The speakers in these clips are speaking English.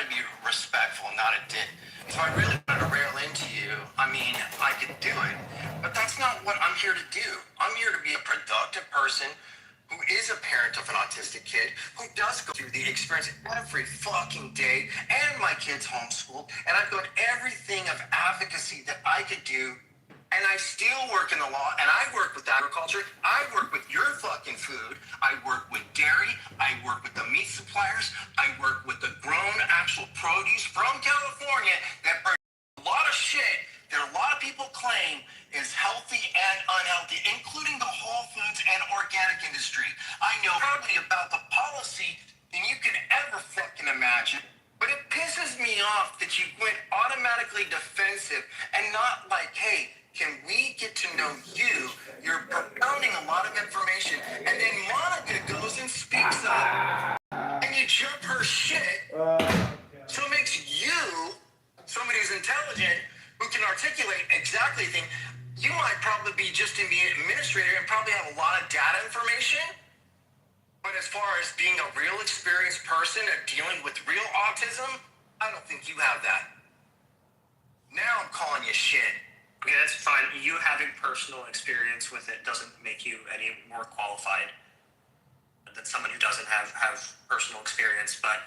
try to be respectful, not a dick. So I really wanted to rail into you. I mean, I could do it, but that's not what I'm here to do. I'm here to be a productive person who is a parent of an autistic kid, who does go through the experience every fucking day, and my kid's homeschooled, and I've got everything of advocacy that I could do, and I still work in the law, and I work with agriculture, I work with your fucking food, I work with dairy, I work with the meat suppliers, I work with the grown actual produce from California that are a lot of shit that a lot of people claim is healthy and unhealthy, including the Whole Foods and organic industry. I know probably about the policy than you can ever fucking imagine. But it pisses me off that you went automatically defensive and not like, hey, can we get to know you? You're propounding a lot of information. And then Monica goes and speaks up and you jump her shit. So it makes you, somebody who's intelligent, who can articulate exactly the thing. You might probably be just an administrator and probably have a lot of data information. But as far as being a real experienced person and dealing with real autism, I don't think you have that. Now I'm calling you shit. Okay, that's fine. You having personal experience with it doesn't make you any more qualified than someone who doesn't have personal experience, but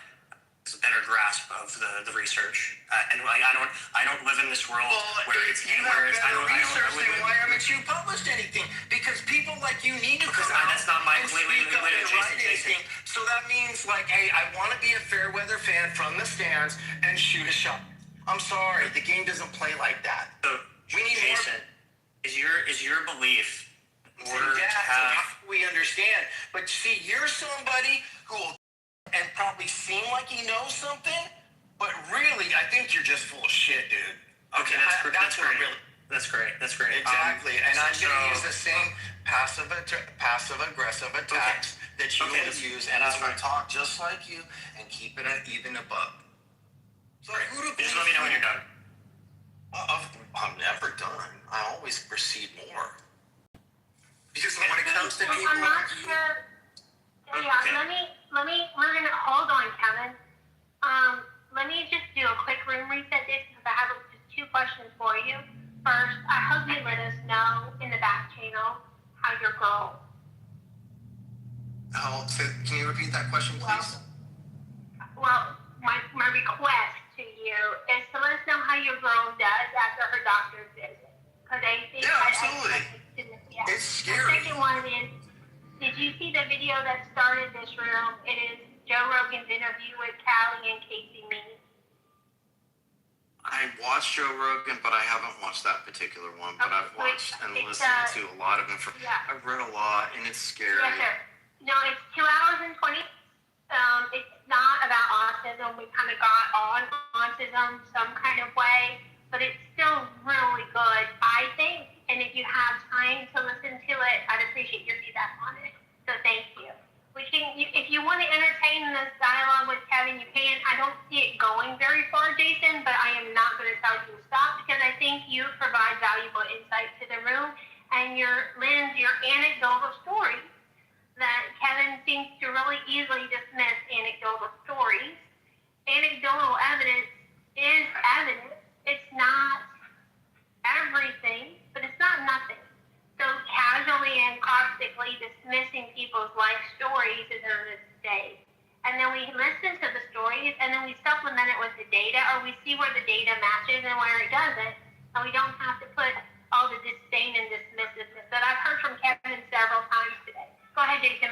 has a better grasp of the research. And like, I don't live in this world where it's you have better research, then why haven't you published anything? Because people like you need to come out that's not my and speak up and write anything. So that means like, hey, I want to be a fair weather fan from the stands and shoot a shot. I'm sorry, the game doesn't play like that. So we need Jason, more. is your belief in order to have? We understand, but see, you're somebody who will and probably seem like he knows something, but really, I think you're just full of shit, dude. Okay, that's great. That's great. Exactly, and I'm going to use the same passive-aggressive attacks that you will use, and I will talk just like you and keep it at even above. So who do just let me know when you're done. I'm never done. I always proceed more. Because when it comes to people I'm not sure. Yeah, let me hold on, Kevin. Let me just do a quick room reset this because I have just two questions for you. First, I hope you let us know in the back channel how your girl. So can you repeat that question, please? Well, my request to you is to let us know how your girl does after her doctor's visit. Because I think absolutely. It's scary. The second one is, did you see the video that started this room? It is Joe Rogan's interview with Callie and Casey Meany. I watched Joe Rogan, but I haven't watched that particular one. But I've watched and listened to a lot of information. Yeah. I've read a lot, and it's scary. Yes, sir. No, it's 2 hours and 20. It's not about autism. We kind of got on autism some kind of way, but it's still really good, I think. And if you have time to listen to it, I'd appreciate your feedback on it. So thank you. If you want to entertain this dialogue with Kevin, you can. I don't see it going very far, Jason, but I am not going to tell you to stop because I think you provide valuable insight to the room and your anecdotal stories that Kevin seems to really easily dismiss anecdotal stories. Anecdotal evidence is evidence. It's not everything, but it's not nothing. So casually and caustically dismissing people's life stories is a mistake. And then we listen to the stories and then we supplement it with the data, or we see where the data matches and where it doesn't. And we don't have to put all the disdain and dismissiveness that I've heard from Kevin several times today. Go ahead, Jason.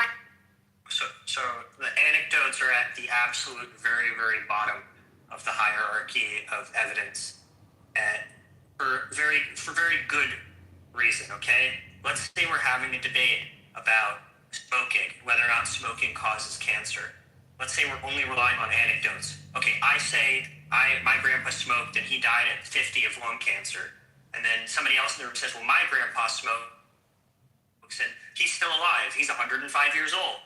So the anecdotes are at the absolute very, very bottom of the hierarchy of evidence, and for very good reason, okay? Let's say we're having a debate about smoking, whether or not smoking causes cancer. Let's say we're only relying on anecdotes. Okay, I say my grandpa smoked and he died at 50 of lung cancer. And then somebody else in the room says, well, my grandpa smokes and he's still alive. He's 105 years old.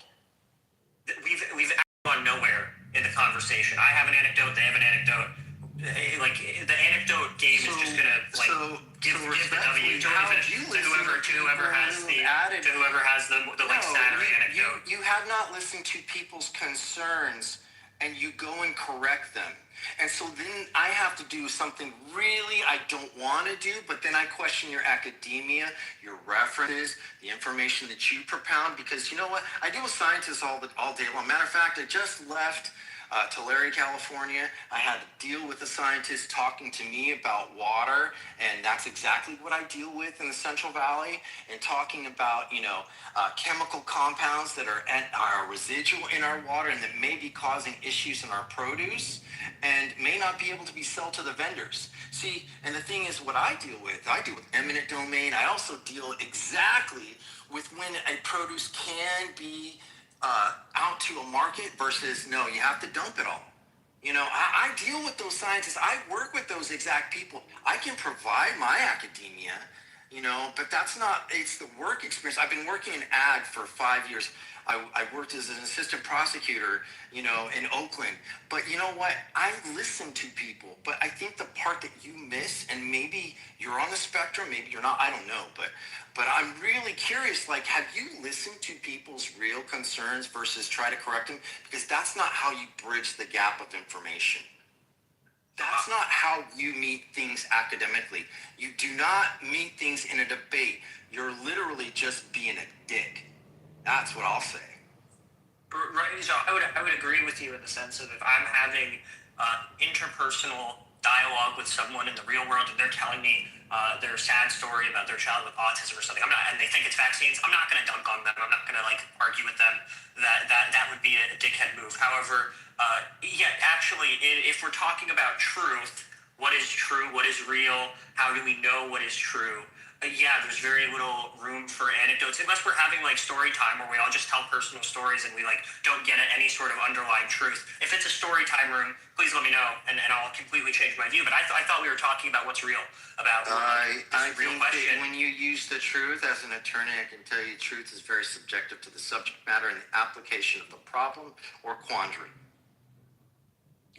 We've gone nowhere in the conversation. I have an anecdote, they have an anecdote. Like the anecdote game is just gonna give the W to whoever has the like Saturday anecdote. You have not listened to people's concerns and you go and correct them. And so then I have to do something really I don't want to do, but then I question your academia, your references, the information that you propound, because you know what? I deal with scientists all day long. Matter of fact, I just left Tulare, California. I had to deal with a scientist talking to me about water, and that's exactly what I deal with in the Central Valley, and talking about, chemical compounds that are residual in our water and that may be causing issues in our produce and may not be able to be sold to the vendors. See, and the thing is, what I deal with eminent domain. I also deal exactly with when a produce can be out to a market versus no, you have to dump it all. I deal with those scientists. I work with those exact people. I can provide my academia, but it's the work experience. I've been working in ag for 5 years. I worked as an assistant prosecutor, in Oakland. But you know what? I listen to people. But I think the part that you miss, and maybe you're on the spectrum, maybe you're not, I don't know. But I'm really curious, like, have you listened to people's real concerns versus try to correct them? Because that's not how you bridge the gap of information. That's not how you meet things academically. You do not meet things in a debate. You're literally just being a dick. That's what I'll say. Right, so I would agree with you in the sense of if I'm having interpersonal dialogue with someone in the real world and they're telling me their sad story about their child with autism or something, and they think it's vaccines, I'm not going to dunk on them. I'm not going to argue with them. That would be a dickhead move. However, actually, if we're talking about truth, what is true, what is real, how do we know what is true? There's very little room for anecdotes unless we're having story time where we all just tell personal stories and we don't get at any sort of underlying truth. If it's a story time room, please let me know and I'll completely change my view. But I thought we were talking about what's real, about I real think question. that when you use the truth as an attorney, I can tell you truth is very subjective to the subject matter and the application of the problem or quandary.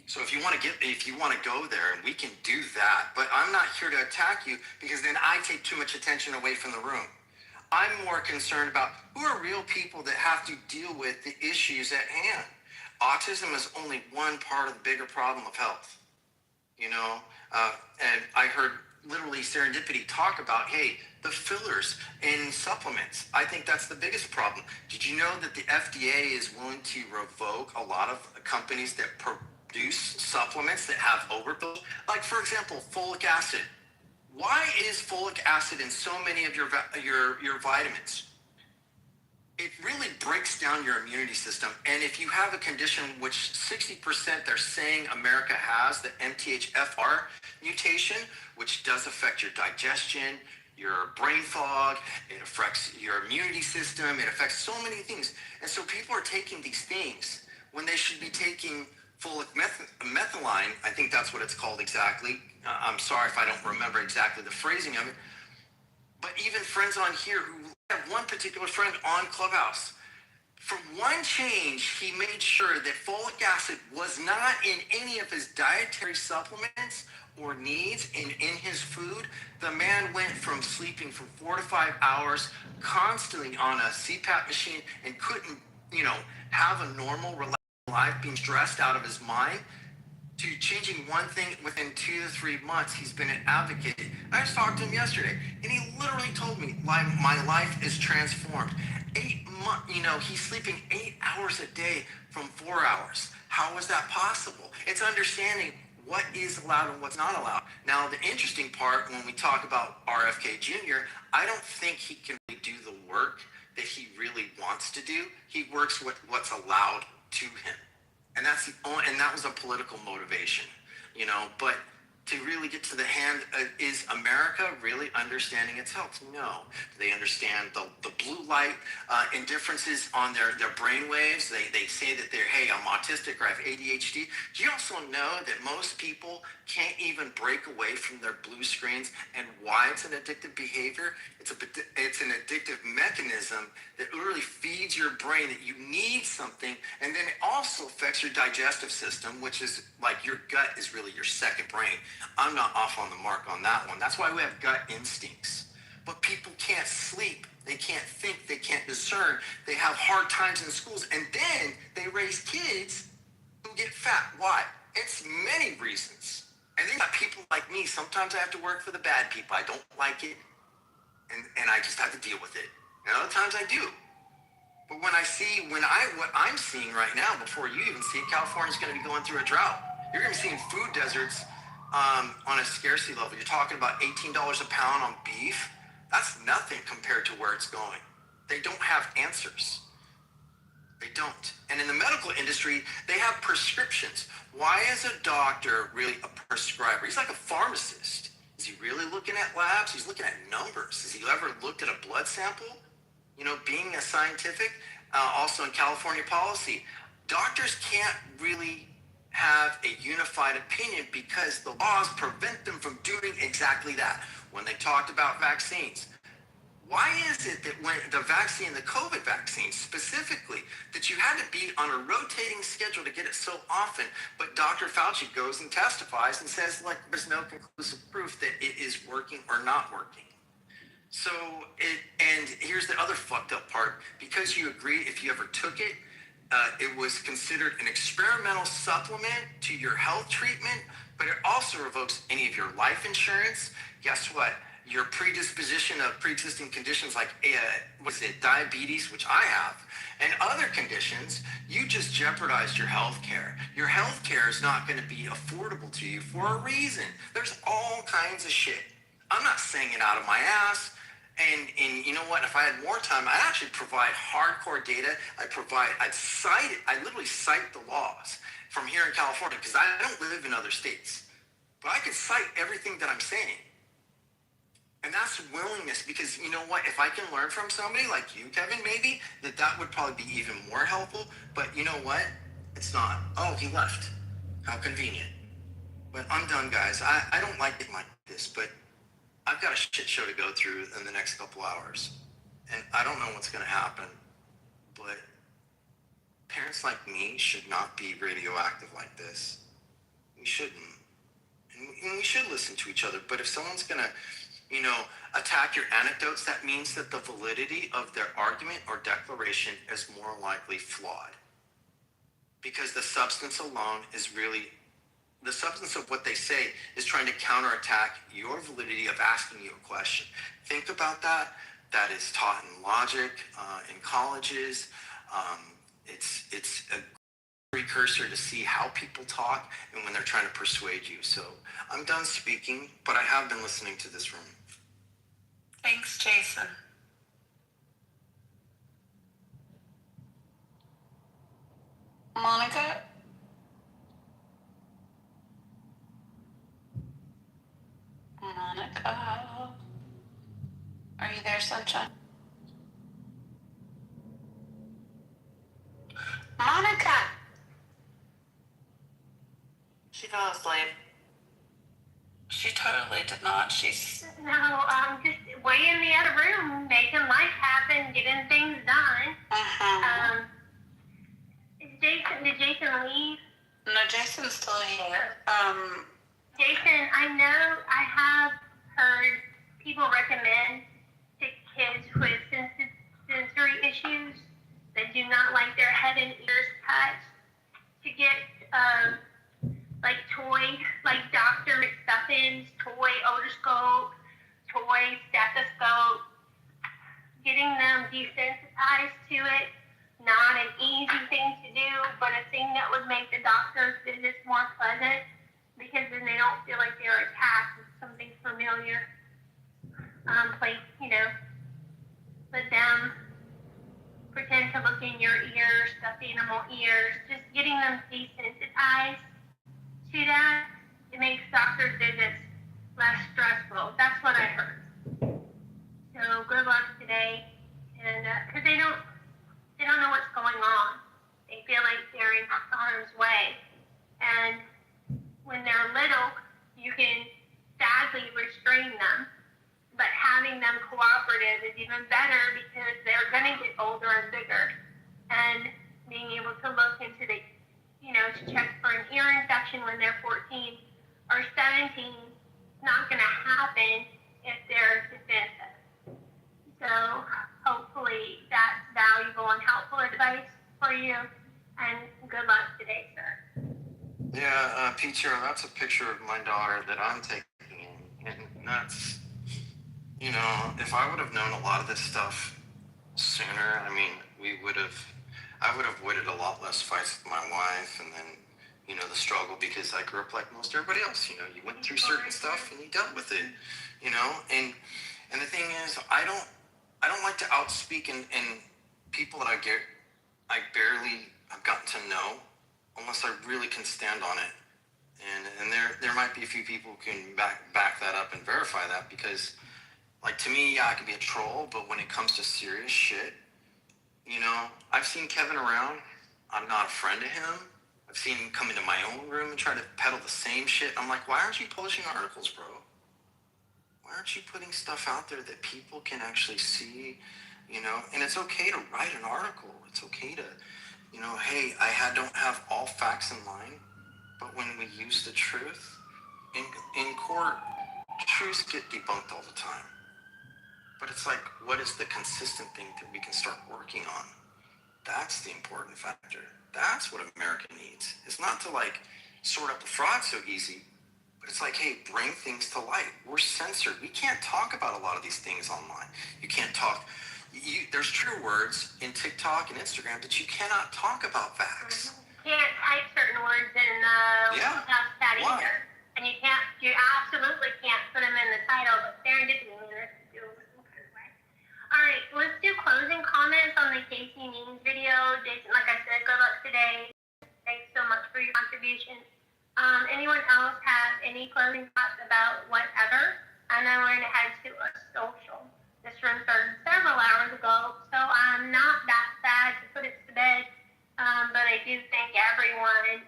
So if you want to go there, and we can do that, but I'm not here to attack you because then I take too much attention away from the room. I'm more concerned about who are real people that have to deal with the issues at hand. Autism is only one part of the bigger problem of health, and I heard literally serendipity talk about, hey, the fillers in supplements. I think that's the biggest problem. Did you know that the FDA is willing to revoke a lot of companies that produce supplements that have overdose? Like, for example, folic acid. Why is folic acid in so many of your vitamins? It really breaks down your immunity system. And if you have a condition which 60% they're saying America has, the MTHFR mutation, which does affect your digestion, your brain fog, it affects your immunity system, it affects so many things. And so people are taking these things when they should be taking folic methylene. I think that's what it's called exactly. I'm sorry if I don't remember exactly the phrasing of it. But even friends on here who have one particular friend on Clubhouse, for one change, he made sure that folic acid was not in any of his dietary supplements or needs in his food. The man went from sleeping for 4 to 5 hours constantly on a CPAP machine and couldn't, have a normal, relaxed life, being stressed out of his mind, to changing one thing within 2 to 3 months. He's been an advocate. I just talked to him yesterday, and he literally told me, my life is transformed. 8 months, he's sleeping 8 hours a day from 4 hours. How is that possible? It's understanding what is allowed and what's not allowed. Now, the interesting part, when we talk about RFK Jr., I don't think he can really do the work that he really wants to do. He works with what's allowed to him. And that was a political motivation, but to really get to the hand, is America really understanding its health? No. Do they understand the blue light indifferences on their brain waves? They say that hey, I'm autistic or I have ADHD. Do you also know that most people can't even break away from their blue screens, and why it's an addictive behavior? It's an addictive mechanism that literally feeds your brain that you need something, and then it also affects your digestive system, which is like your gut is really your second brain. I'm not off on the mark on that one. That's why we have gut instincts. But people can't sleep. They can't think. They can't discern. They have hard times in schools. And then they raise kids who get fat. Why? It's many reasons. And then got people like me. Sometimes I have to work for the bad people. I don't like it, and I just have to deal with it. And other times I do. But what I'm seeing right now, before you even see it, California's going to be going through a drought. You're going to be seeing food deserts on a scarcity level. You're talking about $18 a pound on beef. That's nothing compared to where it's going. They don't have answers. They don't. And in the medical industry, they have prescriptions. Why is a doctor really a prescriber? He's like a pharmacist. Is he really looking at labs? He's looking at numbers. Has he ever looked at a blood sample? You know, being a scientific, also in California policy, doctors can't really have a unified opinion because the laws prevent them from doing exactly that. When they talked about vaccines, why is it that when the vaccine, the COVID vaccine specifically, that you had to be on a rotating schedule to get it so often, but Dr. Fauci goes and testifies and says, like, there's no conclusive proof that it is working or not working. So and here's the other fucked up part. Because you agreed, if you ever took it, it was considered an experimental supplement to your health treatment, but it also revokes any of your life insurance. Guess what? Your predisposition of pre-existing conditions like diabetes, which I have, and other conditions, you just jeopardized your health care. Your health care is not going to be affordable to you for a reason. There's all kinds of shit. I'm not saying it out of my ass. And you know what? If I had more time, I'd actually provide hardcore data. I literally cite the laws from here in California because I don't live in other states. But I could cite everything that I'm saying. And that's willingness, because you know what? If I can learn from somebody like you, Kevin, maybe, that would probably be even more helpful. But you know what? It's not. Oh, he left. How convenient. But I'm done, guys. I don't like it like this, but I've got a shit show to go through in the next couple hours. And I don't know what's going to happen, but parents like me should not be radioactive like this. We shouldn't. And we should listen to each other. But if someone's going to, attack your anecdotes, that means that the validity of their argument or declaration is more likely flawed. Because the substance alone is really, the substance of what they say is trying to counterattack your validity of asking you a question. Think about that. That is taught in logic, in colleges. It's a precursor to see how people talk and when they're trying to persuade you. So I'm done speaking, but I have been listening to this room. Thanks, Jason. Monica? Monica? Are you there, sunshine? Monica! She fell asleep. She totally did not. She's... No, just way in the other room, making life happen, getting things done. Did Jason leave? No, Jason's still here. Jason, I know I have heard people recommend to kids with sensory issues that do not like their head and ears touched to get like Dr. McStuffins, toy otoscope, toy stethoscope, getting them desensitized to it. Not an easy thing to do, but a thing that would make the doctor's visits more pleasant, because then they don't feel like they're attacked with something familiar. Let them pretend to look in your ears, stuffed animal ears, just getting them desensitized to that. It makes doctor's visits less stressful. That's what I heard. So good luck today, and because they don't know what's going on. They feel like they're in harm's way, and when they're little, you can sadly restrain them, but having them cooperative is even better because they're going to get older and bigger, and being able to look into the, to check for an ear infection when they're 14 or 17 is not going to happen if they're defensive. So hopefully that's valuable and helpful advice for you, and good luck today, sir. Yeah, Peter, that's a picture of my daughter that I'm taking, and that's, if I would have known a lot of this stuff sooner, I mean, I would have avoided a lot less fights with my wife, and then, the struggle, because I grew up like most everybody else. You went through certain stuff and you dealt with it, and the thing is, I don't like to outspeak and people that I barely have gotten to know, unless I really can stand on it. And there might be a few people who can back that up and verify that, because, like, to me, yeah, I can be a troll, but when it comes to serious shit, I've seen Kevin around. I'm not a friend of him. I've seen him come into my own room and try to peddle the same shit. I'm like, why aren't you publishing articles, bro? Why aren't you putting stuff out there that people can actually see, And it's okay to write an article. It's okay to, hey, don't have all facts in line, but when we use the truth, in court, truths get debunked all the time. But it's like, what is the consistent thing that we can start working on? That's the important factor. That's what America needs. It's not to, like, sort out the fraud so easy, but it's like, hey, bring things to light. We're censored. We can't talk about a lot of these things online. You can't talk. There's true words in TikTok and Instagram that you cannot talk about facts. You can't type certain words in Clubhouse chat either. And you absolutely can't put them in the title, but serendipity leaders do it some kind of way. All right, let's do closing comments on the Casey Means video. Jason, like I said, good luck today. Thanks so much for your contribution. Anyone else have any closing thoughts about whatever? And then we're going to head to a social. This room started several hours ago, so I'm not that sad to put it to bed. But I do thank everyone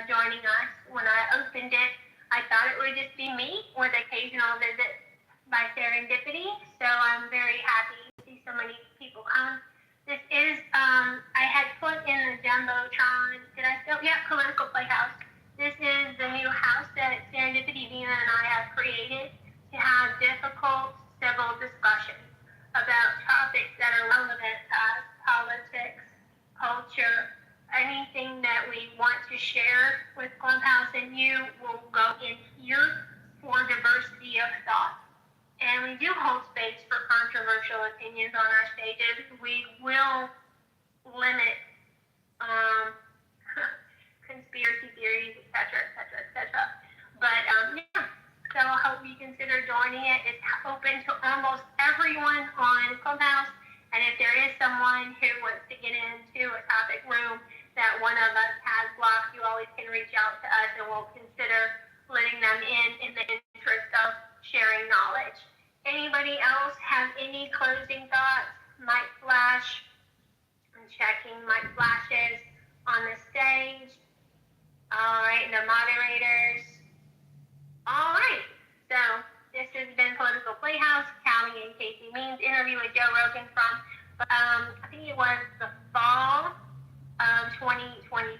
joining us. When I opened it, I thought it would just be me with occasional visits by serendipity. So I'm very happy to see so many people come. This is, I had put in the Jumbotron, Political Playhouse. This is the new house that Serendipity Vina and I have created to have difficult civil discussions about topics that are relevant to us, politics, culture, anything that we want to share with Clubhouse, and you will go in here for diversity of thought. And we do hold space for controversial opinions on our stages. We will limit conspiracy theories, etc. But so I hope you consider joining it. It's open to almost everyone on Clubhouse. And if there is someone who wants to get into a topic room that one of us has blocked, you always can reach out to us, and we'll consider letting them in the interest of sharing knowledge. Anybody else have any closing thoughts? Mic flash. I'm checking mic flashes on the stage. All right, the moderators. All right, so this has been Political Playhouse, Callie and Casey Means interview with Joe Rogan from, I think it was the fall of 2024,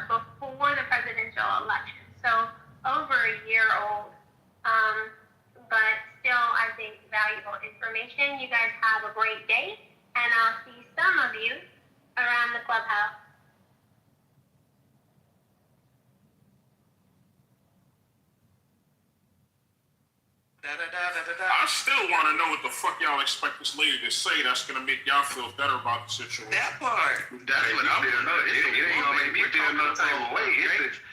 before the presidential election. So over a year old, but still, I think, valuable information. You guys have a great day, and I'll see some of you around the Clubhouse. I still want to know what the fuck y'all expect this lady to say that's going to make y'all feel better about the situation. That part. That's what I'm gonna know. It ain't gonna make me feel no type of way.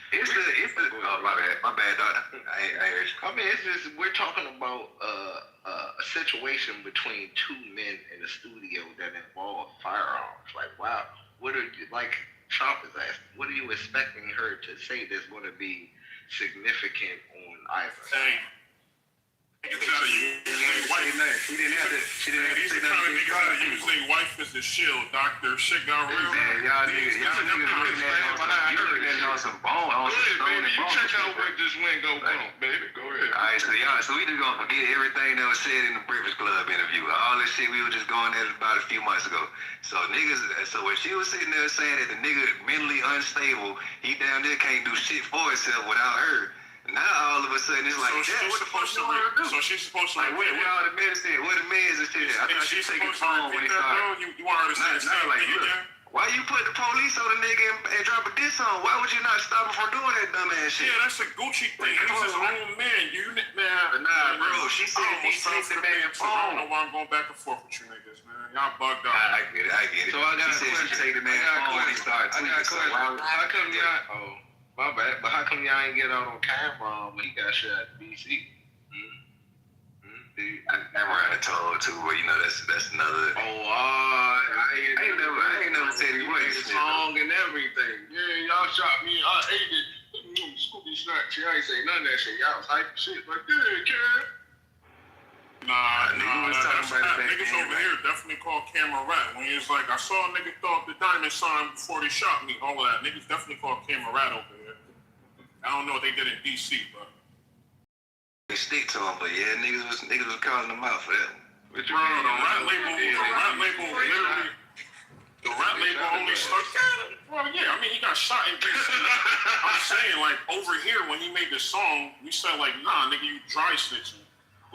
It's the. Oh, my bad, doctor. I mean, it's just we're talking about a situation between two men in a studio that involve firearms. Like, wow, what are you, like Trump is asking? What are you expecting her to say that's going to be significant on either side? She didn't have to. She didn't have to say nothing. You say wife is the shield, doctor. Shit got real. Y'all niggas looking on some bone. Go ahead, baby. You check out where this wind go from, baby. Go ahead. All right, so we just gonna forget everything that was said in the Breakfast Club interview. All this shit we were just going at about a few months ago. So niggas. So when she was sitting there saying that the nigga mentally unstable, he down there can't do shit for himself without her. Now all of a sudden it's like, yeah, what the fuck you want her to do? So she's supposed to like, where all the medicine, where the meds and shit? I thought she was taking the phone when he started. You want her to say the same thing again? Why you put the police on the nigga and drop a diss on? Why would you not stop him from doing that dumbass shit? Yeah, that's a Gucci thing. He's his own man. Nah, bro. She said he sneaked the man I don't phone. know why I'm going back and forth with you niggas, man. Y'all bugged out. I get it. So I got she a said question. she take the man phone when he started tweaking. So How come y'all? Oh, my bad. But how come y'all ain't get out on camera when he got shot at BC? I ran a toll too, but you know that's another. Oh, I ain't never said he wasn't. Song and everything. Yeah, y'all shot me. I ate it. Scooby snack. I ain't say none of that shit. Y'all was hyping shit, but yeah, kid. Nah, that's niggas over here definitely call camera rat. When it's like, I saw a nigga throw up the diamond sign before they shot me, all of that. Niggas definitely call camera rat over here. I don't know what they did in DC, but. They stick to him, but yeah, niggas was calling him out for that. Bro, the rat label literally, the rat label only stuck. Well, yeah, I mean, he got shot in DC. I'm saying, like, over here, when he made this song, we said, like, nah, nigga, you dry snitching.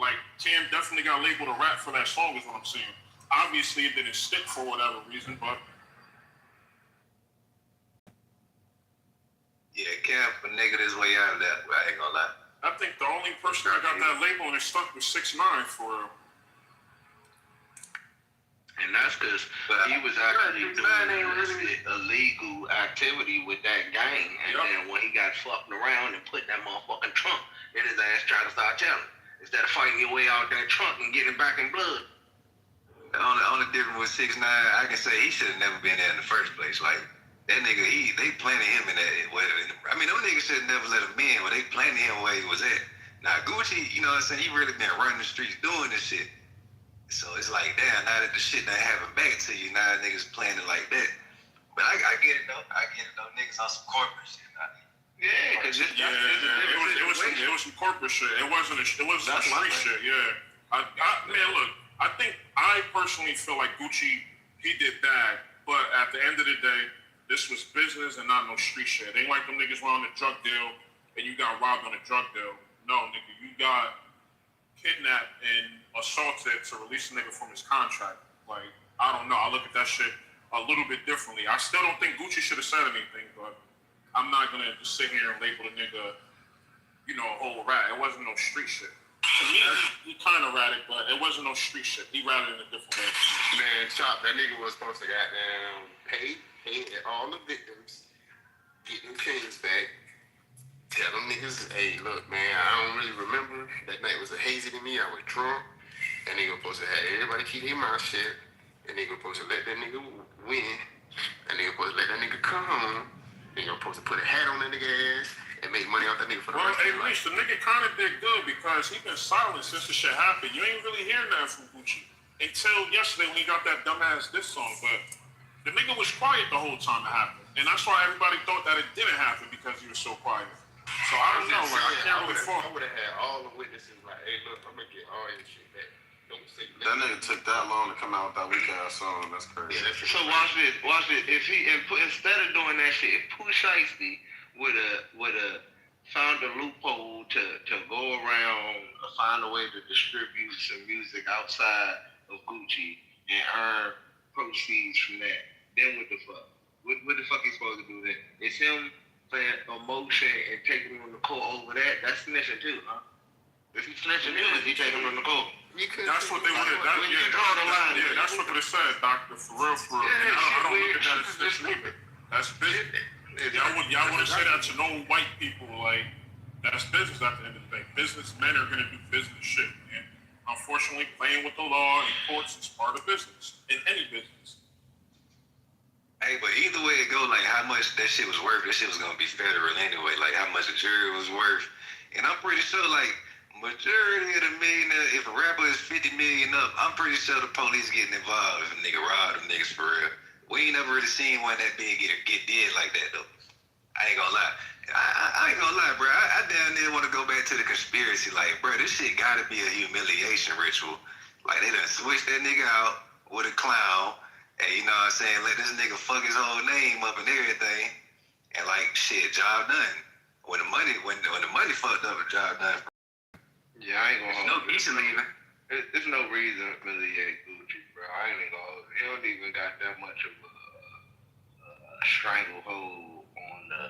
Like, Cam definitely got labeled a rat for that song, is what I'm saying. Obviously, it didn't stick for whatever reason, but. Yeah, Cam nigga this way out of that, I ain't gonna lie. I think the only person that got that label and it stuck was 6ix9ine for real. And that's because he was actually doing illegal activity with that gang. And then when he got fucking around and put that motherfucking trunk, then his ass tried to start telling. Instead of fighting your way out that trunk and getting back in blood. The only difference with 6ix9ine, I can say he should have never been there in the first place. Like, that nigga, they planted him in that. I mean, them niggas should have never let him in, but they planted him where he was at. Now, Gucci, you know what I'm saying, he really been running the streets doing this shit. So it's like, damn, now that the shit not happening back to you, now niggas playing it like that. But I get it though. Niggas on some corporate shit. Yeah, because it was some corporate shit. It wasn't some street shit. Yeah. Man, look, I think I personally feel like Gucci, he did bad, but at the end of the day, this was business and not no street shit. It ain't like them niggas were on a drug deal and you got robbed on a drug deal. No, nigga, you got kidnapped and assaulted to release a nigga from his contract. Like, I don't know. I look at that shit a little bit differently. I still don't think Gucci should have said anything, but I'm not gonna just sit here and label the nigga, you know, a whole rat. It wasn't no street shit. To me, he kind of ratted, but it wasn't no street shit. He ratted in a different way. Man, Chop, that nigga was supposed to goddamn pay all the victims, get them pins back, tell them niggas, hey, look, man, I don't really remember. That night was a hazy to me. I was drunk. That nigga was supposed to have everybody keep their mouth shut. That nigga was supposed to let that nigga win. That nigga was supposed to let that nigga come home. That nigga was supposed to put a hat on that nigga ass and make money off that nigga for the rest of his life. The nigga kind of did good because he been silent since the shit happened. You ain't really hearing that from Gucci until yesterday when he got that dumbass diss song. But the nigga was quiet the whole time it happened. And that's why everybody thought that it didn't happen because he was so quiet. So I don't know. Like, I can't really fault. I would have had all the witnesses like, hey, look, I'm going to get all this shit back. Don't say that nigga took that long to come out with that weak ass song. That's crazy. Yeah, that's So watch this. If he instead of doing that shit, if Pooh Shiesty would have found a loophole to go around, find a way to distribute some music outside of Gucci and earn proceeds from that, then what the fuck? What the fuck he supposed to do then? It's him playing emotion and taking him on the court over that. That's snitching too, huh? If he snitching too, is he taking him on the court? That's what they would have done. Yeah, that's what they said, Doctor. For real. Yeah, I don't look at that as snitching either. That's business. Y'all wouldn't say that to no white people. Like, that's business at the end of the day. Businessmen are gonna do business shit, man. Unfortunately, playing with the law and courts is part of business in any business. Hey, but either way it go, like how much that shit was worth, that shit was gonna be federal anyway. Like how much the jury was worth, and I'm pretty sure like majority of the millionaire, if a rapper is 50 million up, I'm pretty sure the police getting involved if a nigga robbed them niggas for real. We ain't never really seen one that big get dead like that though. I ain't gonna lie. I ain't gonna lie, bro. I damn near want to go back to the conspiracy. Like, bro, this shit gotta be a humiliation ritual. Like they done switched that nigga out with a clown. And you know what I'm saying, let this nigga fuck his whole name up and everything, and like shit, job done. When the money fucked up, the job done. Yeah, I ain't gonna hold No reason even. There's no reason to humiliate Gucci, bro. I ain't gonna hold it. He don't even got that much of a stranglehold on the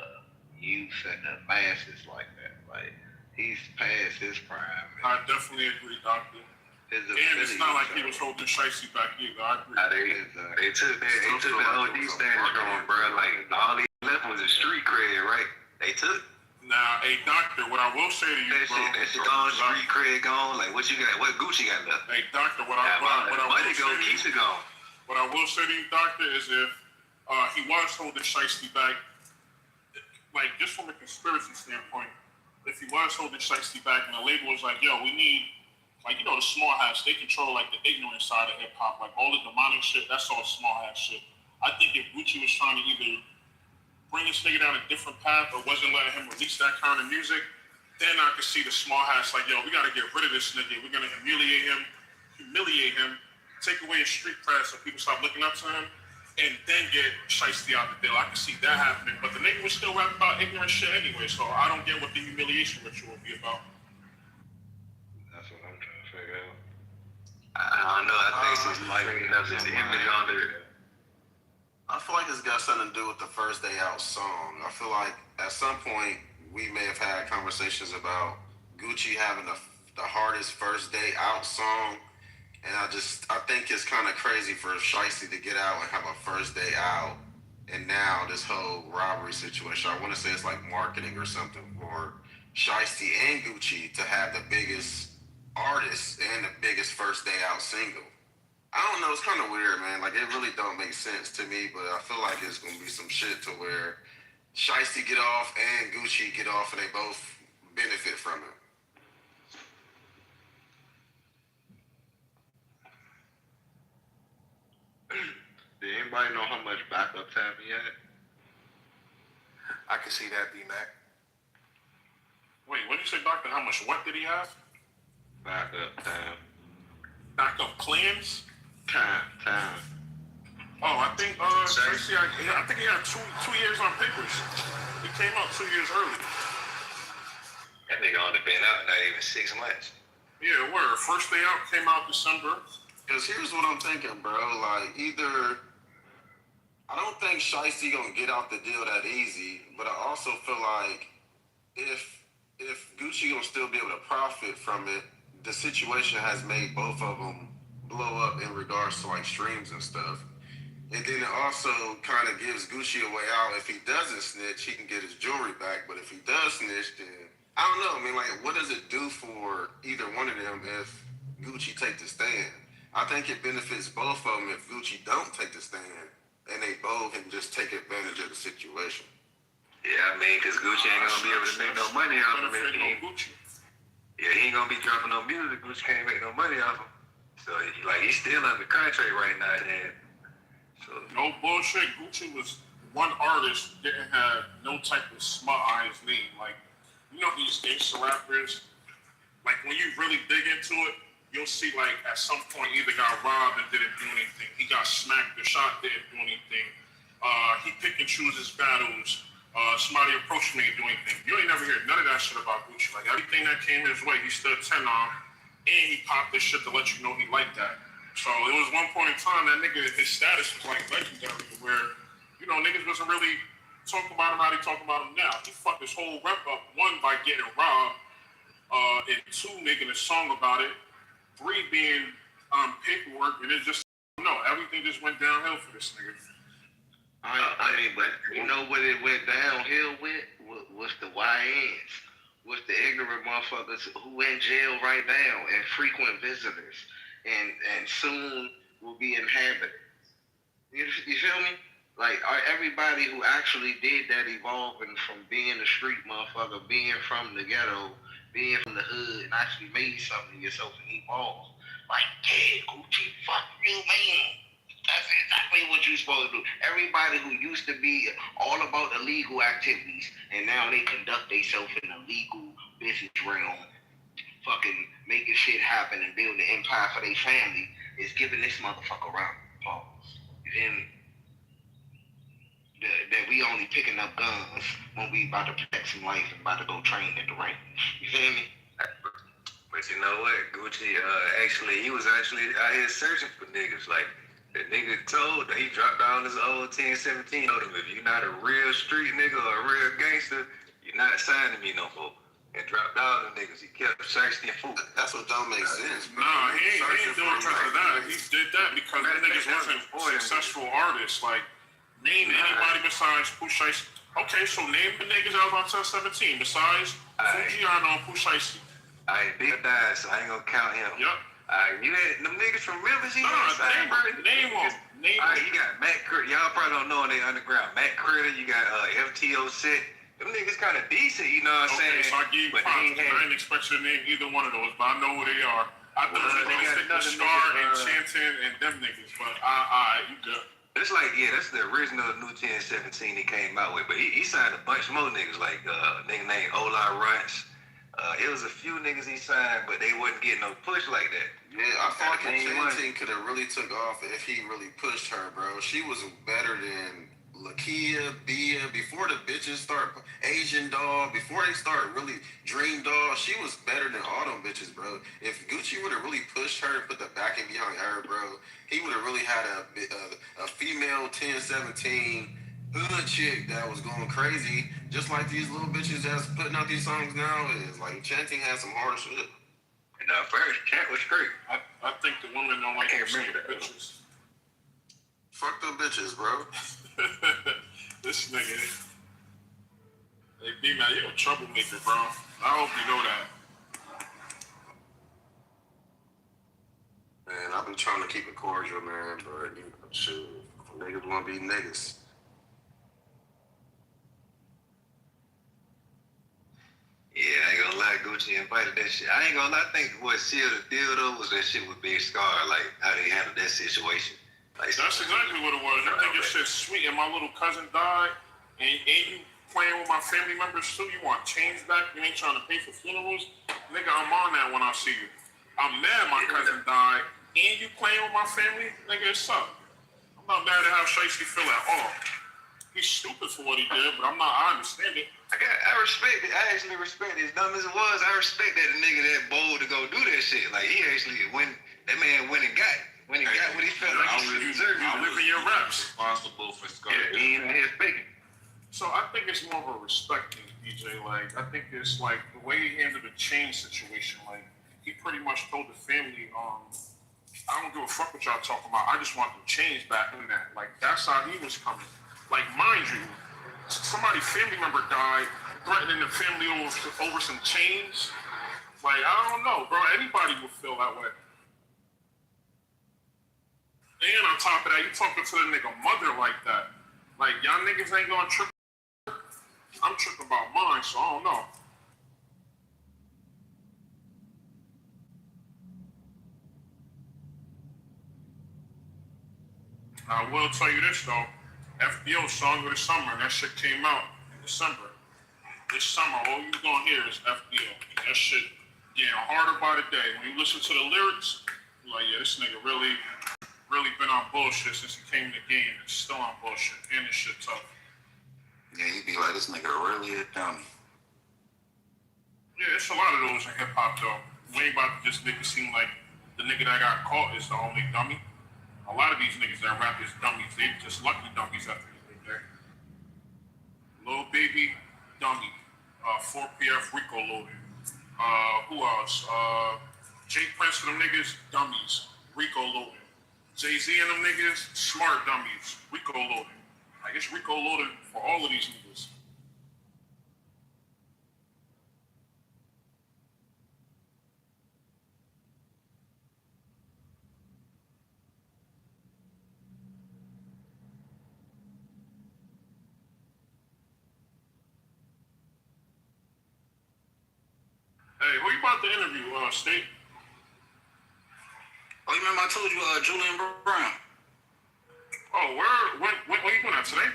youth and the masses like that. Like he's past his prime. I definitely agree, Doctor. And it's not like he was holding Shicey back either. I agree. They took the OD standard from him, bro. Like all he left was a street cred, right? They took. Now, hey, Doctor, what I will say to you, that shit gone, street cred gone. Like what you got? What Gucci got left? Hey, Doctor, what I will say to you, Doctor, is if he was holding Shicey back, like just from a conspiracy standpoint, if he was holding Shicey back and the label was like, yo, we need, like, you know, the small hats, they control like the ignorant side of hip hop, like all the demonic shit, that's all small hat shit. I think if Gucci was trying to either bring this nigga down a different path or wasn't letting him release that kind of music, then I could see the small hats like, yo, we gotta get rid of this nigga. We're gonna humiliate him, take away his street cred so people stop looking up to him, and then get Shiesty out the deal. I can see that happening. But the nigga was still rapping about ignorant shit anyway, so I don't get what the humiliation ritual would be about. That's what I'm trying to figure out. I don't know. I think it's like this image on there. I feel like it's got something to do with the first day out song. I feel like at some point we may have had conversations about Gucci having the hardest first day out song. And I think it's kind of crazy for Shicey to get out and have a first day out. And now this whole robbery situation, I want to say it's like marketing or something for Shicey and Gucci to have the biggest artist and the biggest first day out single. I don't know, it's kind of weird, man. Like, it really don't make sense to me, but I feel like it's going to be some shit to where Shicey get off and Gucci get off and they both benefit from it. Did anybody know how much backup time he had? I can see that, B-Mac. Wait, what did you say, Doctor? How much what did he have? Backup time. Backup plans? Time. Oh, I think Shicey, I think he had 2 years on papers. He came out 2 years early. That nigga only been out not even 6 months. Yeah, word. First day out came out December. Because here's what I'm thinking, bro. Like, either I don't think Shicey gonna get out the deal that easy, but I also feel like if Gucci gonna still be able to profit from it, the situation has made both of them blow up in regards to like streams and stuff. And then it also kind of gives Gucci a way out. If he doesn't snitch, he can get his jewelry back. But if he does snitch, then I don't know. I mean, like, what does it do for either one of them if Gucci take the stand? I think it benefits both of them if Gucci don't take the stand and they both can just take advantage of the situation. Yeah, I mean, because Gucci ain't gonna be able to make no money off of it. Yeah, he ain't gonna be dropping no music. Gucci can't make no money off him. So, like, he's still under contract right now. And so, no bullshit. Gucci was one artist didn't have no type of smut on his name. Like, you know these gangster rappers, like when you really dig into it, you'll see like at some point either got robbed and didn't do anything. He got smacked or shot, didn't do anything. He pick and choose his battles. Somebody approached me and do anything. You ain't never hear none of that shit about Gucci. Like everything that came his way, he stood 10 on, and he popped this shit to let you know he liked that. So it was one point in time that nigga, his status was like legendary, where, you know, niggas wasn't really talking about him how they talk about him now. He fucked his whole rep up, 1, by getting robbed, and 2, making a song about it, 3, being paperwork, and it just, no, everything just went downhill for this nigga. I mean, but you know what it went downhill with? Was the YNs. Was the ignorant motherfuckers who in jail right now and frequent visitors and soon will be inhabitants. You feel me? Like, everybody who actually did that evolving from being a street motherfucker, being from the ghetto, being from the hood, and actually made something of yourself and evolved. Like, yeah, Gucci, fuck you, man. That's exactly what you're supposed to do. Everybody who used to be all about illegal activities, and now they conduct themselves in the legal business realm, fucking making shit happen and building an empire for their family, is giving this motherfucker around applause. And that we only picking up guns when we about to protect some life and about to go train at the range. You feel me? But you know what? Gucci, he was actually out here searching for niggas. Like, The nigga told that he dropped down his old 1017 on him. If you're not a real street nigga or a real gangster, you're not signing me no more. And dropped down the niggas. He kept shiesty food. That's what don't make sense. Nah, he ain't doing it because of that. He did that because the niggas wasn't successful artists. Like, name anybody besides Pooh Shiesty. Okay, so name the niggas out on 1017 besides Fujiano and Pooh Shiesty. I Big died, so I ain't gonna count him. Yep. You had them niggas from Memphis. Name them. You got Matt Critter. Y'all probably don't know they underground. Matt Critter. You got FTO Set. Them niggas kind of decent, you know what I'm saying? So I give you props. I ain't expect you to name either one of those, but I know who they are. I thought you were going to stick with Star and Chanton and them niggas, but you good. It's like, that's the original new 1017 he came out with, but he signed a bunch more niggas, like a nigga named Ola Runts. It was a few niggas he signed, but they wasn't getting no push like that. Yeah, I thought Chanton could have really took off if he really pushed her, bro. She was better than Lakia, Bia, before the bitches start, Asian Doll, before they start really Dream Doll, she was better than all them bitches, bro. If Gucci would have really pushed her and put the backing behind her, bro, he would have really had a female 1017 hood chick that was going crazy, just like these little bitches that's putting out these songs nowadays. Like, Chanting had some hard shit. And first, Chant was great. I think the women don't like the bitches. Fuck them bitches, bro. This nigga. Hey, B-Man, you're a troublemaker, bro. I hope you know that. Man, I've been trying to keep it cordial, man, but shoot, niggas want to be niggas. Yeah, I ain't gonna lie, Gucci invited that shit. I ain't gonna lie, I think what sealed the deal though was that shit with Big Scar, like how they handled that situation. Like, that's exactly what it was. You think your shit's sweet and my little cousin died and you playing with my family members too? You want change back? You ain't trying to pay for funerals? Nigga, I'm on that when I see you. I'm mad my cousin died and you playing with my family? Nigga, it's up. I'm not mad at how Shiesty feel at all. He's stupid for what he did, but I understand it. I respect it. I actually respect it. As dumb as it was, I respect that the nigga that bold to go do that shit. Like, he actually that man went and got it. When he got what he felt like he deserved. I live in your reps. Responsible for Scar. He in his speaking. So I think it's more of a respect thing, DJ. Like, I think it's like the way he handled the chain situation. Like, he pretty much told the family, I don't give a fuck what y'all talking about. I just want the change back in that. Like, that's how he was coming. Like, mind you, somebody's family member died, threatening the family over some chains. Like, I don't know, bro. Anybody would feel that way. And on top of that, you talking to the nigga mother like that. Like, y'all niggas ain't gonna trip. I'm tripping about mine, so I don't know. I will tell you this, though. FBO Song of the Summer, that shit came out in December. This summer, all you gonna hear is FBO. That shit getting harder by the day. When you listen to the lyrics, you're like, yeah, this nigga really been on bullshit since he came in the game and still on bullshit. And this shit tough. Yeah, he'd be like, this nigga really a dummy. Yeah, it's a lot of those in hip hop though. We ain't about to just make it seem like the nigga that got caught is the only dummy. A lot of these niggas that rap is dummies. They just lucky dummies after the day. Lil Baby, dummy. 4PF Rico loaded. Who else? Jake Prince and them niggas, dummies. Rico loaded. Jay-Z and them niggas, smart dummies. Rico loaded. I guess Rico loaded for all of these niggas. Hey, who you about to interview, State? Oh, you remember I told you Julian Brown? Oh, when you doing that, today?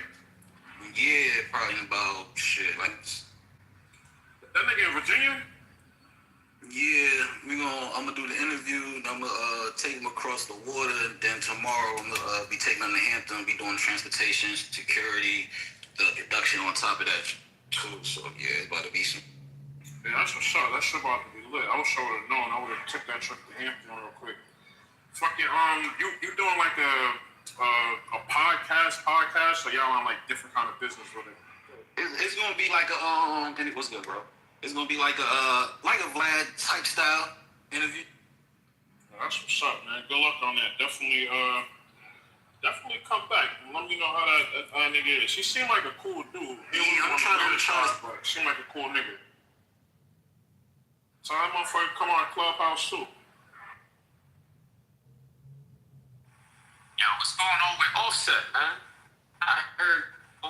Yeah, probably about like that nigga in Virginia? Yeah, I'm gonna do the interview, and I'm gonna take him across the water, and then tomorrow I'm gonna be taking him to Hampton, be doing transportation, security, the deduction on top of that too. So yeah, it's about to be some. Yeah, that's a shot. That shit about to be lit. I wish I would have known. I would have took that trip to Hampton real quick. Fucking, you doing like a podcast, so y'all on like different kind of business with it? It's gonna be like a what's good, bro? It's gonna be like a Vlad type style interview. That's what's up, man. Good luck on that. Definitely come back. Let me know how that nigga is. He seemed like a cool dude. I'm trying to but seemed like a cool nigga. So that motherfucker come on Clubhouse too. Yo, what's going on with Offset, man? I heard a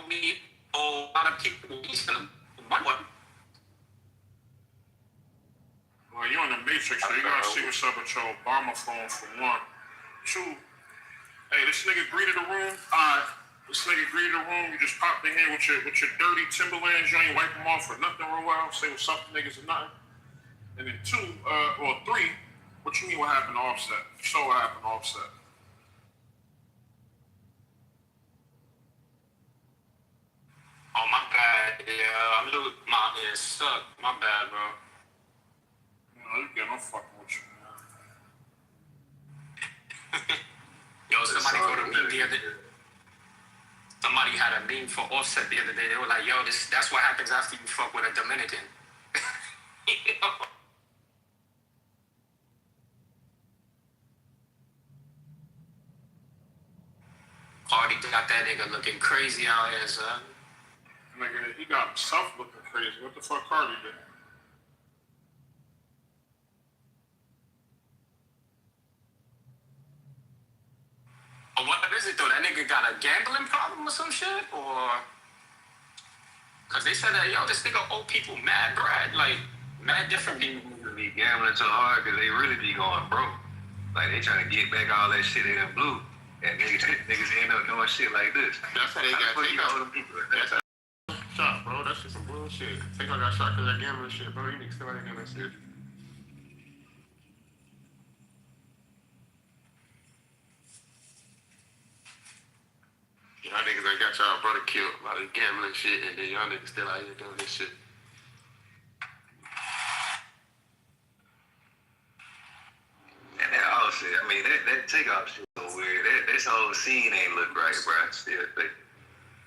lot of people using him. What? Well, you're in the Matrix, so you gotta see what's up with your Obama phone for one. Two, hey, this nigga greeted the room. This nigga greeted the room. You just popped in here with your dirty Timberlands. You ain't wipe them off for nothing real well. Say what's up to niggas or nothing. And then two, or three, what you mean what happened to Offset? So what happened to Offset? Oh, my bad. Yeah, my ears suck. My bad, bro. I'm fucking with you, man. Yo, somebody go to me the other day. Somebody had a meme for Offset the other day. They were like, yo, that's what happens after you fuck with a Dominican. Cardi got that nigga looking crazy out here, son. Nigga, he got himself looking crazy. What the fuck Cardi did? But what is it though? That nigga got a gambling problem or some shit? Or cause they said that this nigga owe people mad bread, like mad different people. Be gambling so hard because they really be going broke. Like they trying to get back all that shit they done blew. And niggas end up doing shit like this. That's how they got taken out. That's how shot, bro. That's just some bullshit. Takeout got shot because that gambling shit, bro. You niggas still ain't doing that shit. Y'all niggas ain't got y'all brother killed by the gambling shit, and then y'all niggas still out here doing this shit. And that all shit, I mean, that takeoff shit so weird. This whole scene ain't look right, bro. Still,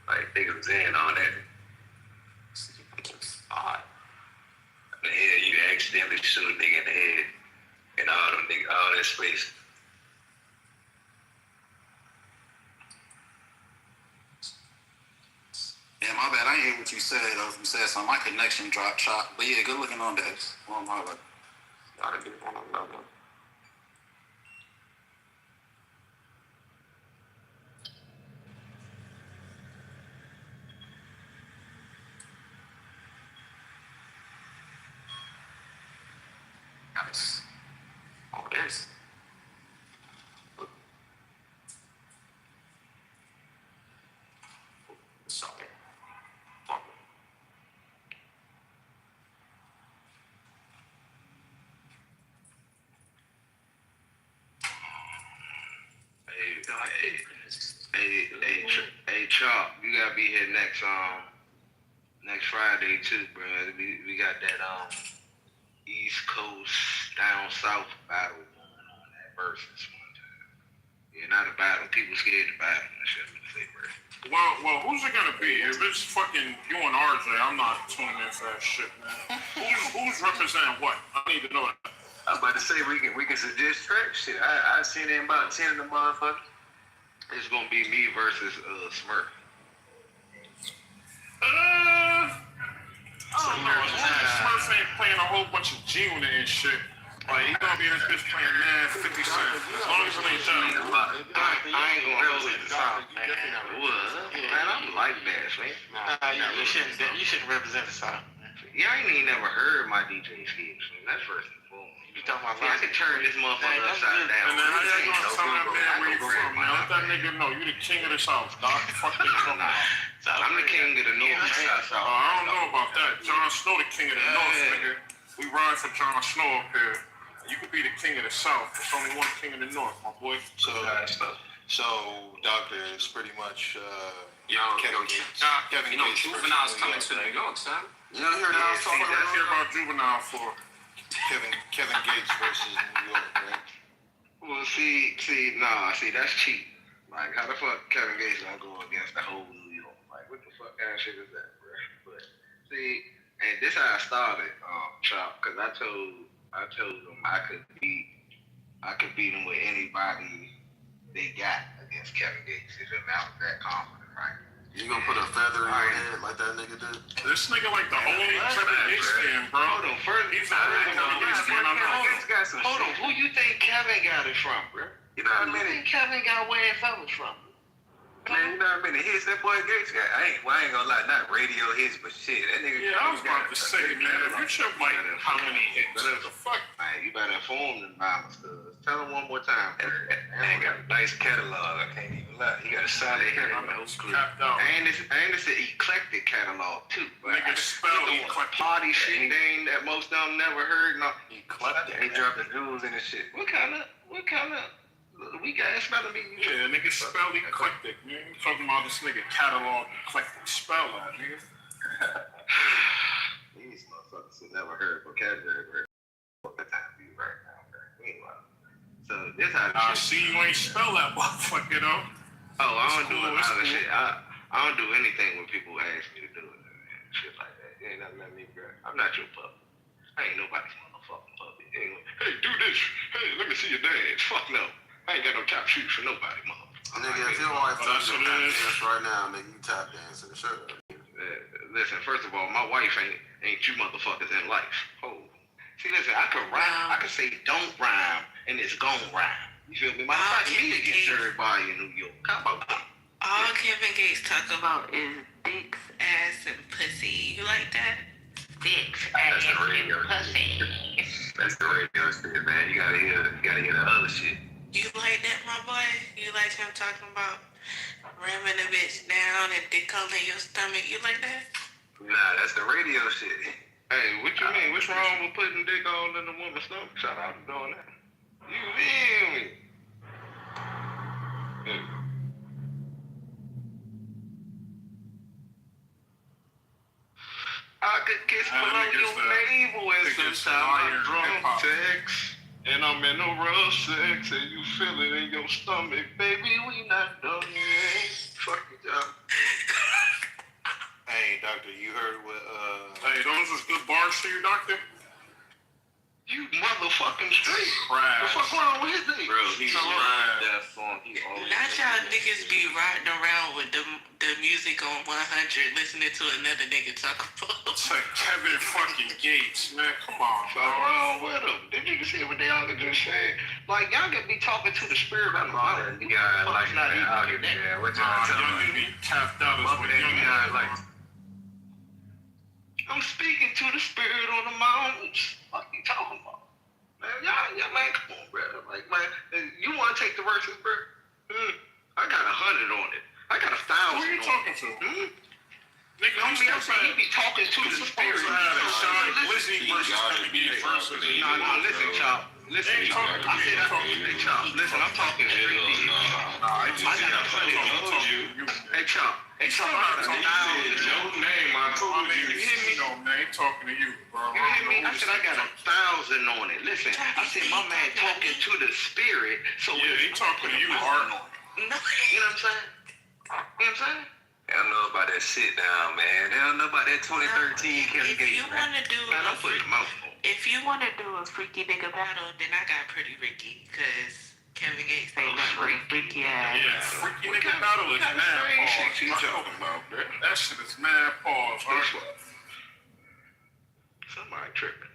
like, niggas was in on that. Odd. The head, you accidentally shoot a nigga in the head, and all that space. Yeah, my bad. I ain't hear what you said. You said something. My connection dropped shot. But yeah, good looking on that. On my bad. Gotta get on another. Nice. Oh, this. Sorry. Hey, Chalk, you gotta be here next Friday too, bro. We got that East Coast down south battle going on, that versus one time. Yeah, not a battle. People scared to battle. I shouldn't say versus. Well, who's it gonna be? If it's fucking you and RJ, I'm not tuning in for that shit, man. Who's representing what? I need to know that. I was about to say we can suggest tracks. Shit, I seen in about 10 of the motherfuckers. It's gonna be me versus Smurf. I don't know. As long as Smurf ain't playing a whole bunch of G-Unit and shit, like he gonna be in this bitch playing mad 50 Cent. As long as it ain't that. I ain't gonna hold it South, man. What? Man, I'm like that, man. You shouldn't represent the South. Y'all ain't even never heard my DJ skills. That's first and foremost. You talking about I can turn this motherfucker upside down. And then how y'all gonna tell that man where you from, man? Let that nigga know you the king of the South, dog. Fuck you talking about. I'm the king of the North, man. I don't know about that. Jon Snow the king of the North, nigga. We ride for Jon Snow up here. You could be the king of the South. There's only one king of the North, my boy. So Doctor, is pretty much Kevin Gates. Juvenile's coming to New York, son. You don't hear that? Let's hear about Juvenile for Kevin Gates versus New York, right? Well, see, that's cheap. Like, how the fuck Kevin Gates gonna go against the whole New York? Like, what the fuck kind of shit is that, bro? But see, and this how I started, Chop, because I told them I could beat them with anybody they got against Kevin Gates. If I was that confident, right? You gonna put a feather in your head like that nigga did? This nigga like the only Kevin Gates fan, bro. Hold on, first, He's the only Kevin Gates fan I know. Hold on, who you think Kevin got it from, bro? You know how Who you many? think Kevin got where it from? Man, you know how many hits that boy Gates got? I ain't gonna lie, not radio hits, but shit, that nigga. Yeah, I was about to say, man, if you check like how many hits, what the fuck? Man, you better inform them mamas, cuz. Tell them one more time. Man got a nice catalog, I can't even lie. He got a solid catalog. Capped out. And it's an eclectic catalog too. But Nigga spell eclectic. party shit they ain't that most of them never heard. No, Eclectic. He dropping jewels in his shit. what kind of we got spelling bee? Yeah, nigga spell eclectic, man. You talking about this nigga catalog eclectic spell that, nigga. These motherfuckers who never heard vocabulary. What the time be right now, bro? Meanwhile, so this how I see you ain't spell that motherfucker though. Oh, I don't do a It's lot of cool. shit. I don't do anything when people ask me to do it. Man. Shit like that. You ain't nothing like me, bro. I'm not your puppet. I ain't nobody's motherfucking puppet. Anyway, hey, do this. Hey, let me see your dance. Fuck no. I ain't got no top shoes for nobody, mother. Nigga, if your wife tells you to tap dance right now, nigga, you tap dancing. Sure. Listen, first of all, my wife ain't you motherfuckers in life. Oh. See, listen, I could rhyme. I could say don't rhyme, and it's gon' rhyme. You feel me? My Kevin music gets everybody in New York. How about that? All Kevin Gates talk about is dicks, ass, and pussy. You like that? Dicks, ass, and pussy. That's the radio shit, man. You gotta hear the other shit. You like that, my boy? You like him talking about ramming a bitch down and dick all in your stomach? You like that? Nah, that's the radio shit. Hey, what you mean? What's wrong with putting dick all in the woman's stomach? Shout out to doing that. You feel me? I could kiss below your navel and sometimes I'm drunk sex. And I'm in a real sex and you feel it in your stomach. Baby, we not done yet. Fuck it up. Hey, doctor, you heard what? Hey, those was good bars to you, doctor? You motherfucking straight. Crash. The fuck wrong with his nigga? Bro, he rhymed that song. He always. Not y'all niggas be riding around with the music on 100 listening to another nigga talk about. It's like Kevin fucking Gates, man. Come on, What's bro. wrong with them? Did you see what they all just said? Like, y'all could be talking to the spirit on the mountain. You got like not even out like that. there. What y'all Young talking nigga tapped out as about? what You young got nigga like. I'm speaking to the spirit on the mountains. What you talking about? Man, y'all, man, come on, bro. Like, man, you want to take the verses, bro? I got 100 on it. I got 1,000. Who you talking to? Nigga, I'm I'm saying he be talking to the spirit. Sean Glizzy versus Kevin Gates versus. No, listen, Chop. Listen, Chop. I said hey, Chop. Listen, I'm talking straight to you. I got 100 on you. Hey, Chop. Hey, Chop. I got 1,000. Your name, I told you. You hear me? No, man, ain't talking to you, bro. You hear me? I said I got 1,000 on it. Listen, I said my man talking to the spirit. So Yeah, he talking to you, Art. You know what I'm saying? You know what I'm saying? They don't know about that shit now, man. They don't know about that 2013 Kevin If Gates. you want to do Man, I'm putting mouth on. if you want to do a freaky nigga battle, then I got Pretty Ricky, because Kevin Gates ain't nothing but a freaky ass. Yeah, freaky nigga battle is mad pause. Shit you talking about, bro? That shit is mad pause, Art. Somebody tripping.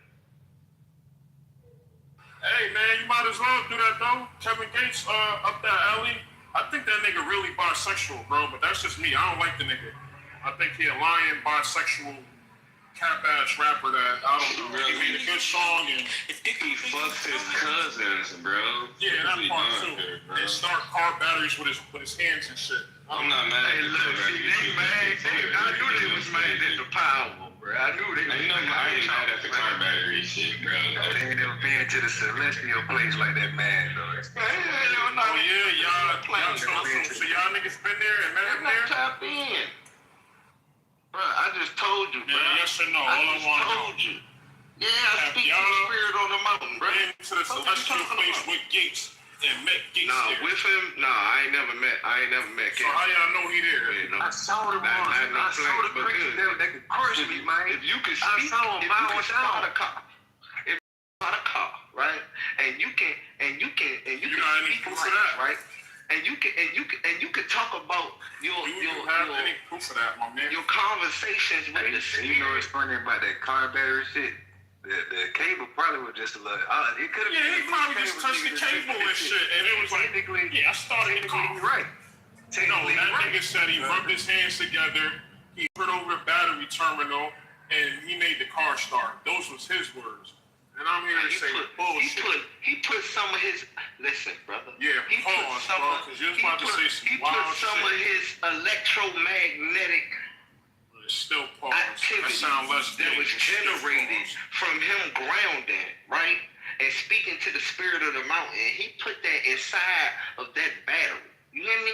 Hey, man, you might as well do that, though. Kevin Gates, up that alley. I think that nigga really bisexual, bro, but that's just me. I don't like the nigga. I think he a lying, bisexual, cap-ass rapper that, I don't know, he made a good song and... He fucks his cousins, bro. Yeah, that part too. And start car batteries with his hands and shit. I'm not mad at Hey, look, see, they mad. I knew they was mad at the power, bro. I knew they was mad. I ain't mad at the car battery shit, bro. They ain't never been to the celestial place like that, man, though. Oh, yeah, y'all so y'all niggas been there and met him there? Tapped in. Bro, I just told you, bro. Yeah, yes or no? All I want to know. Yeah, I speak to the spirit on the mountain, bro. Been to the celestial place with Gates. and met Gates there. with him, I ain't never met So how y'all know he there? I saw the ones. I saw the creatures that could crush me, man. If you can I speak, saw if him you by can start a myself. car, right? And you can You got any speak proof of right, that? right? And you can talk about You have any proof of that, my man? your conversations with the And you know spirit. what's funny about that car battery shit? The cable probably was just a little. It could have Yeah, been. he probably just touched the cable and shit, and it was like, yeah, I started the car. Right. No, that nigga said he rubbed his hands together, he put over the battery terminal, and he made the car start. Those was his words. And I'm here to say bullshit. He put some of his brother. Yeah, he pause, bro, because you're about to say some wild put some shit. of his electromagnetic It's still pause. activity That sound less that was generated from him grounding, right? And speaking to the spirit of the mountain. He put that inside of that battery. You hear me?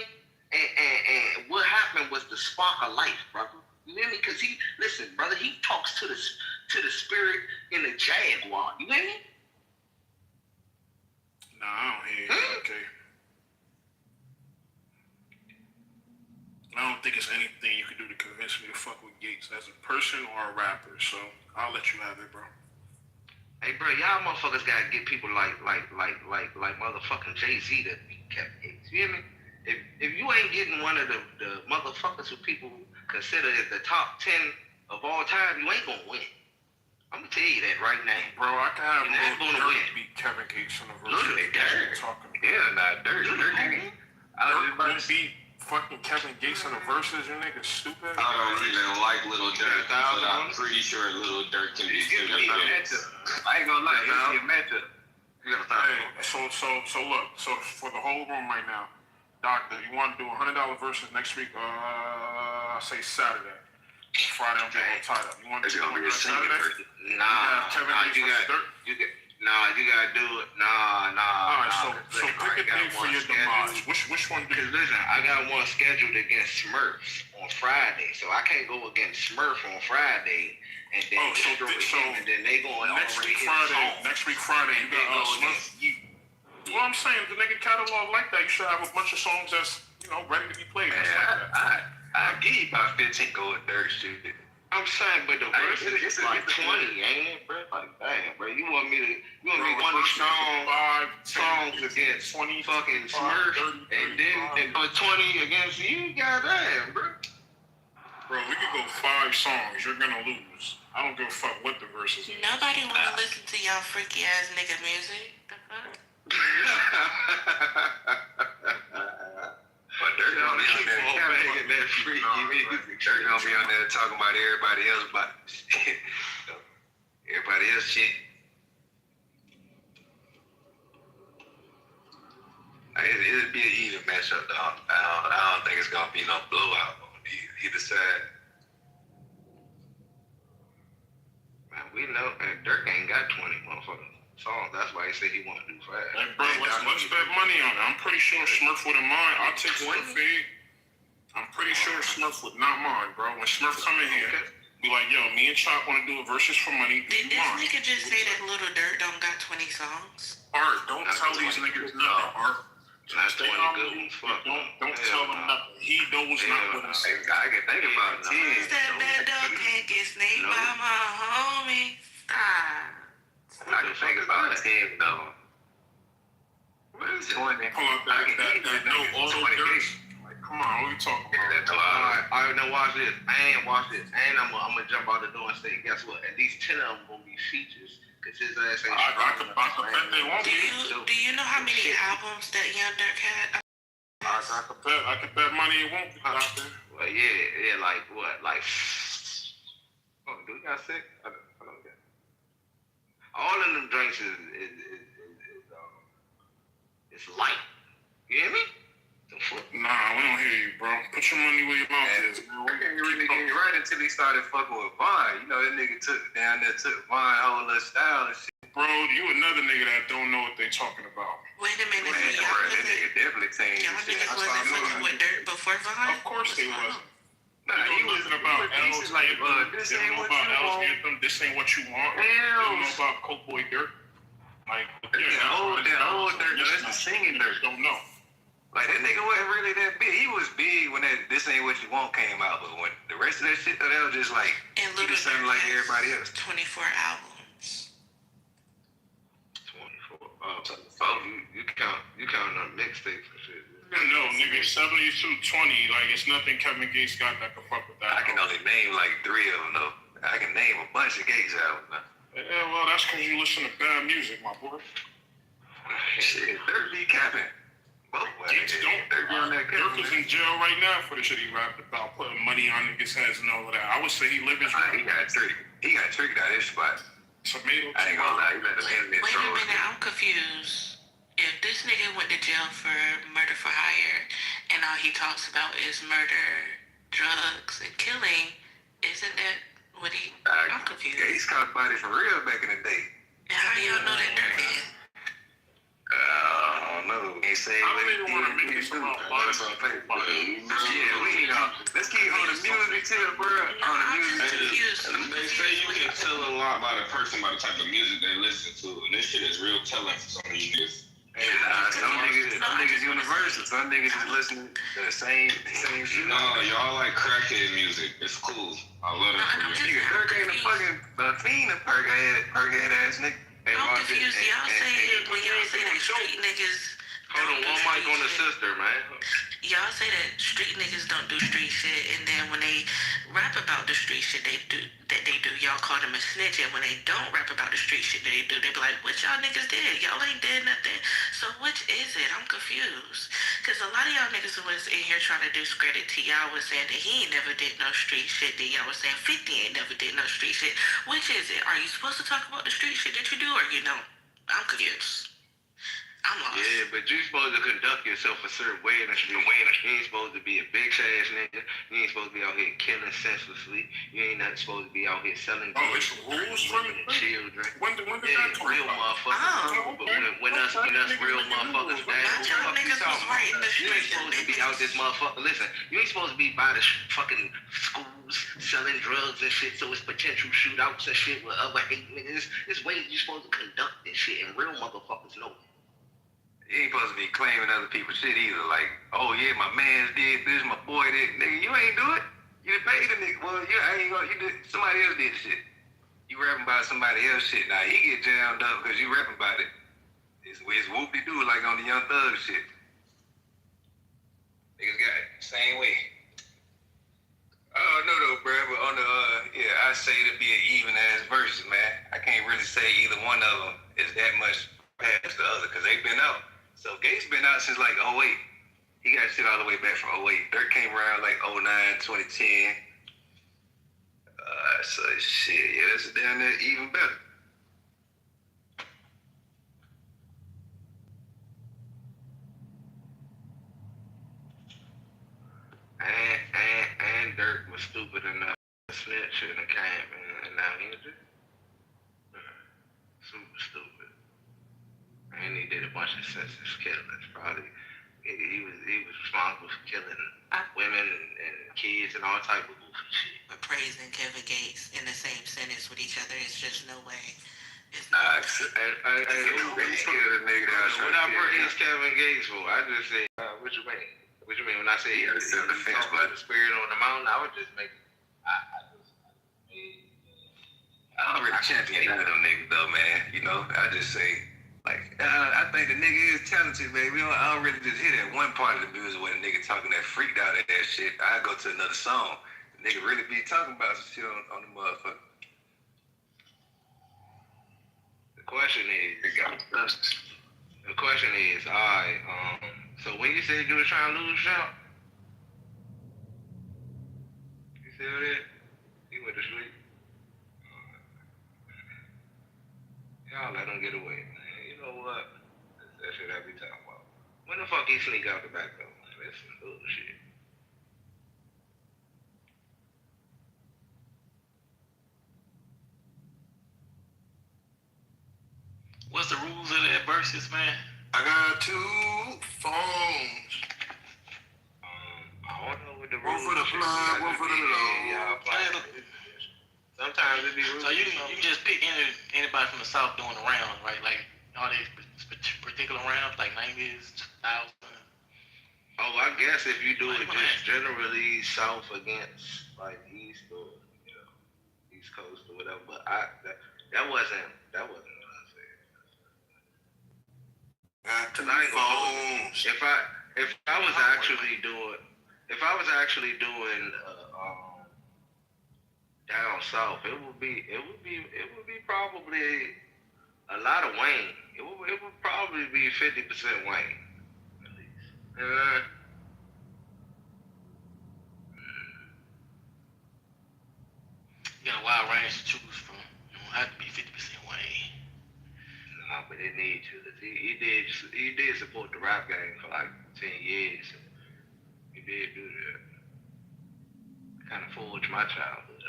And what happened was the spark of life, brother. You hear me? Because listen, brother, he talks to the spirit in the Jaguar. You hear me? Nah, I don't hear you. Okay. I don't think it's anything you can do to convince me to fuck with Gates as a person or a rapper. So I'll let you have it, bro. Hey, bro, y'all motherfuckers gotta get people like motherfucking Jay-Z to be Kevin Gates. You hear me? If you ain't getting one of the motherfuckers who people consider as the top 10 of all time, you ain't gonna win. I'm gonna tell you that right now. Bro, I can have You're not Lil gonna Durk win. beat Kevin Gates in the verse. Look at Durk. Talking about. Yeah, not dirt. I was just about to say. Beat fucking Kevin Gates in the verses, you niggas stupid. I don't even like Little Durk, but I'm pretty sure Little Durk can be It's Kevin a Gates. matchup. I ain't gonna lie, it's a matchup. You gotta stop. Hey, so look, so for the whole room right now, Doctor, you want to do $100 verses next week? I say Saturday. Friday I'm getting a little tied up. You want to do it Saturday? Nah, Kevin Gates you versus Durk? gotta do it. Nah. All right, so pick a date for your demise. Which one do you? Cause listen, I got one scheduled against Smurfs on Friday, so I can't go against Smurf on Friday and then destroy him, and then they going next week Friday, you got Smurf. Well, I'm saying the nigga catalog like that. You should have a bunch of songs that's ready to be played. I give you about 15 gold dirt shit. I'm saying, but the verse is like 20, ain't it, bro? Like, damn, bro, you want me to run the songs against 20 fucking Smurf, and then put 20 against you? Goddamn, bro. Bro, we could go 5 songs. You're gonna lose. I don't give a fuck what the verses is. Nobody wanna listen to y'all freaky ass nigga music. The fuck? But Dirk gonna be on there. Dirk gonna be on there talking about everybody else, but everybody else shit. It'll be an even matchup, though. I don't think it's gonna be no blowout on either side. Man, we know Dirk ain't got 20 motherfucking songs. That's why he said he want to do 5. Hey, bro, let's bet money on it. I'm pretty sure Smurf wouldn't mind. I'll take Smurf fee. I'm pretty sure Smurf would not mind, bro. When Smurf come in here, be like, yo, me and Chop want to do a versus for money. Did this nigga just say that Little Dirt don't got 20 songs? Art, don't tell these niggas nothing, Art. That's 20 good ones. Fuck. Don't tell them nothing. He knows not what he's saying. I can think about it. Who's that bad dog can't get snaked by my homie? Stop. I can think about 10, though. What is it? 20. Pull up that no auto dirt. Like, come on, what are you talking about? All right, now watch this. And I'm gonna jump out the door and say, guess what? At least 10 of them gonna be features. Cause his ass ain't I could bet they won't be. Do you know how many albums that Young Dirk had? I could bet money it won't be out there. Well, yeah, like what? Like, oh, do we got 6? I don't get it. All of them drinks is light. You hear me? Nah, we don't hear you, bro. Put your money where your mouth is, bro. I can't really get it right until he started fucking with Vine. You know, that nigga took Vine whole little style and shit. Bro, you another nigga that don't know what they talking about. Wait a minute, Man, so that nigga definitely changed y'all his shit. niggas wasn't fucking with Dirt before Vine? Of course they wasn't. Nah, he was about L's like, Anthem. this They don't ain't know what about you L's want. Anthem. This ain't what you want. They don't know about Coke Boy Dirt. Like, That old Dirt, yes, wasn't singing Dirt. Don't know. Like, that nigga wasn't really that big. He was big when that This Ain't What You Want came out, but when the rest of that shit, though, that was just like, And he just sounded like everybody else. 24 albums. 24. Oh, you count on mixtapes and shit. No, nigga, 72-20. Like, it's nothing Kevin Gates got that can fuck with that. I can only name like 3 of them, though. I can name a bunch of Gates albums, though. Yeah, well, that's because you listen to bad music, my boy. Shit, Dirt be capping. Gates don't. Dirk is in jail right now for the shit he rapped about, putting money on niggas' heads and all of that. I would say he living his He got tricked. He got tricked out of his spot. Tomato. I ain't gonna lie. He let them internet Wait a trolls. minute, I'm confused. If this nigga went to jail for murder for hire and all he talks about is murder, drugs, and killing, isn't that what he... I'm confused. Yeah, he's caught body for real back in the day. And how y'all know that Dirt is? I don't know. Ain't saying I don't even want to make this about bodies on paper. Yeah, we need let's keep on the music too, bro. On the music. They say you can tell a lot about a person by the type of music they listen to, and this shit is real telling for some of you niggas. Some niggas universal. Some niggas just listen to the same shit. No, y'all like crackhead music. It's cool. I love it for you. Nigga, Dirk ain't a fucking fiend, a perkhead ass nigga. I'm confused. Y'all say when y'all say that street niggas. Hold on, one mic on the sister, man. Y'all say that street niggas don't do street shit, and then when they rap about the street shit they do, y'all call them a snitch, and when they don't rap about the street shit they do, they be like, what y'all niggas did? Y'all ain't did nothing. So which is it? I'm confused. Because a lot of y'all niggas was in here trying to discredit T.I. was saying that he ain't never did no street shit. Then y'all was saying 50 ain't never did no street shit. Which is it? Are you supposed to talk about the street shit that you do, or you don't? I'm confused. I'm lost. Yeah, but you supposed to conduct yourself a certain way in the street. You ain't supposed to be a bitch ass nigga. You ain't supposed to be out here killing senselessly. You ain't not supposed to be out here selling it's rules for women and children. When did that come real about? motherfuckers. But when us real motherfuckers you ain't supposed to be out this motherfucker. Listen, you ain't supposed to be by the fucking schools selling drugs and shit, so it's potential shootouts and shit with other hate niggas. There's ways you supposed to conduct this shit, and real motherfuckers know it. You ain't supposed to be claiming other people's shit either. Like, oh yeah, my man did this, my boy did. Nigga, you ain't do it. You done paid the nigga. Well, I ain't gonna. You did. Somebody else did shit. You rapping about somebody else shit. Now he get jammed up because you rapping about it. It's whoop-de-doo like on the Young Thug shit. Niggas got it same way. Oh no, bro. But on the I say to be an even ass versus, man. I can't really say either one of them is that much past the other because they've been out. So Gates been out since like 08. He got shit all the way back from 08. Dirt came around like 09, 2010. So shit, yeah, that's down there even better. And Dirt was stupid enough to snitch in the camp, and now he's just super stupid. And he did a bunch of senseless killings. Probably he was responsible for killing women and kids and all type of goofy shit. But praising Kevin Gates in the same sentence with each other is just no way. It's When I praise Kevin Gates for, I just say, what you mean? What you mean when I say he talk about the spirit on the mountain? I would just make. I don't really champion none of them niggas though, man. You know, I just say. Like, I think the nigga is talented, baby. I don't really just hear that one part of the music where the nigga talking that freaked out at that shit. I go to another song. The nigga really be talking about some shit on the motherfucker. The question is, alright, so when you said you were trying to lose y'all, you still there? You went to sleep? Y'all let him get away, man. You know what? That's that shit I be talking about. When the fuck he sneak out the back door, man? That's some bullshit. What's the rules of that versus, man? I got 2 phones. I don't know what the One rules for the plug, one for the low. Sometimes it be rules. So you just pick anybody from the South doing the round, right? Like all these particular rounds, like name think it's 2,000. Oh, I guess if you do it just generally south against like east or east coast or whatever, but that wasn't what I said. Cause I ain't gonna hold you. If I was actually doing down south, it would be probably a lot of Wayne. It would probably be 50% Wayne at least. You got a wide range to choose from. You don't have to be 50% Wayne. Nah, but they need to. He did support the rap game for like 10 years. He did do that. Kind of forged my childhood.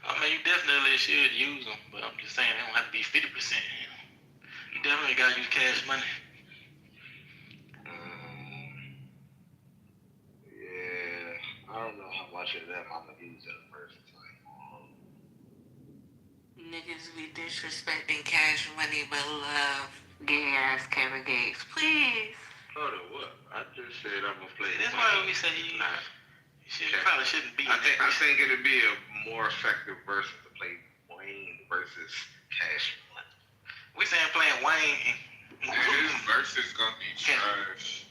I mean, you definitely should use them, but I'm just saying they don't have to be 50%. You definitely gotta use Cash Money. Yeah, I don't know how much of them I'm gonna use in the first time. Niggas be disrespecting Cash Money but love gay ass Kevin Gates. Please. Hold on, what? I just said I'm gonna play. That's why we say you probably shouldn't be. I think it'd be a more effective version to play Wayne versus Cash Money. We saying playing Wayne. His verse is gonna be trash.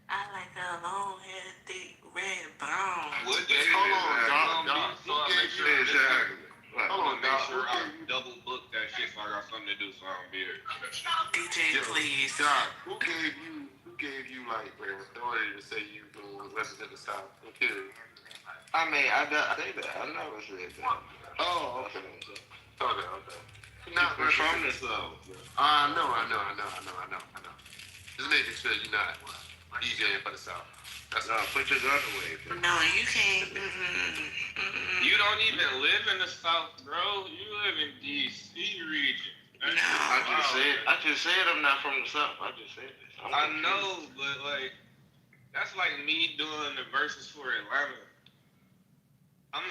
I like a long hair, thick, red bone. What Hold on, Doc. Who gave you Exactly. Hold on, make sure I double book that shit so I got something to do so I don't be here. DJ, please. Doc, who gave you like the authority to say you can represent the South? I'm curious. I mean, I say that. I never said that. Oh, okay. Not from the South. I know. Just making sure you're not DJing for the South. That's No, put your gun away. Bro. No, you can't. You don't even live in the South, bro. You live in D.C. region. No. I just said I'm not from the South. I just said this. I know, but like, that's like me doing the verses for Atlanta. I'm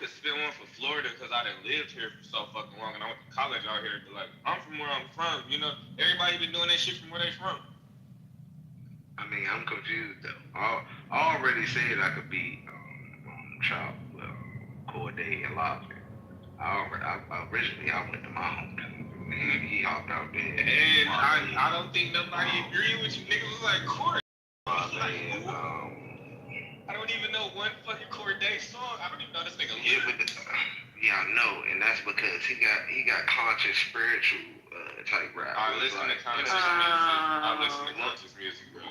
to spit one for Florida because I done lived here for so fucking long and I went to college out here. But like, I'm from where I'm from, you know. Everybody been doing that shit from where they from. I mean, I'm confused though. I already said I could be Chop, Corday, and Lobster. Originally I went to my hometown. He hopped out there. And I don't think nobody agree with you. Niggas was like, Corday. I don't even know one fucking Corday song. I don't even know this nigga. Yeah, I know, and that's because he got conscious spiritual type rap. I listen to conscious music, bro.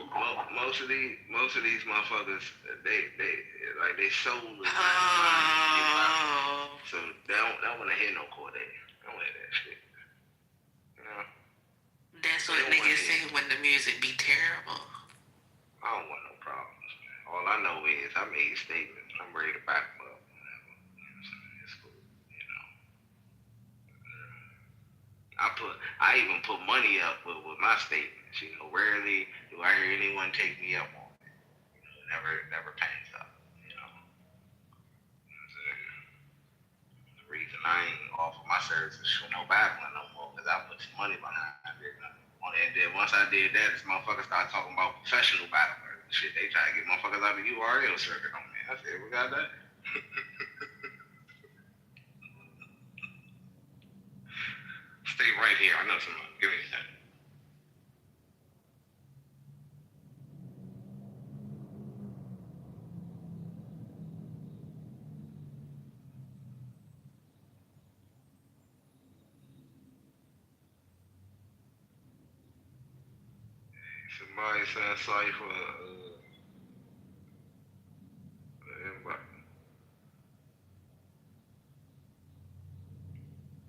Most of these motherfuckers, they soul is so they don't want to hear no Corday. They don't hear that shit. You know? That's what niggas say when the music be terrible. I don't want no problems. All I know is I made statements. I'm ready to back them up. It's cool, you know. I even put money up with my statements. You know, rarely do I hear anyone take me up on it. You know, never pans up. You know. The reason I ain't offer my services for no backline no more because I put some money behind it. And then once I did that, this motherfucker started talking about professional battle shit. They try to get motherfuckers out of the URL circuit on me. I said, we got that. Stay right here. I know someone. Give me a second. Somebody said Cypher, invite.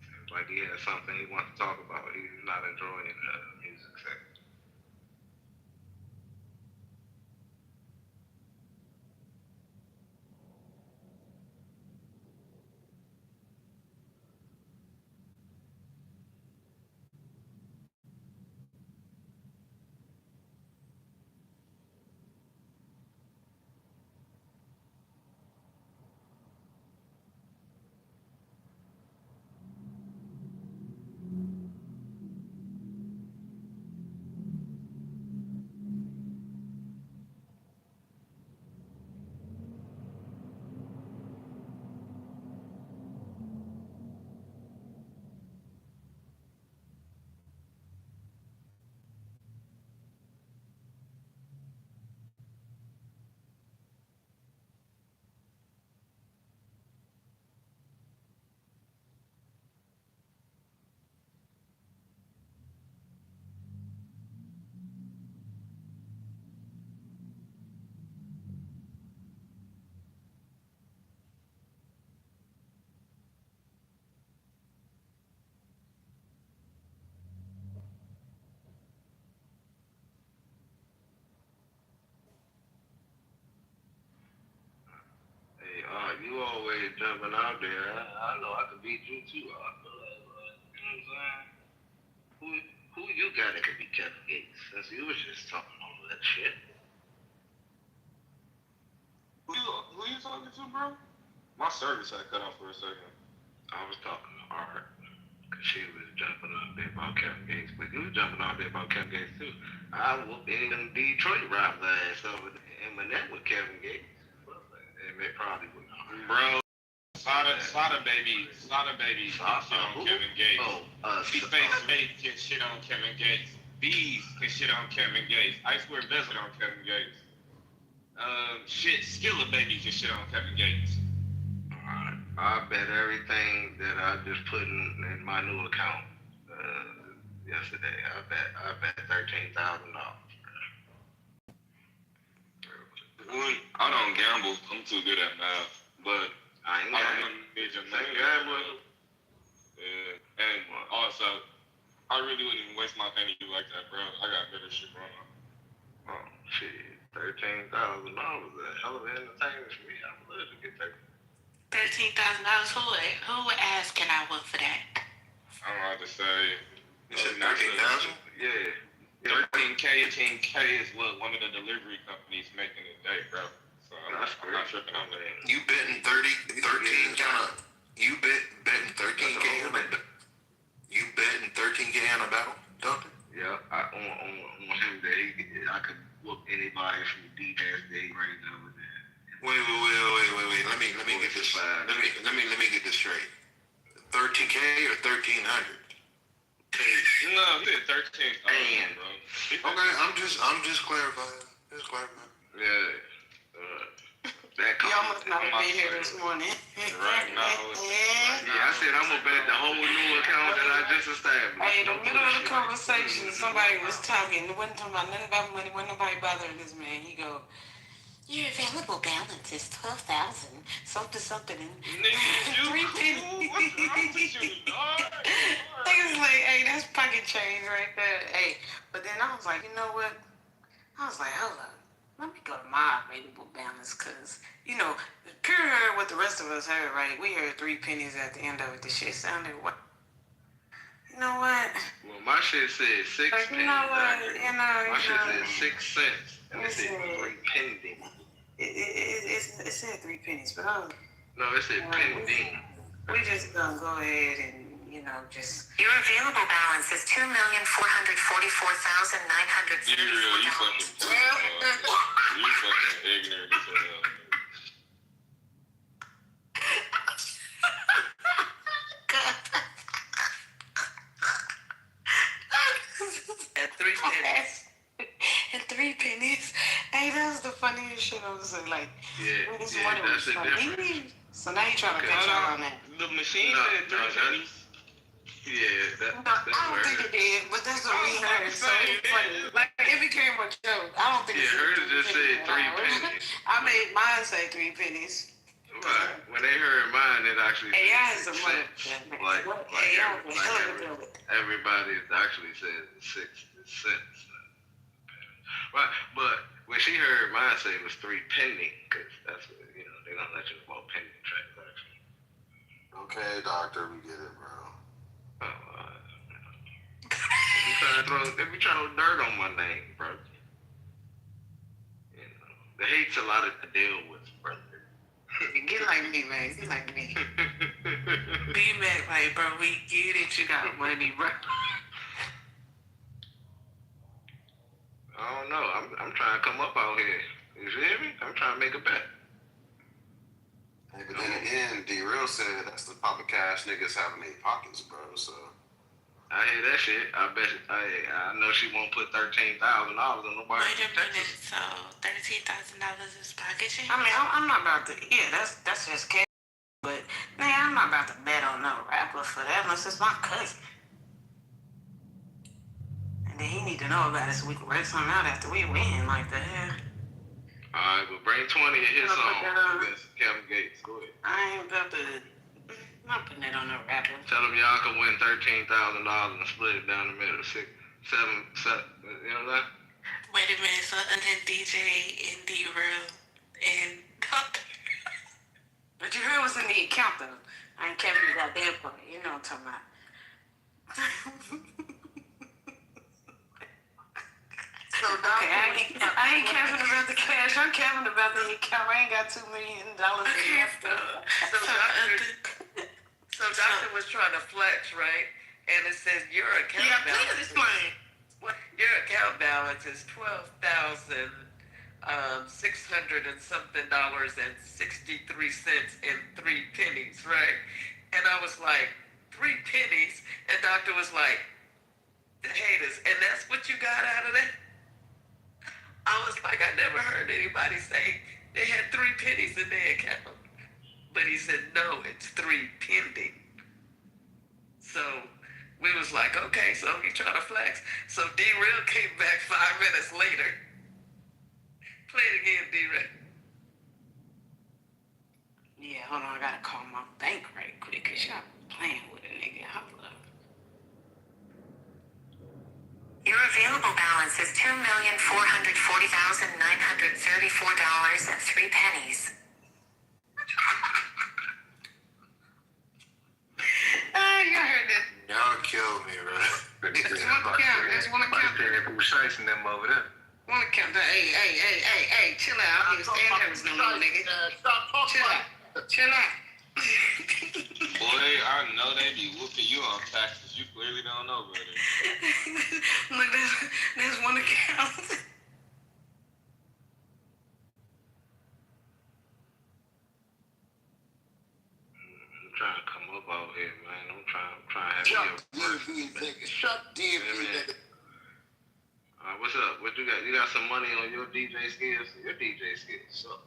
Seems like he has something he wants to talk about. He's not enjoying the music section. jumping out there. I know I could beat you too. I feel like, you know what I'm saying? Who you got that could be Kevin Gates? Since you was just talking all that shit. Who you talking to, bro? My service had cut off for a second. I was talking to Art. Cause she was jumping out there about Kevin Gates. But you was jumping out there about Kevin Gates too. I whooped any of them Detroit rap ass over there. Eminem with Kevin Gates. It probably would not. Bro, Sada baby can shit on Kevin Gates. Face can shit on Kevin Gates. Bees can shit on Kevin Gates. I swear Bezel on Kevin Gates. Skilla baby can shit on Kevin Gates. Alright. I bet everything that I just put in my new account yesterday. I bet $13,000. I don't gamble. I'm too good at math, but I ain't gambling. Yeah, and also, I really wouldn't waste my money like that, bro. I got better shit going on. Oh shit, $13,000 is a hell of an entertainment for me. I would love to get that. $13,000. Who would ask? Can I work for that? I'm about to say. You said 13,000? Yeah. 13K is what one of the delivery companies making a day, bro. So I'm not tripping on that. You betting 13K on a, you betting 13K on a, you betting 13K on a battle, doctor? Yeah, on him that I could whoop anybody from the DJs that he raised over there. Wait. Let me get this. Let me get this straight. 13K or 1,300? No, he said 13. Bro. Okay, I'm just clarifying. Yeah. Y'all must not have been here this morning. Right now. Yeah, I said I'm gonna bet the whole new account that I just established. Hey, in the middle of the conversation, somebody was talking. It wasn't talking about nothing about money. Wasn't nobody bothering this man. He go, your available balance is 12,000 something and $3 pennies. Niggas like, hey, that's pocket change right there. Hey, but then I was like, you know what? I was like, hold up. Let me go to my available balance, cause you know, Peoria heard what the rest of us heard, right? We heard 3 pennies at the end of it. The shit sounded what? You know what? Well, my shit said 6 like, pennies. You know what? My shit said 6 cents, and it said 3 pending. It said 3 pennies, but I was, no, it said pending. We just gonna go ahead and just. Your available balance is $2,444,900. You fucking ignorant as hell. At 3 pennies. At 3 pennies. Hey, that was the funniest shit I was saying. Like, yeah, this yeah, morning that's was the funny. difference. So now you trying to catch y'all on that. The machine said 3 pennies. Yeah, I don't think it did, but that's what we heard. So it's funny. Like, it became a joke. I don't think yeah, hers just said 3 pennies. I made mine say 3 pennies. Right. When they heard mine, it actually AI is said a 6 mother. cents. Everybody actually said 6 cents. Right, but when she heard mine say it was 3 pending, because that's what, they don't let you know about pending transactions. Okay, doctor, we get it, bro. They be trying to throw dirt on my name, bro. The hate's a lot to deal with, brother. Get like me, man. Get like me. Be mad, like, bro, we get it. You got money, bro. I don't know. I'm trying to come up out here. You feel me? I'm trying to make a bet. Hey, but then again, D-Real said that's the Papa Cash niggas having their pockets, bro, so. I hear that shit. I bet. I know she won't put $13,000 on nobody. Wait a minute. So $13,000 is pocket change? I mean, I'm not about to. Yeah, that's just cash. But man, I'm not about to bet on no rapper for that unless it's my cousin. And then he need to know about it so we can work something out after we win. Like the hell. All right, well, bring 20 of his on against Kevin Gates. Go ahead. I ain't about to. I'm not putting that on no rapper. Tell them y'all can win $13,000 and split it down the middle. 6, 7, you know that? Wait a minute. So other than DJ and D-Real and Doctor. But you heard what's in the account, though. I ain't capping the goddamn part. You know what I'm talking about. So okay, I ain't capping about the cash. I'm capping about the account. I ain't got $2 million in stuff. So doctor was trying to flex, right? And it says your account balance. Please explain. Your account balance is $12,600 and something and 63 cents and 3 pennies, right? And I was like, 3 pennies? And doctor was like, the haters, and that's what you got out of that? I was like, I never heard anybody say they had 3 pennies in their account. But he said, no, it's 3 pending. So we was like, okay, so he trying to flex. So D-Real came back 5 minutes later. Play it again, D-Real. Yeah, hold on, I gotta call my bank right quick, cause y'all playing with a nigga. Hold up. Your available balance is $2,440,934.03. You heard that. Y'all killed me, bro. That's one account. Who's chasing them over there? One account. Hey, chill out. I don't even stand there with no little nigga. Chill out. Boy, I know they be whooping you on taxes. You clearly don't know, brother. Look, there's one account. I'm trying to come up out here, man. I'm trying to have Shut DV, nigga. What's up? What you got? You got some money on your DJ skills? Your DJ skills suck.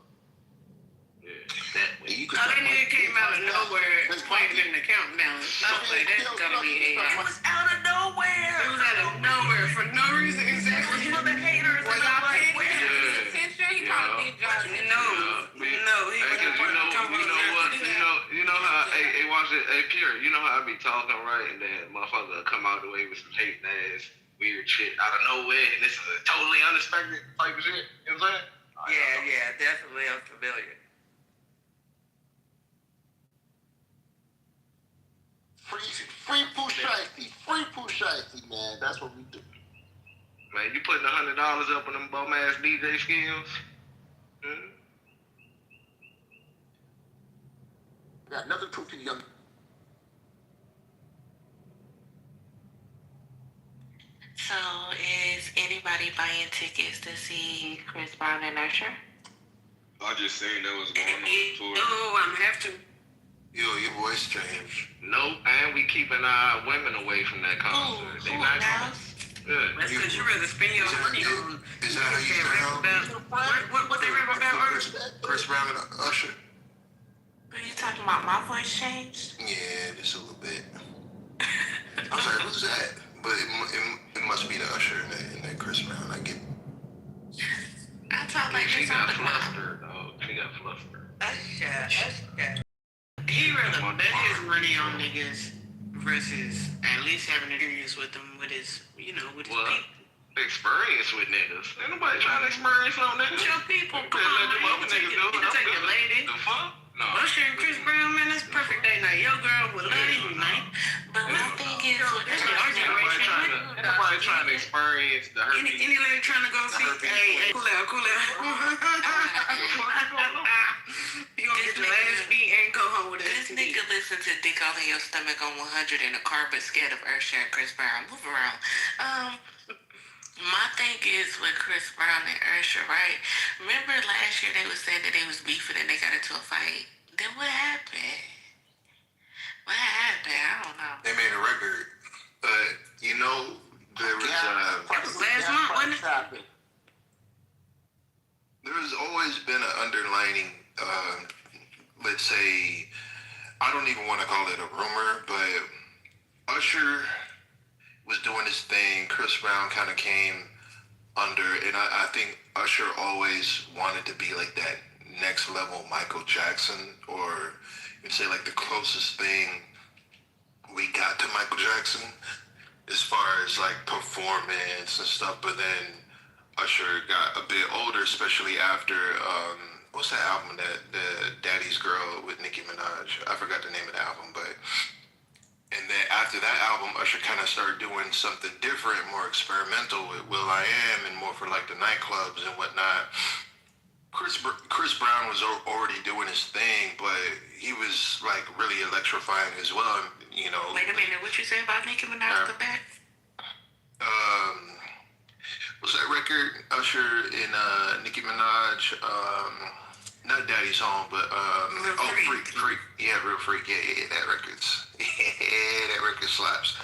Yeah, that way. That nigga came out of nowhere pointing in the account balance. I was like, that's gotta be AI. It was out of nowhere. It was out of nowhere for no reason. Exactly. For the haters. Well, y'all like, paying his attention? He probably did jobs. No, he wasn't part of the company. You know how, hey, watch it, hey, Peoria, you know how I be talking, right? And then motherfucker come out the way with some hating ass, weird shit out of nowhere, and this is a totally unexpected type of shit. You know what I'm saying? Yeah, definitely I'm familiar. Free Pooh Shiesty, man. That's what we do. Man, you putting $100 up on them bum ass DJ skills? Hmm? Got nothing to prove to the young. So, is anybody buying tickets to see Chris Brown and Usher? I just seen that was going on the tour. No, I'm have to. Yo, your voice changed. Nope, and we keeping our women away from that concert. They not now? good. That's because you rather spend your money on. Is that how you sound? What they rap about? Chris Brown and Usher? Are you talking about my voice changed? Yeah, just a little bit. I was like, who's that? But it must be the Usher and that Chris Brown. I get. I talk like She this got all the time. flustered, dog. She got flustered. Usher. He rather bet his money on niggas versus at least having an experience with them with his, with his people. Experience with niggas. Ain't nobody trying to experience no niggas. With your people, come Let on, them man. other niggas do it. You can take your lady. The fuck? No. Usher and Chris Brown, man, that's perfect day night. Your girl will love you, man. But my thing is, That's what our generation. Nobody trying to experience the hurt. Any lady trying to go see, hey, cool out. You gonna get your ass beat and go home with this STD. nigga listen to Dick All in Your Stomach on 100 in the car, but scared of Usher and Chris Brown. Move around. My thing is with Chris Brown and Usher, right? Remember last year they was saying that they was beefing and they got into a fight. Then what happened? What happened? I don't know. They made a record, but you know there was last month, wasn't it? there has always been an underlining, let's say, I don't even want to call it a rumor, but Usher was doing his thing. Chris Brown kind of came under, and I think Usher always wanted to be like that next level Michael Jackson, or you'd say like the closest thing we got to Michael Jackson as far as like performance and stuff. But then Usher got a bit older, especially after what's that album that the Daddy's Girl with Nicki Minaj? I forgot the name of the album, but and then after that album, Usher kind of started doing something different, more experimental with Will I Am and more for like the nightclubs and whatnot. Chris Brown was already doing his thing, but he was like really electrifying as well. You know. Wait a minute, what you say about Nicki Minaj? Come back. What's that record? Usher and Nicki Minaj. Not Daddy's Home, but Freak. Yeah, Real Freak. Yeah, that record's that record slaps.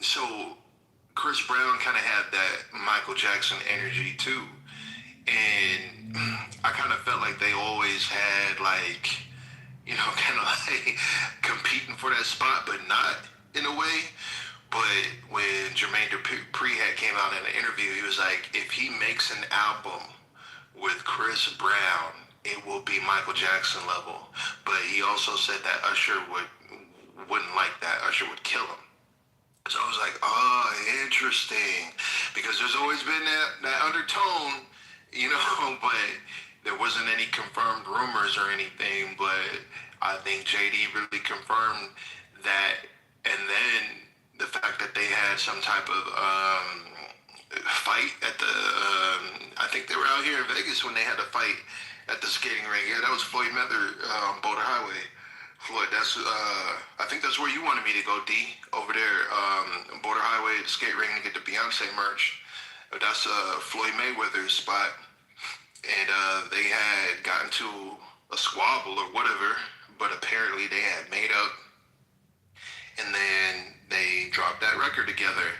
So Chris Brown kind of had that Michael Jackson energy too, and I kind of felt like they always had like, you know, kind of like competing for that spot, but not in a way. But when Jermaine Dupri had came out in an interview, he was like, if he makes an album with Chris Brown, it will be Michael Jackson level. But he also said that Usher wouldn't like that. Usher would kill him. So I was like, oh, interesting. Because there's always been that undertone, you know, but there wasn't any confirmed rumors or anything. But I think JD really confirmed that. And then the fact that they had some type of fight at the, I think they were out here in Vegas when they had a fight at the skating rink. Yeah, that was Floyd Mayweather on Boulder Highway. Floyd, that's, I think that's where you wanted me to go, D, over there, Boulder Highway, the skate rink, to get the Beyonce merch. That's Floyd Mayweather's spot. And they had gotten to a squabble or whatever, but apparently they had made up. And then they dropped that record together.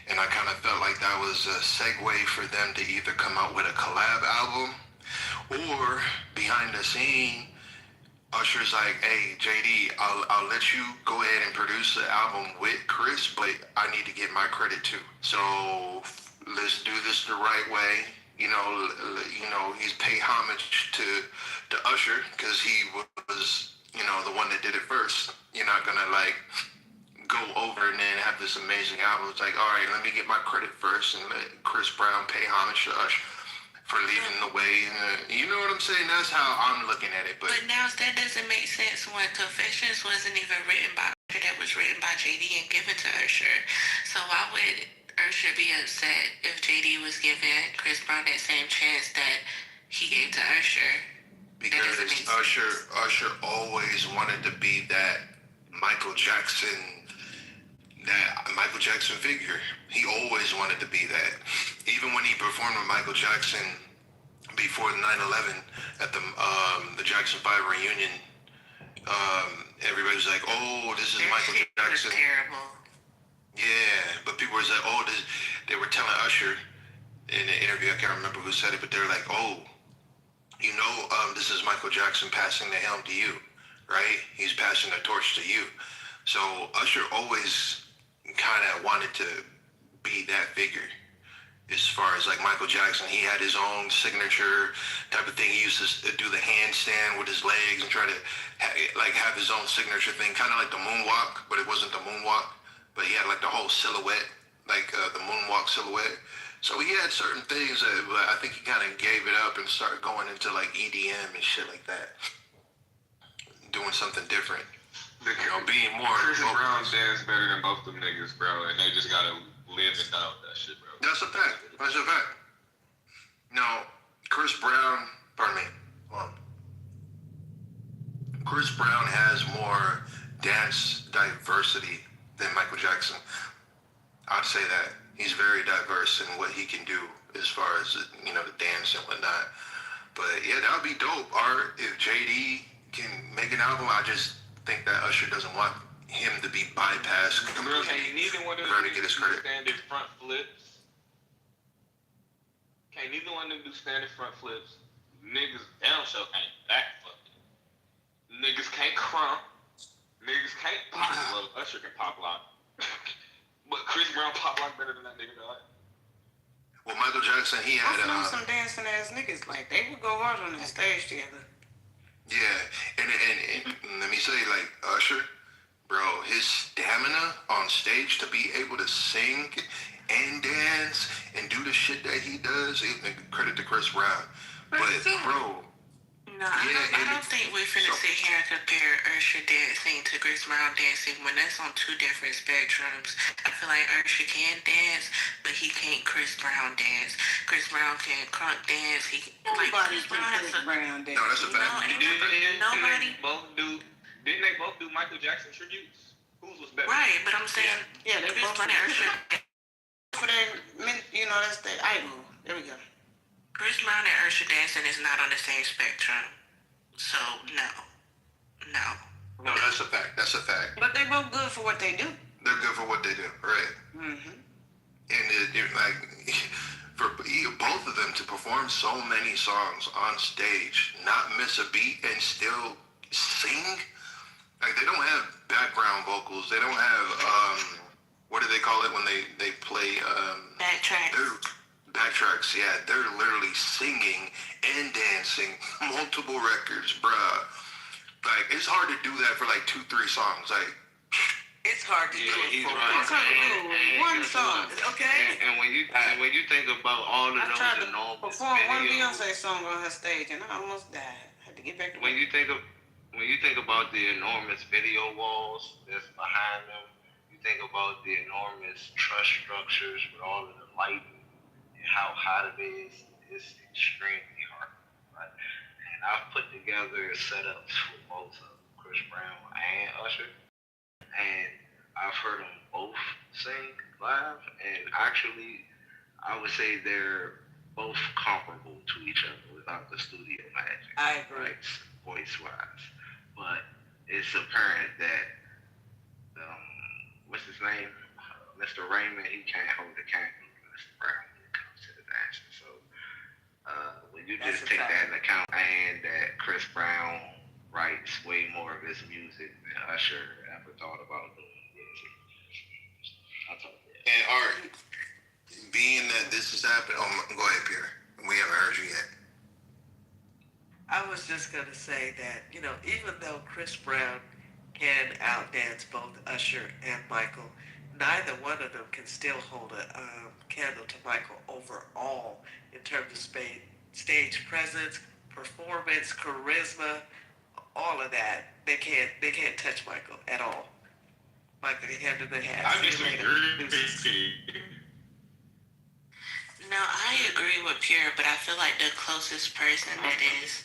And I kind of felt like that was a segue for them to either come out with a collab album or behind the scene, Usher's like, hey, JD, I'll let you go ahead and produce the album with Chris, but I need to get my credit too. So let's do this the right way. You know, he's pay homage to Usher because he was, you know, the one that did it first. You're not gonna like go over and then have this amazing album. It's like, all right, let me get my credit first and let Chris Brown pay homage to Usher for leading the way. You know what I'm saying? That's how I'm looking at it. But now that doesn't make sense when Confessions wasn't even written by Usher, that was written by JD and given to Usher. So why would Usher be upset if JD was giving Chris Brown that same chance that he gave to Usher? Because Usher always wanted to be that Michael Jackson figure. He always wanted to be that. Even when he performed with Michael Jackson before 9/11 at the Jackson 5 reunion, everybody was like, oh, this is Michael Jackson. Terrible. Yeah, but people was like, oh, they were telling Usher in the interview, I can't remember who said it, but they were like, oh, you know, this is Michael Jackson passing the helm to you, right? He's passing the torch to you. So Usher always kind of wanted to be that figure. As far as like Michael Jackson, he had his own signature type of thing. He used to do the handstand with his legs and try to have his own signature thing, kind of like the moonwalk, but it wasn't the moonwalk. But he had like the whole silhouette, like the moonwalk silhouette. So he had certain things that I think he kind of gave it up and started going into like EDM and shit like that, doing something different. Being more. Chris Brown dance better than both them niggas, bro, and they just gotta live and die with that shit, bro. That's a fact. That's a fact. Now, Chris Brown, pardon me, Chris Brown has more dance diversity than Michael Jackson. I'd say that. He's very diverse in what he can do as far as, you know, the dance and whatnot. But yeah, that would be dope. Or if JD can make an album, I just think that Usher doesn't want him to be bypassed completely. Can't neither one of them to get his credit. Standard front flips. Can't neither one of them do standard front flips. Niggas down show can't back fucking. Niggas can't crump. Niggas can't pop. Well, Usher can pop lock. But Chris Brown pop lock better than that nigga, dog. Well, Michael Jackson, he had I know some dancing ass niggas, like they would go hard on that stage together. Yeah, and let me say, like Usher, bro, his stamina on stage to be able to sing and dance and do the shit that he does, credit to Chris Brown. But, bro, no, I don't think we're finna sit here and compare Usher dancing to Chris Brown dancing when that's on two different spectrums. I feel like Usher can dance, but he can't Chris Brown dance. Chris Brown can crunk dance. Nobody can Chris Brown dance. No, that's a fact. Nobody. Didn't they both do Michael Jackson tributes? Whose was better? Right, but I'm saying, yeah, they Chris both Brown and Usher. For their, that's their idol. There we go. Chris Brown and Usher dancing is not on the same spectrum. So, no. No, that's a fact. That's a fact. But they're both good for what they do. They're good for what they do, right? Mm-hmm. And for both of them to perform so many songs on stage, not miss a beat, and still sing, like they don't have background vocals. They don't have what do they call it when they play backtracks? Backtracks, yeah. They're literally singing and dancing multiple records, bruh. Like it's hard to do that for like 2-3 songs. Like it's hard to do it for one song, okay? And when you think about all of those enormous perform one videos, Beyonce song on her stage, and I almost died. I had to get back to when you think about the enormous video walls that's behind them, you think about the enormous truss structures with all of the lighting and how hot it is. It's extremely hard, right? And I've put together setups for both of Chris Brown and Usher, and I've heard them both sing live, and actually, I would say they're both comparable to each other without the studio magic. I agree. Right, voice-wise. But it's apparent that, what's his name? Mr. Raymond, he can't hold the candle to Mr. Brown when it comes to the dancing. So when you just take that into account, and that Chris Brown writes way more of his music than Usher ever thought about doing. And Art, being that this is happening, go ahead, Pierre. We haven't heard you yet. I was just going to say that, even though Chris Brown can outdance both Usher and Michael, neither one of them can still hold a candle to Michael overall in terms of stage presence, performance, charisma, all of that. They can't touch Michael at all. Michael, the hand in the hat. I disagree. No, I agree with Pierre, but I feel like the closest person that is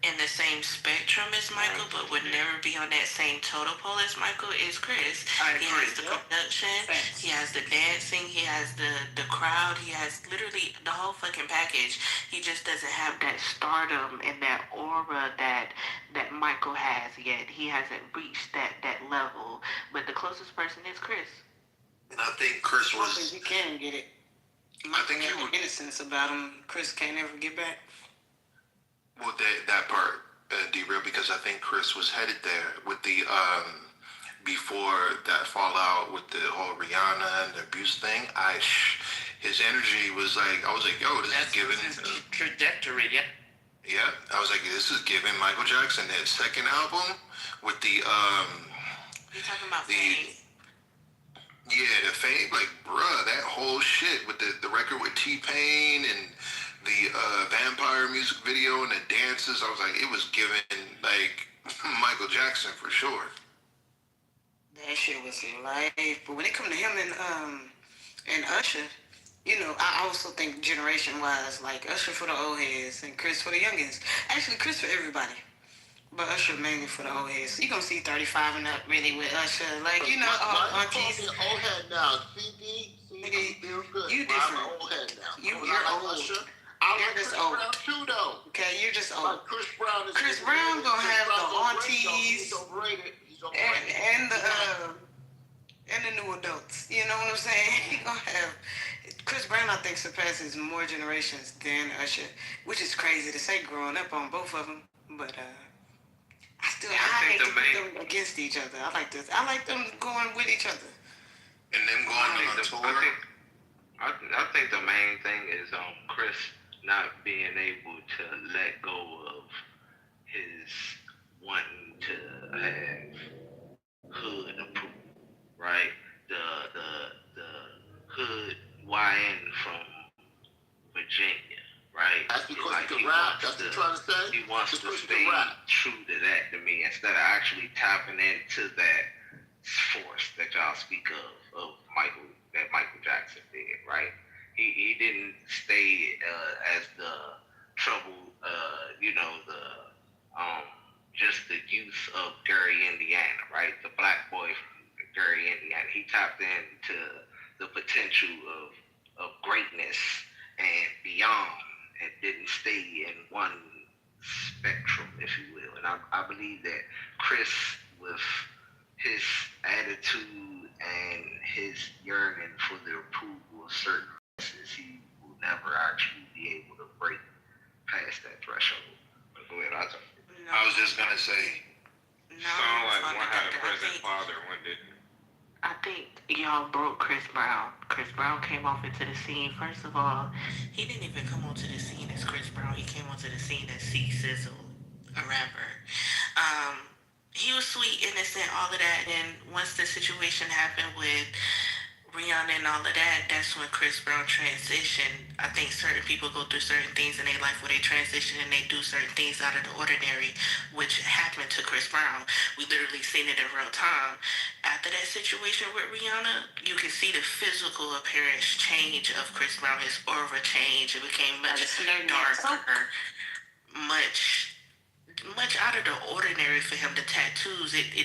in the same spectrum as Michael, but would never be on that same totem pole as Michael, is Chris. He has the production, he has the dancing, he has the crowd, he has literally the whole fucking package. He just doesn't have that stardom and that aura that Michael has yet. He hasn't reached that level, but the closest person is Chris. And I think Chris was... I think you can get it. I think you would... innocence about him. Chris can't ever get back. Well, that part, derailed, because I think Chris was headed there with the, before that fallout with the whole Rihanna and the abuse thing, his energy was like, I was like, yo, this is giving... His trajectory, yeah. Yeah, I was like, this is giving Michael Jackson that second album with the, You're talking about Fame. Yeah, the Fame, like, bruh, that whole shit with the record with T-Pain and the vampire music video and the dances, I was like, it was giving, like, Michael Jackson for sure. That shit was life. But when it come to him and Usher, I also think generation-wise, like, Usher for the old heads and Chris for the youngins. Actually, Chris for everybody. But Usher mainly for the old heads. So you gonna see 35 and up really with Usher, like aunties. Old head now, CD, feel good. You different. I'm an old head now. You're like old. Usher. I You're like just Chris old. Brown too, though. Okay, you're just old. Like Chris Brown is. Chris Brown gonna have the aunties He's overrated. and the new adults. You know what I'm saying? He gonna have. Chris Brown, I think, surpasses more generations than Usher, which is crazy to say growing up on both of them, but. I hate to put them against each other. I like them going with each other. And them going on tour. I think the main thing is Chris not being able to let go of his wanting to have hood approval, right? The hood YN from Virginia, right? That's because Like he he can rap. wants That's what to you're trying to say. he wants Just to because he stay can rap. true to that to me instead of actually tapping into that force that y'all speak of Michael Jackson did, right? He didn't stay as the trouble, just the youth of Gary, Indiana, right? The black boy from Gary, Indiana. He tapped into the potential of greatness and beyond, and didn't stay in one spectrum, if you will. And I believe that Chris, with his attitude and his yearning for the approval of certain races, he will never actually be able to break past that threshold. But go ahead, I was just gonna say. Sound like one had a present father, one didn't. I think y'all broke Chris Brown. Chris Brown came off into the scene. First of all, he didn't even come onto the scene as Chris Brown. He came onto the scene as C Sizzle, a rapper. He was sweet, innocent, all of that. And once the situation happened with Rihanna and all of that, that's when Chris Brown transitioned. I think certain people go through certain things in their life where they transition and they do certain things out of the ordinary, which happened to Chris Brown. We literally seen it in real time. After that situation with Rihanna, you can see the physical appearance change of Chris Brown. His aura changed. It became much darker, much out of the ordinary for him. The tattoos, you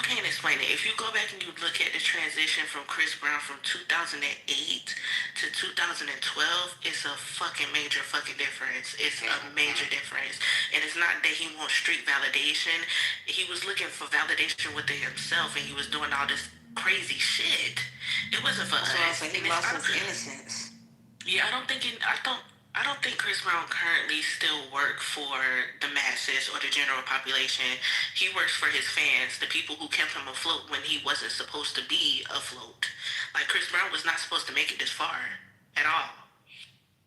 can't explain it. If you go back and you look at the transition from Chris Brown from 2008 to 2012, it's a fucking major fucking difference. It's a major difference. And it's not that he wants street validation. He was looking for validation within himself, and he was doing all this crazy shit. It wasn't for us. He lost his innocence. Yeah, I don't think Chris Brown currently still works for the masses or the general population. He works for his fans, the people who kept him afloat when he wasn't supposed to be afloat. Like, Chris Brown was not supposed to make it this far at all.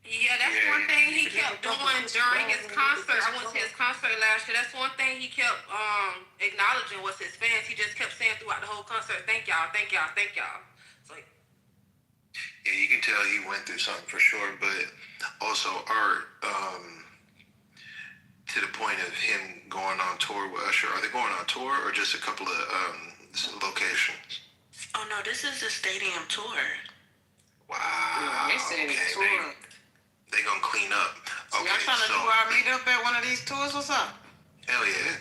Yeah, that's one thing he kept doing during his concert. I went to his concert last year. That's one thing he kept acknowledging was his fans. He just kept saying throughout the whole concert, thank y'all, thank y'all, thank y'all. It's like, yeah, you can tell he went through something for sure, but also art, to the point of him going on tour with Usher. Are they going on tour or just a couple of locations? Oh no, this is a stadium tour. Wow. They said tour. They gonna clean up. So y'all trying to do our meetup at one of these tours? What's up? Hell yeah.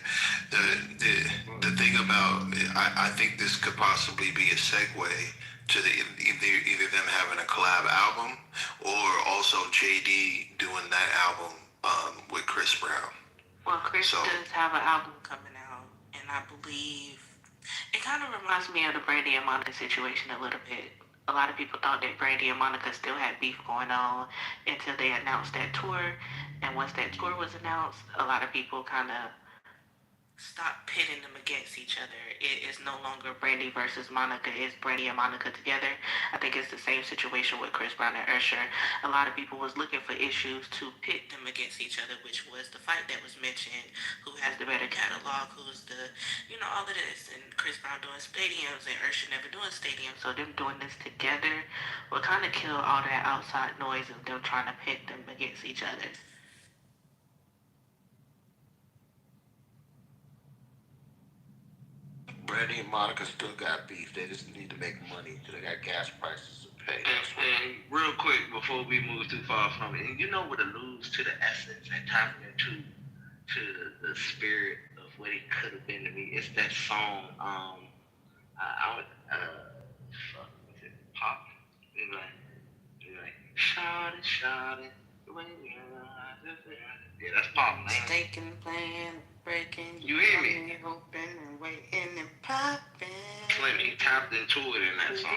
The thing about, I think this could possibly be a segue to either them having a collab album or also JD doing that album with Chris Brown. Well, Chris does have an album coming out, and I believe it kind of reminds me of the Brandy and Monica situation a little bit. A lot of people thought that Brandy and Monica still had beef going on until they announced that tour. And once that tour was announced, a lot of people kind of stopped pitting them against each other. It is no longer Brandy versus Monica. It's Brandy and Monica together. I think it's the same situation with Chris Brown and Usher. A lot of people was looking for issues to pit them against each other, which was the fight that was mentioned. Who has the better catalog? Who's the, all of this. And Chris Brown doing stadiums and Usher never doing stadiums. So them doing this together will kind of kill all that outside noise of them trying to pit them against each other. Brandy and Monica still got beef. They just need to make money until they got gas prices to pay. And real quick, before we move too far from it, and you know what alludes to the essence and tapping into the spirit of what he could have been to me. It's that song. What's it? Pop. It's like, shawty, the way we are. Yeah, that's Pop, man. Mistaken plan, breaking. You hear me? Hoping and waiting and popping. Slim, he tapped into it in that song.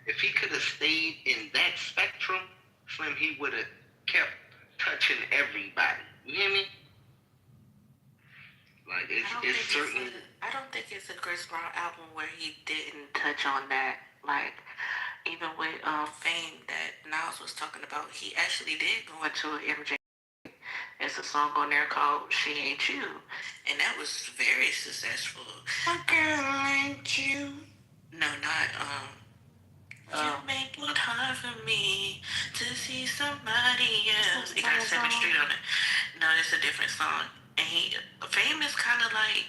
If he could have stayed in that spectrum, Slim, he would have kept touching everybody. You hear me? Like, it's certain. I don't think it's a Chris Brown album where he didn't touch on that. Like, even with Fame that Nas was talking about, he actually did go into an MJ. And It's a song on there called "She Ain't You," and that was very successful. My girl ain't you. No, not You make it hard for me to see somebody else. It got 7th Street on it. No, it's a different song. And Fame is kind of like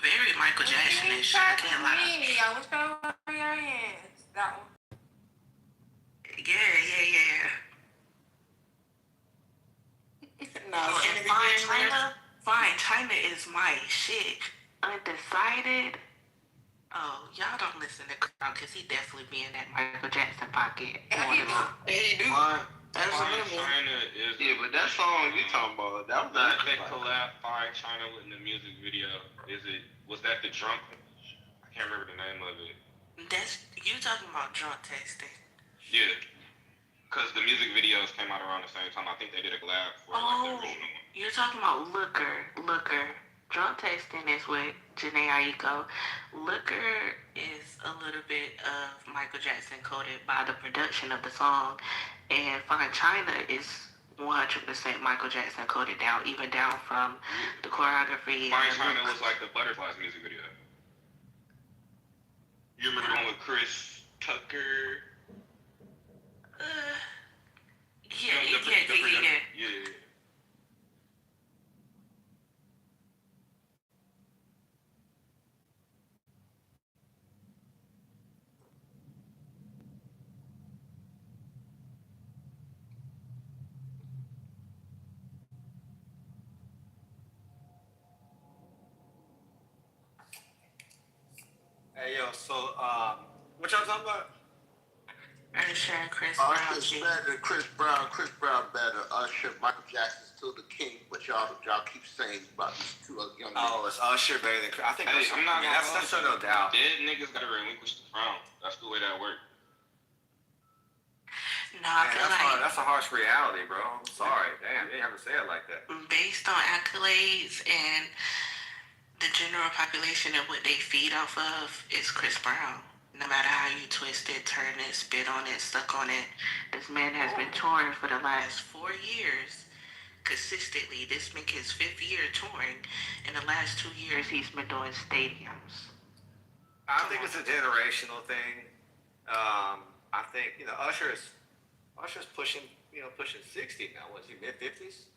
very Michael Jackson-ish. I can't lie. I wish I was in your hands. That one. Yeah. No, And Fine China is my shit. Undecided. Oh, y'all don't listen to Crown because he definitely be in that Michael Jackson pocket. He do. Absolutely. China is. Yeah, but that song you talking about, that was That collab Fine China with in the music video. Was that the drunk? I can't remember the name of it. That's you talking about drunk tasting. Yeah. Because the music videos came out around the same time. I think they did a collab for like the original one. You're talking about Looker. Drunk tasting is with Janae Aiko. Looker is a little bit of Michael Jackson coded by the production of the song, and Fine China is 100% Michael Jackson coded down, even down from the choreography. Fine China was like the Butterflies music video. You remember the one with Chris Tucker? Yeah. Hey yo, so what y'all talking about? Usher and Chris Brown. Usher's better than Chris Brown. Chris Brown better. Usher, Michael Jackson's still the king, but y'all keep saying about these two other young niggas. Oh, it's Usher better than Chris. I think Usher. I'm not gonna that's no doubt. Dead niggas gotta relinquish the crown. That's the way that works. No, I feel like That's a harsh reality, bro. I'm sorry. Damn, you didn't have to say it like that. based on accolades and the general population and what they feed off of is Chris Brown. No matter how you twist it, turn it, spit on it, suck on it, this man has been touring for the last 4 years consistently. This make his 5th year touring. In the last 2 years, he's been doing stadiums. I think it's a generational thing. I think Usher's pushing 60 now. What's he, mid-50s?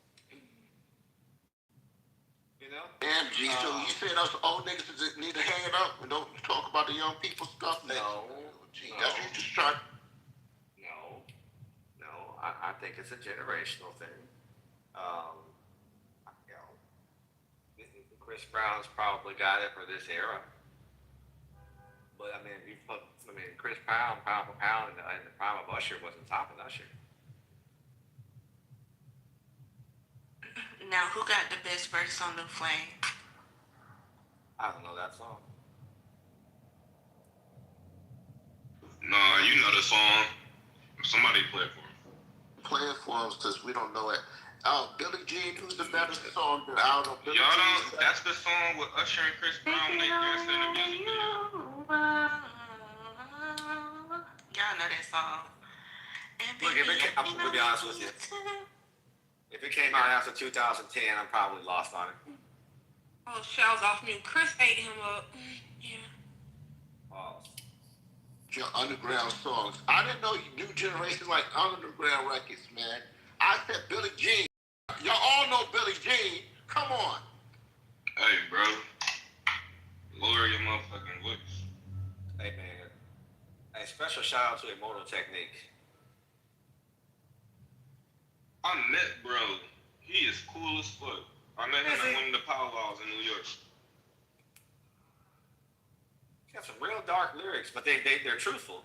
Damn, G, so you saying us old niggas need to hang it up and don't talk about the young people stuff? No. Gee, that's what you just trying. No. I think it's a generational thing. Chris Brown's probably got it for this era. But Chris Brown, pound for pound, in the prime of Usher wasn't topping Usher. Now, who got the best verse on New Flame? I don't know that song. No, you know the song. Somebody play it for him. Play it for us because we don't know it. Billie Jean, who's the better song? I don't know. Billie Y'all Jean. don't. That's the song with Usher and Chris Brown. They dance in the music video. Y'all know that song. Look, I'm gonna be honest with you. If it came out after 2010, I'm probably lost on it. Oh, Shell's off mute. Chris ate him up. Yeah. Oh. Your underground songs. I didn't know you new generation like underground records, man. I said Billie Jean. Y'all all know Billie Jean. Come on. Hey, bro. Lower your motherfucking voice. Hey, man. Hey, special shout out to Immortal Technique. I met bro. He is cool as fuck. I met him at one of the powwows in New York. He got some real dark lyrics, but they're truthful.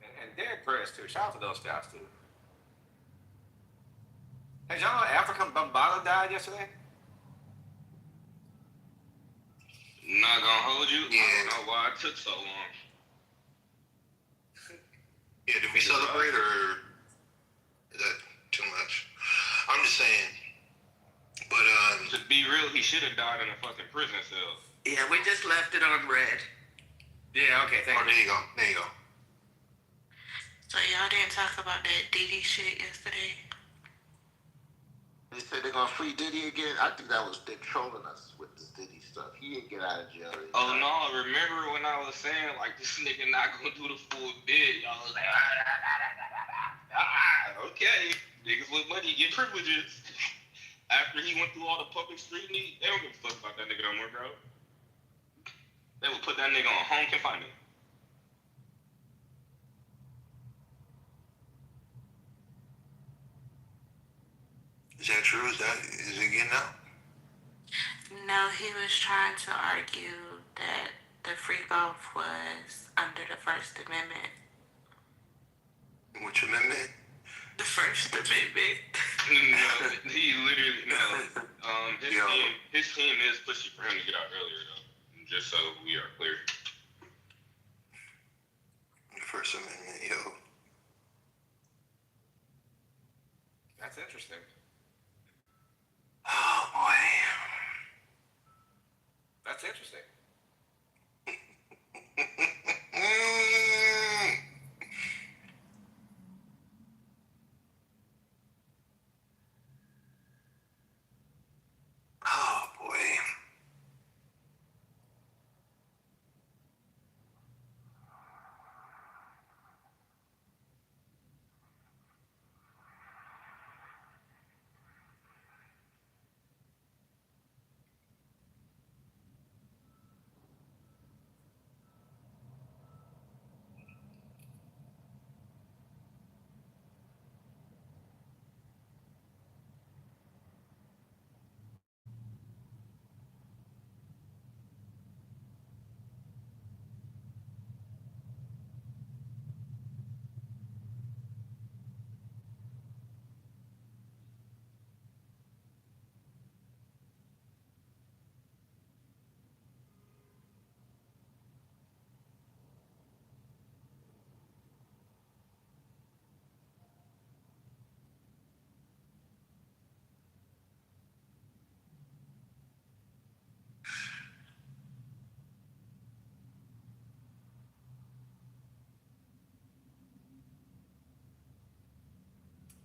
And Derek Press too. Shout out to those guys too. Hey, y'all know African Bambaataa died yesterday? Not gonna hold you. Yeah. I don't know why it took so long. Yeah, did we celebrate or is that too much? I'm just saying. But to be real, he should have died in a fucking prison cell. Yeah, we just left it on red. Yeah, okay, thank you. There you go. So y'all didn't talk about that Diddy shit yesterday? They said they're gonna free Diddy again. I think that was they trolling us with this Diddy stuff. He didn't get out of jail. Oh no, remember when I was saying like this nigga not gonna do the full bid? Y'all was like, okay, niggas with money get privileges. After he went through all the public scrutiny, they don't give a fuck about that nigga no more, bro. They would put that nigga on home confinement. Is that true? Is it getting out? No, he was trying to argue that the freak off was under the First Amendment. Which amendment? The First Amendment. No, he literally no. His team is pushing for him to get out earlier though. Just so we are clear. The First Amendment, yo. That's interesting. Oh boy. That's interesting. Oh boy.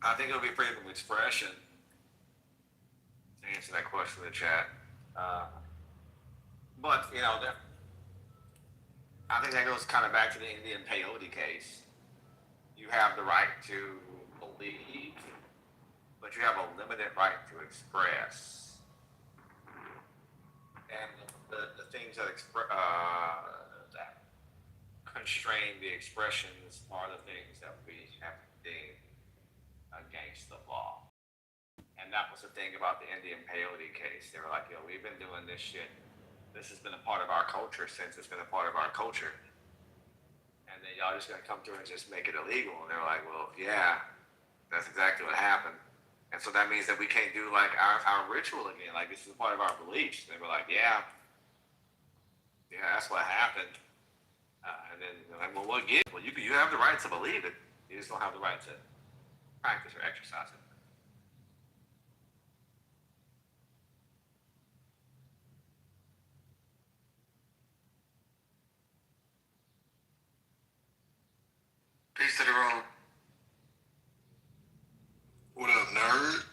I think it'll be freedom of expression. To answer that question in the chat. But, you know, I think that goes kind of back to the Indian peyote case. You have the right to believe, but you have a limited right to express. And the things that that constrain the expressions are the things that we have to deem against the law. And that was the thing about the Indian peyote case. They were like, yo, we've been doing this shit. This has been a part of our culture since it's been a part of our culture. And then y'all just gonna come through and just make it illegal. And they're like, well, yeah, that's exactly what happened. And so that means that we can't do like our ritual again. Like this is part of our beliefs. And they were like, yeah, that's what happened. And then they're like, well, what gives? Well, you have the right to believe it. You just don't have the right to practice or exercise it. Peace to the room. What up, nerd?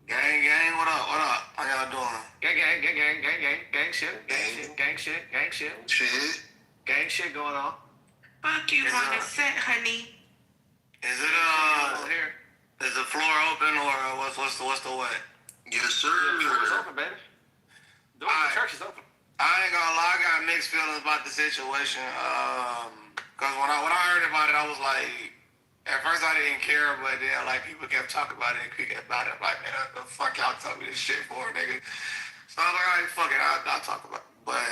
Gang, what up? How y'all doing? Gang shit. Gang shit going on. Fuck you on the set, honey. Is it is the floor open or what's the way? Yes, sir. The floor is open, baby. The church is open. I ain't gonna lie, I got mixed feelings about the situation. Cause when I heard about it, I was like, at first I didn't care, but then like people kept talking about it and cricket about it. I'm like, man, what the fuck y'all tell me this shit for, nigga? So I was like, all right, fuck it, I'll talk about it. But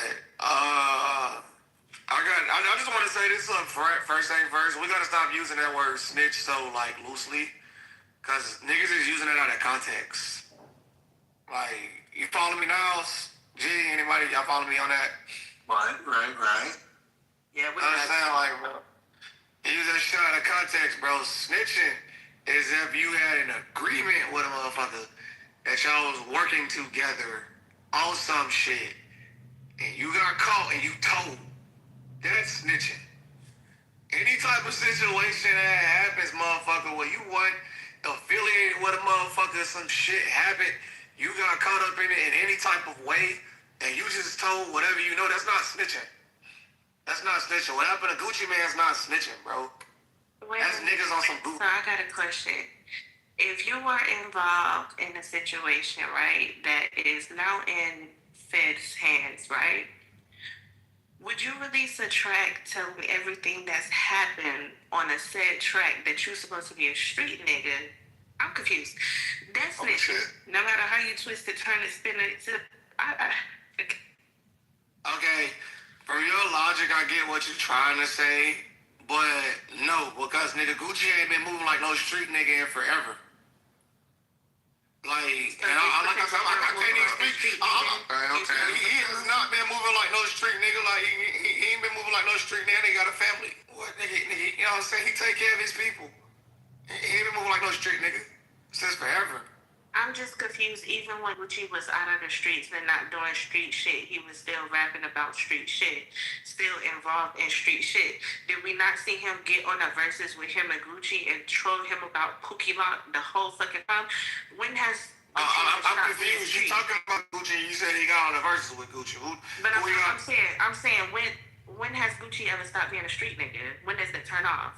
I just want to say this up first thing first. We gotta stop using that word snitch so like loosely, cause niggas is using it out of context. Like, you follow me now? G, anybody, y'all follow me on that? Right. Yeah, we understand, like, bro. You use that shit out of context, bro. Snitching is if you had an agreement with a motherfucker that y'all was working together on some shit, and you got caught and you told. That's snitching. Any type of situation that happens, motherfucker, where you want affiliated with a motherfucker, some shit happened, you got caught up in it in any type of way, and you just told whatever you know, that's not snitching. That's not snitching. What happened to Gucci Mane's not snitching, bro. That's niggas on some Gucci. So I got a question. If you were involved in a situation, right, that is now in Fed's hands, right? Would you release a track telling everything that's happened on a said track that you're supposed to be a street nigga? I'm confused. That's snitching. No matter how you twist it, turn it, spin it. Okay, from your logic, I get what you're trying to say, but no, because nigga Gucci ain't been moving like no street nigga in forever. Like, and I can't even speak. Okay. He has not been moving like no street nigga. Like, he ain't been moving like no street nigga. They got a family. What nigga, you know what I'm saying? He take care of his people. He ain't been moving like no street nigga since forever. I'm just confused. Even when Gucci was out of the streets and not doing street shit, he was still rapping about street shit, still involved in street shit. Did we not see him get on a versus with him and Gucci and troll him about Pookie Lock the whole fucking time? When has I'm confused. You talking about Gucci? You said he got on a versus with Gucci. I'm saying when has Gucci ever stopped being a street nigga? When does it turn off?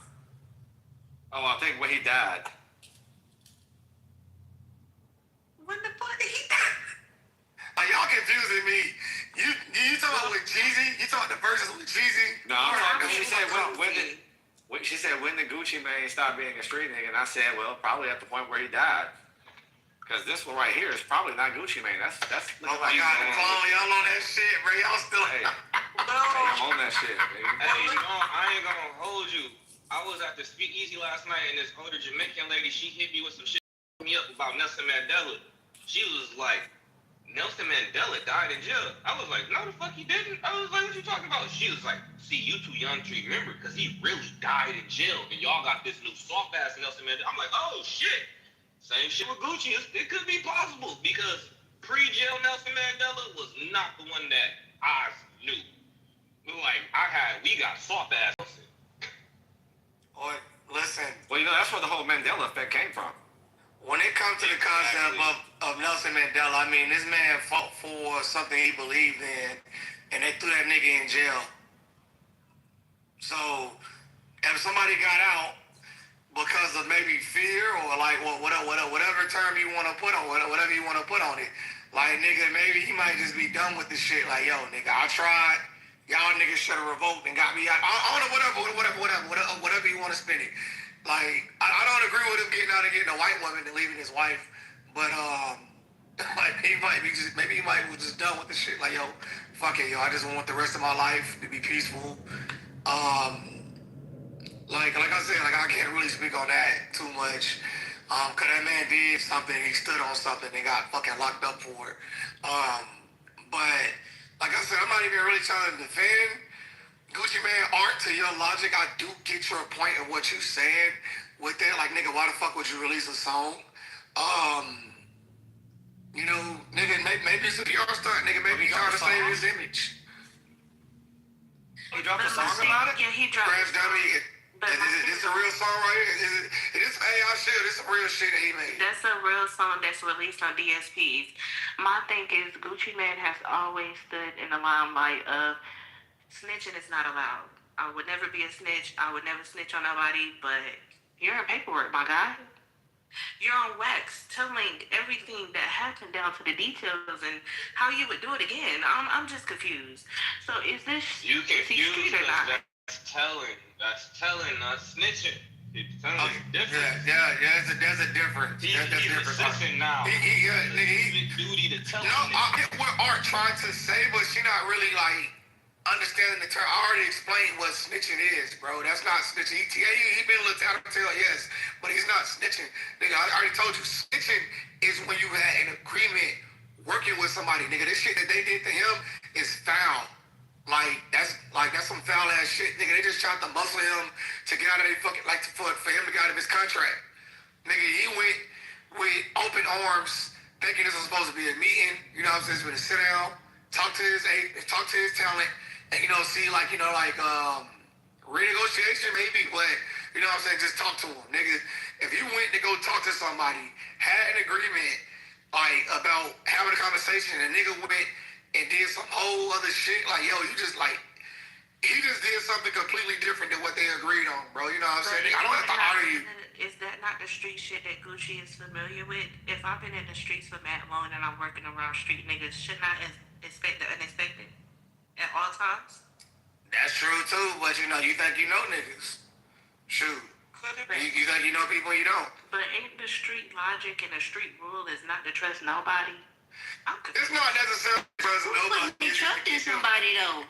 Oh, I think when he died. When the fuck did he die? Are y'all confusing me? You talking about with Jeezy? You talking about the verses with Jeezy? No, I'm talking. She said she said when the Gucci Mane stopped being a street nigga, and I said, well, probably at the point where he died. Because this one right here is probably not Gucci Mane. That's. Oh my God, the clone, y'all on that shit, bro. Y'all still. Hey, I'm on that shit, baby. Hey, I ain't gonna hold you. I was at the Speakeasy last night, and this older Jamaican lady, she hit me with some shit me up about Nelson Mandela. She was like, Nelson Mandela died in jail. I was like, no, the fuck he didn't. I was like, what you talking about? She was like, see, you too young to remember, because he really died in jail, and y'all got this new soft-ass Nelson Mandela. I'm like, oh, shit. Same shit with Gucci. It could be possible, because pre-jail Nelson Mandela was not the one that I knew. Like, we got soft-ass Nelson. Boy, listen. Well, you know, that's where the whole Mandela effect came from. When it comes to the concept of Nelson Mandela, I mean, this man fought for something he believed in, and they threw that nigga in jail. So, if somebody got out because of maybe fear or like whatever term you want to put on, whatever you want to put on it, like nigga, maybe he might just be done with the shit. Like, yo, nigga, I tried. Y'all niggas should have revoked and got me out. I don't know, whatever you want to spin it. Like, I don't agree with him getting out and getting a white woman and leaving his wife, but like he might be just maybe he might was just done with the shit. Like, yo, fuck it, yo, I just want the rest of my life to be peaceful. Like I said, like I can't really speak on that too much. Cause that man did something, he stood on something and got fucking locked up for it. But like I said, I'm not even really trying to defend Gucci Mane art. To your logic, I do get your point of what you said with that. Like, nigga, why the fuck would you release a song? You know, nigga, maybe it's a PR stunt. Nigga, maybe he's trying to save his image. He dropped a song about it? Yeah, he dropped Crash Dummy. Is this a real song right here? Is this AI shit? This some real shit that he made. That's a real song that's released on DSPs. My thing is, Gucci Mane has always stood in the limelight of snitching is not allowed. I would never be a snitch. I would never snitch on nobody, but you're in paperwork, my guy. You're on wax telling everything that happened down to the details and how you would do it again. I'm just confused. So is this You is he confused street or not? That's telling, not snitching. It's different. Yeah, there's a difference. He's assisting now. He duty to tell I get what Art trying to say, but she not really like understanding the term. I already explained what snitching is, bro. That's not snitching. He been a little tattletale, yes, but he's not snitching. Nigga, I already told you, snitching is when you had an agreement working with somebody. Nigga, this shit that they did to him is foul. Like that's some foul ass shit, nigga. They just tried to muscle him to get out of their fucking for him to get out of his contract. Nigga, he went with open arms, thinking this was supposed to be a meeting. You know what I'm saying? He's gonna sit down, talk to his talent, and see Renegotiation maybe, but you know what I'm saying, just talk to them. Nigga, if you went to go talk to somebody, had an agreement like about having a conversation, and nigga went and did some whole other shit, like yo, you just like he just did something completely different than what they agreed on, bro. You know what I'm saying? Nigga, I don't have to honor you. Is that not the street shit that Gucci is familiar with? If I've been in the streets for that long and I'm working around street niggas, shouldn't I expect the unexpected at all times? That's true too, but you know, you think you know niggas. Shoot. You think you know people you don't. But ain't the street logic and the street rule is not to trust nobody? It's not necessarily trust nobody. You trusting somebody though.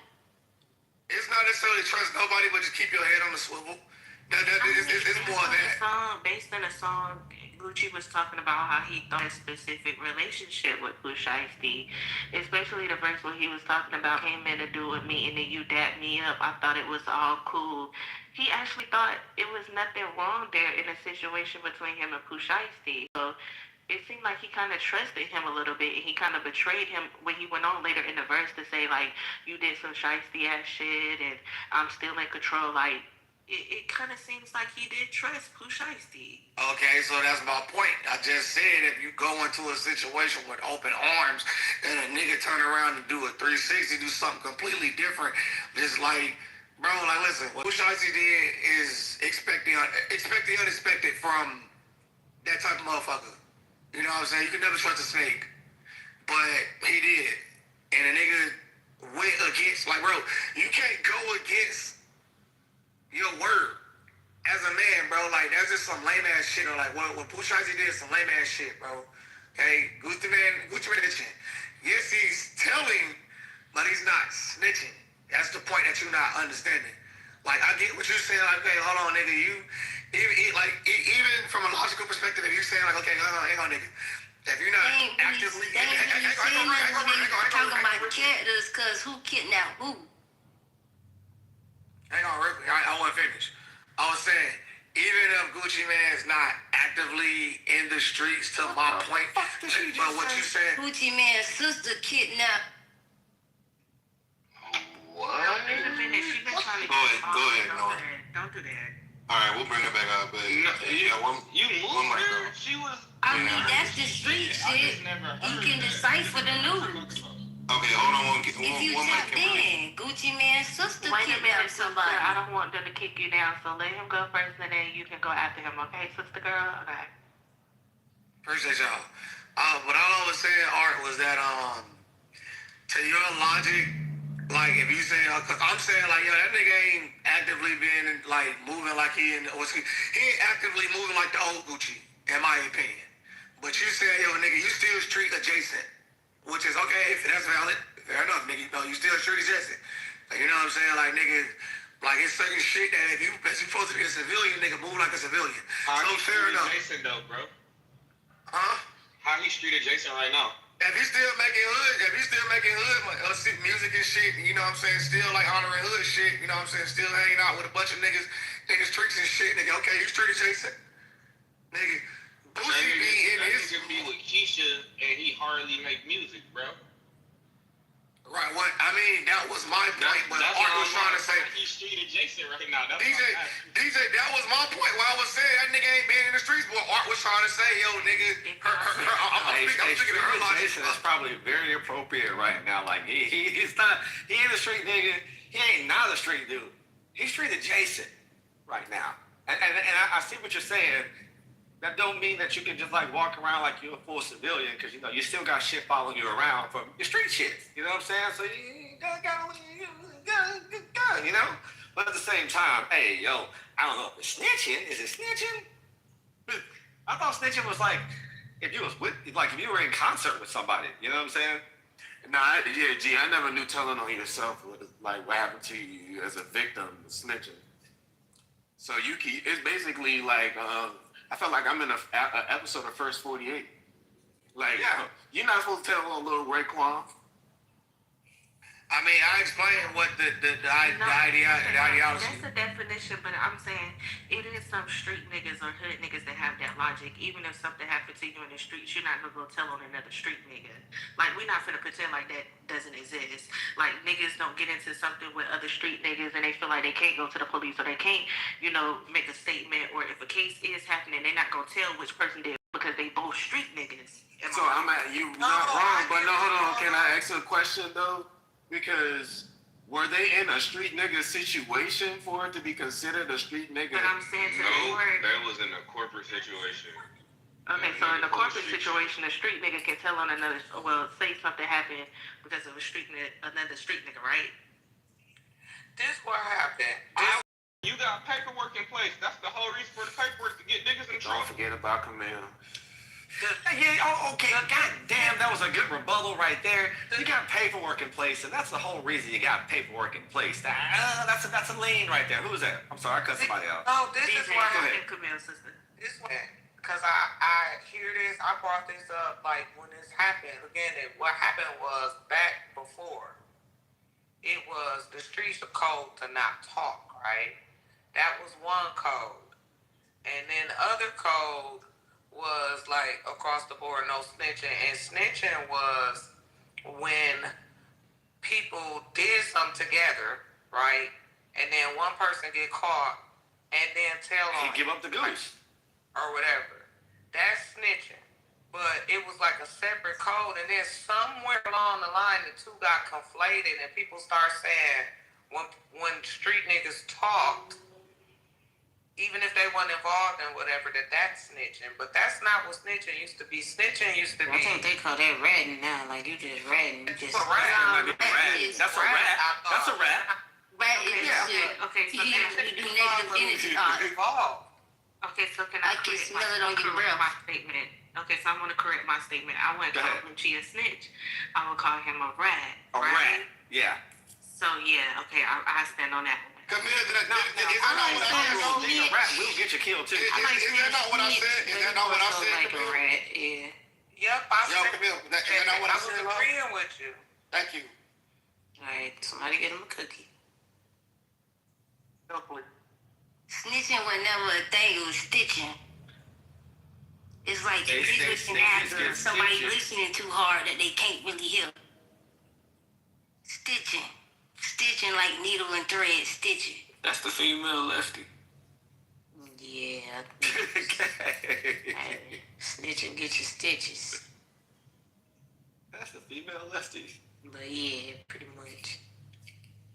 It's not necessarily trust nobody, but just keep your head on the swivel. It's more than that. Based on the song, Gucci was talking about how he thought a specific relationship with Pusha-T, especially the verse where he was talking about came in to do with me and then you dapped me up. I thought it was all cool. He actually thought it was nothing wrong there in a situation between him and Pusha-T. So it seemed like he kind of trusted him a little bit, and he kind of betrayed him when he went on later in the verse to say, like, you did some shiesty ass shit, and I'm still in control. Like, it kind of seems like he did trust Pusha-T. Okay, so that's my point. I just said if you go into a situation with open arms, and a nigga turn around and do a 360, do something completely different, it's like, bro, like, listen, what Pusha-T did is expect the unexpected from that type of motherfucker. You know what I'm saying? You can never trust a snake. But he did. And a nigga went against, like, bro, you can't go against your word as a man, bro. Like, that's just some lame ass shit. Or like, what Pusha-T did is some lame ass shit, bro. Okay? Gucci man snitching. Yes, he's telling, but he's not snitching. That's the point that you're not understanding. Like, I get what you're saying. Like, okay, hold on, nigga. Even from a logical perspective, if you're saying, like, okay, hang on, nigga. If you're not actively... talking about characters, because who kidnapped who? Hang on, I want to finish. I was saying, even if Gucci Mane's not actively in the streets, to my point, but what you saying... Gucci Mane's sister kidnapped. What? Wait a minute, she been trying to Go ahead, Noah. Don't do that. All right, we'll bring it back up, but you one moved mic her. though. She was. I mean, that's the street shit. You can decipher the news. Okay, hold on. If you tapped in, Gucci Mane's sister kidnapped somebody. I don't want them to kick you down, so let him go first, and then you can go after him, okay, sister girl? Okay. Appreciate y'all. But all I was saying, Art, was that to your logic, like if you say, cause I'm saying like, yo, that nigga ain't actively been like moving like he ain't actively moving like the old Gucci, in my opinion. But you say, yo, nigga, you still street adjacent, which is okay if that's valid. Fair enough, nigga. You still street adjacent. Like, you know what I'm saying? Like, nigga, like it's certain shit that if you supposed to be a civilian, nigga, move like a civilian. How so he fair street enough. adjacent though, bro? Huh? How he street adjacent right now? If you still making hood music and shit, you know what I'm saying, still like honoring hood shit, you know what I'm saying, still hanging out with a bunch of niggas in the streets and shit, nigga, okay, you street adjacent. Nigga, Boosie be in his... Nigga be with Keisha and he hardly make music, bro. Right, what, I mean, that was my point, but Art was trying to say... He's street adjacent right now. That's DJ, that was my point where I was saying that nigga ain't been in the streets, but Art was trying to say, yo, nigga, I'm speaking of her logic. That's probably very appropriate right now. Like, he's not, he in the street nigga, he ain't not a street dude. He's street adjacent right now. And I see what you're saying. That don't mean that you can just like walk around like you're a full civilian, because you know you still got shit following you around from your street shit. You know what I'm saying? So you got you know. But at the same time, hey yo, I don't know if it's snitching. Is it snitching? I thought snitching was like if you was with, like if you were in concert with somebody. You know what I'm saying? Nah, G, I never knew telling on yourself like what happened to you as a victim of snitching. So it's basically like. I felt like I'm in an episode of First 48. Like, you're not supposed to tell a little Raekwon. I I mean, I explained what the ideology. That's a definition, but I'm saying it is some street niggas or hood niggas that have that logic. Even if something happened to you in the streets, you're not gonna go tell on another street nigga. Like, we're not finna pretend like that doesn't exist. Like, niggas don't get into something with other street niggas and they feel like they can't go to the police or they can't, make a statement, or if a case is happening, they're not gonna tell which person did because they both street niggas. So I'm at you not wrong, but no, hold on. Can I ask a question though? Because were they in a street nigga situation for it to be considered a street nigga? But I'm saying No, that was in a corporate situation. Okay, so in a corporate situation, a street nigga can tell on another, say something happened because of another street nigga, right? This what happened. You got paperwork in place. That's the whole reason for the paperwork, to get niggas in trouble. Don't forget about Camille. Yeah, okay. God damn, that was a good rebuttal right there. You got paperwork in place, and that's the whole reason you got paperwork in place. That's a lane right there. Who is that? I'm sorry, I cut somebody out. No, this is what happened. Camille, sister. This one, because I hear this. I brought this up like when this happened. Again, what happened was back before. It was the streets are code to not talk, right? That was one code, and then the other code was like across the board, no snitching. And snitching was when people did something together, right? And then one person get caught and then tell on He give up the goose. or whatever. That's snitching. But it was like a separate code, and then somewhere along the line the two got conflated and people start saying when street niggas talked, even if they weren't involved in whatever, that's snitching. But that's not what snitching used to be. Snitching used to be... I think they call that ratting now. Like, you just ratting. You just... That's a rat. That's a rat. That's a rat. Rat is Okay, so you do negative energy. Okay, so can I correct my statement? Okay, so I'm going to correct my statement. I wouldn't call Gucci a snitch. I would call him a rat. A rat. Yeah. So, yeah, okay, I stand on that one. Camille, is that not what I said? Rat will get you killed too. Is that not what I said? Is that not what I said, Like a Camille? rat, yeah. Yep, Camille, is that not what I was said? agreeing with you. Thank you. Alright, somebody get him a cookie. Snitching was never a thing, it was stitching. It's like They you say listen snitches after get somebody stitches. listening too hard that they can't really hear. Stitching. Stitching like needle and thread stitching. That's the female lefty. Yeah. Snitching get your stitches. That's the female lefty. But yeah, pretty much.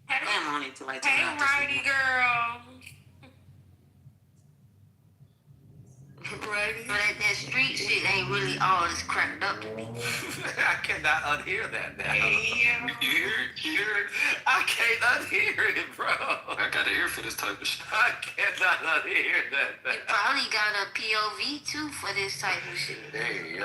Damn, on it to like Hey, righty girl. Righty. But that street shit ain't really all it's cracked up to be. I cannot unhear that now. You hear it? You hear it? I can't unhear it, bro. I got an ear for this type of shit. I cannot unhear that You now. probably got a POV too for this type of shit. Hey,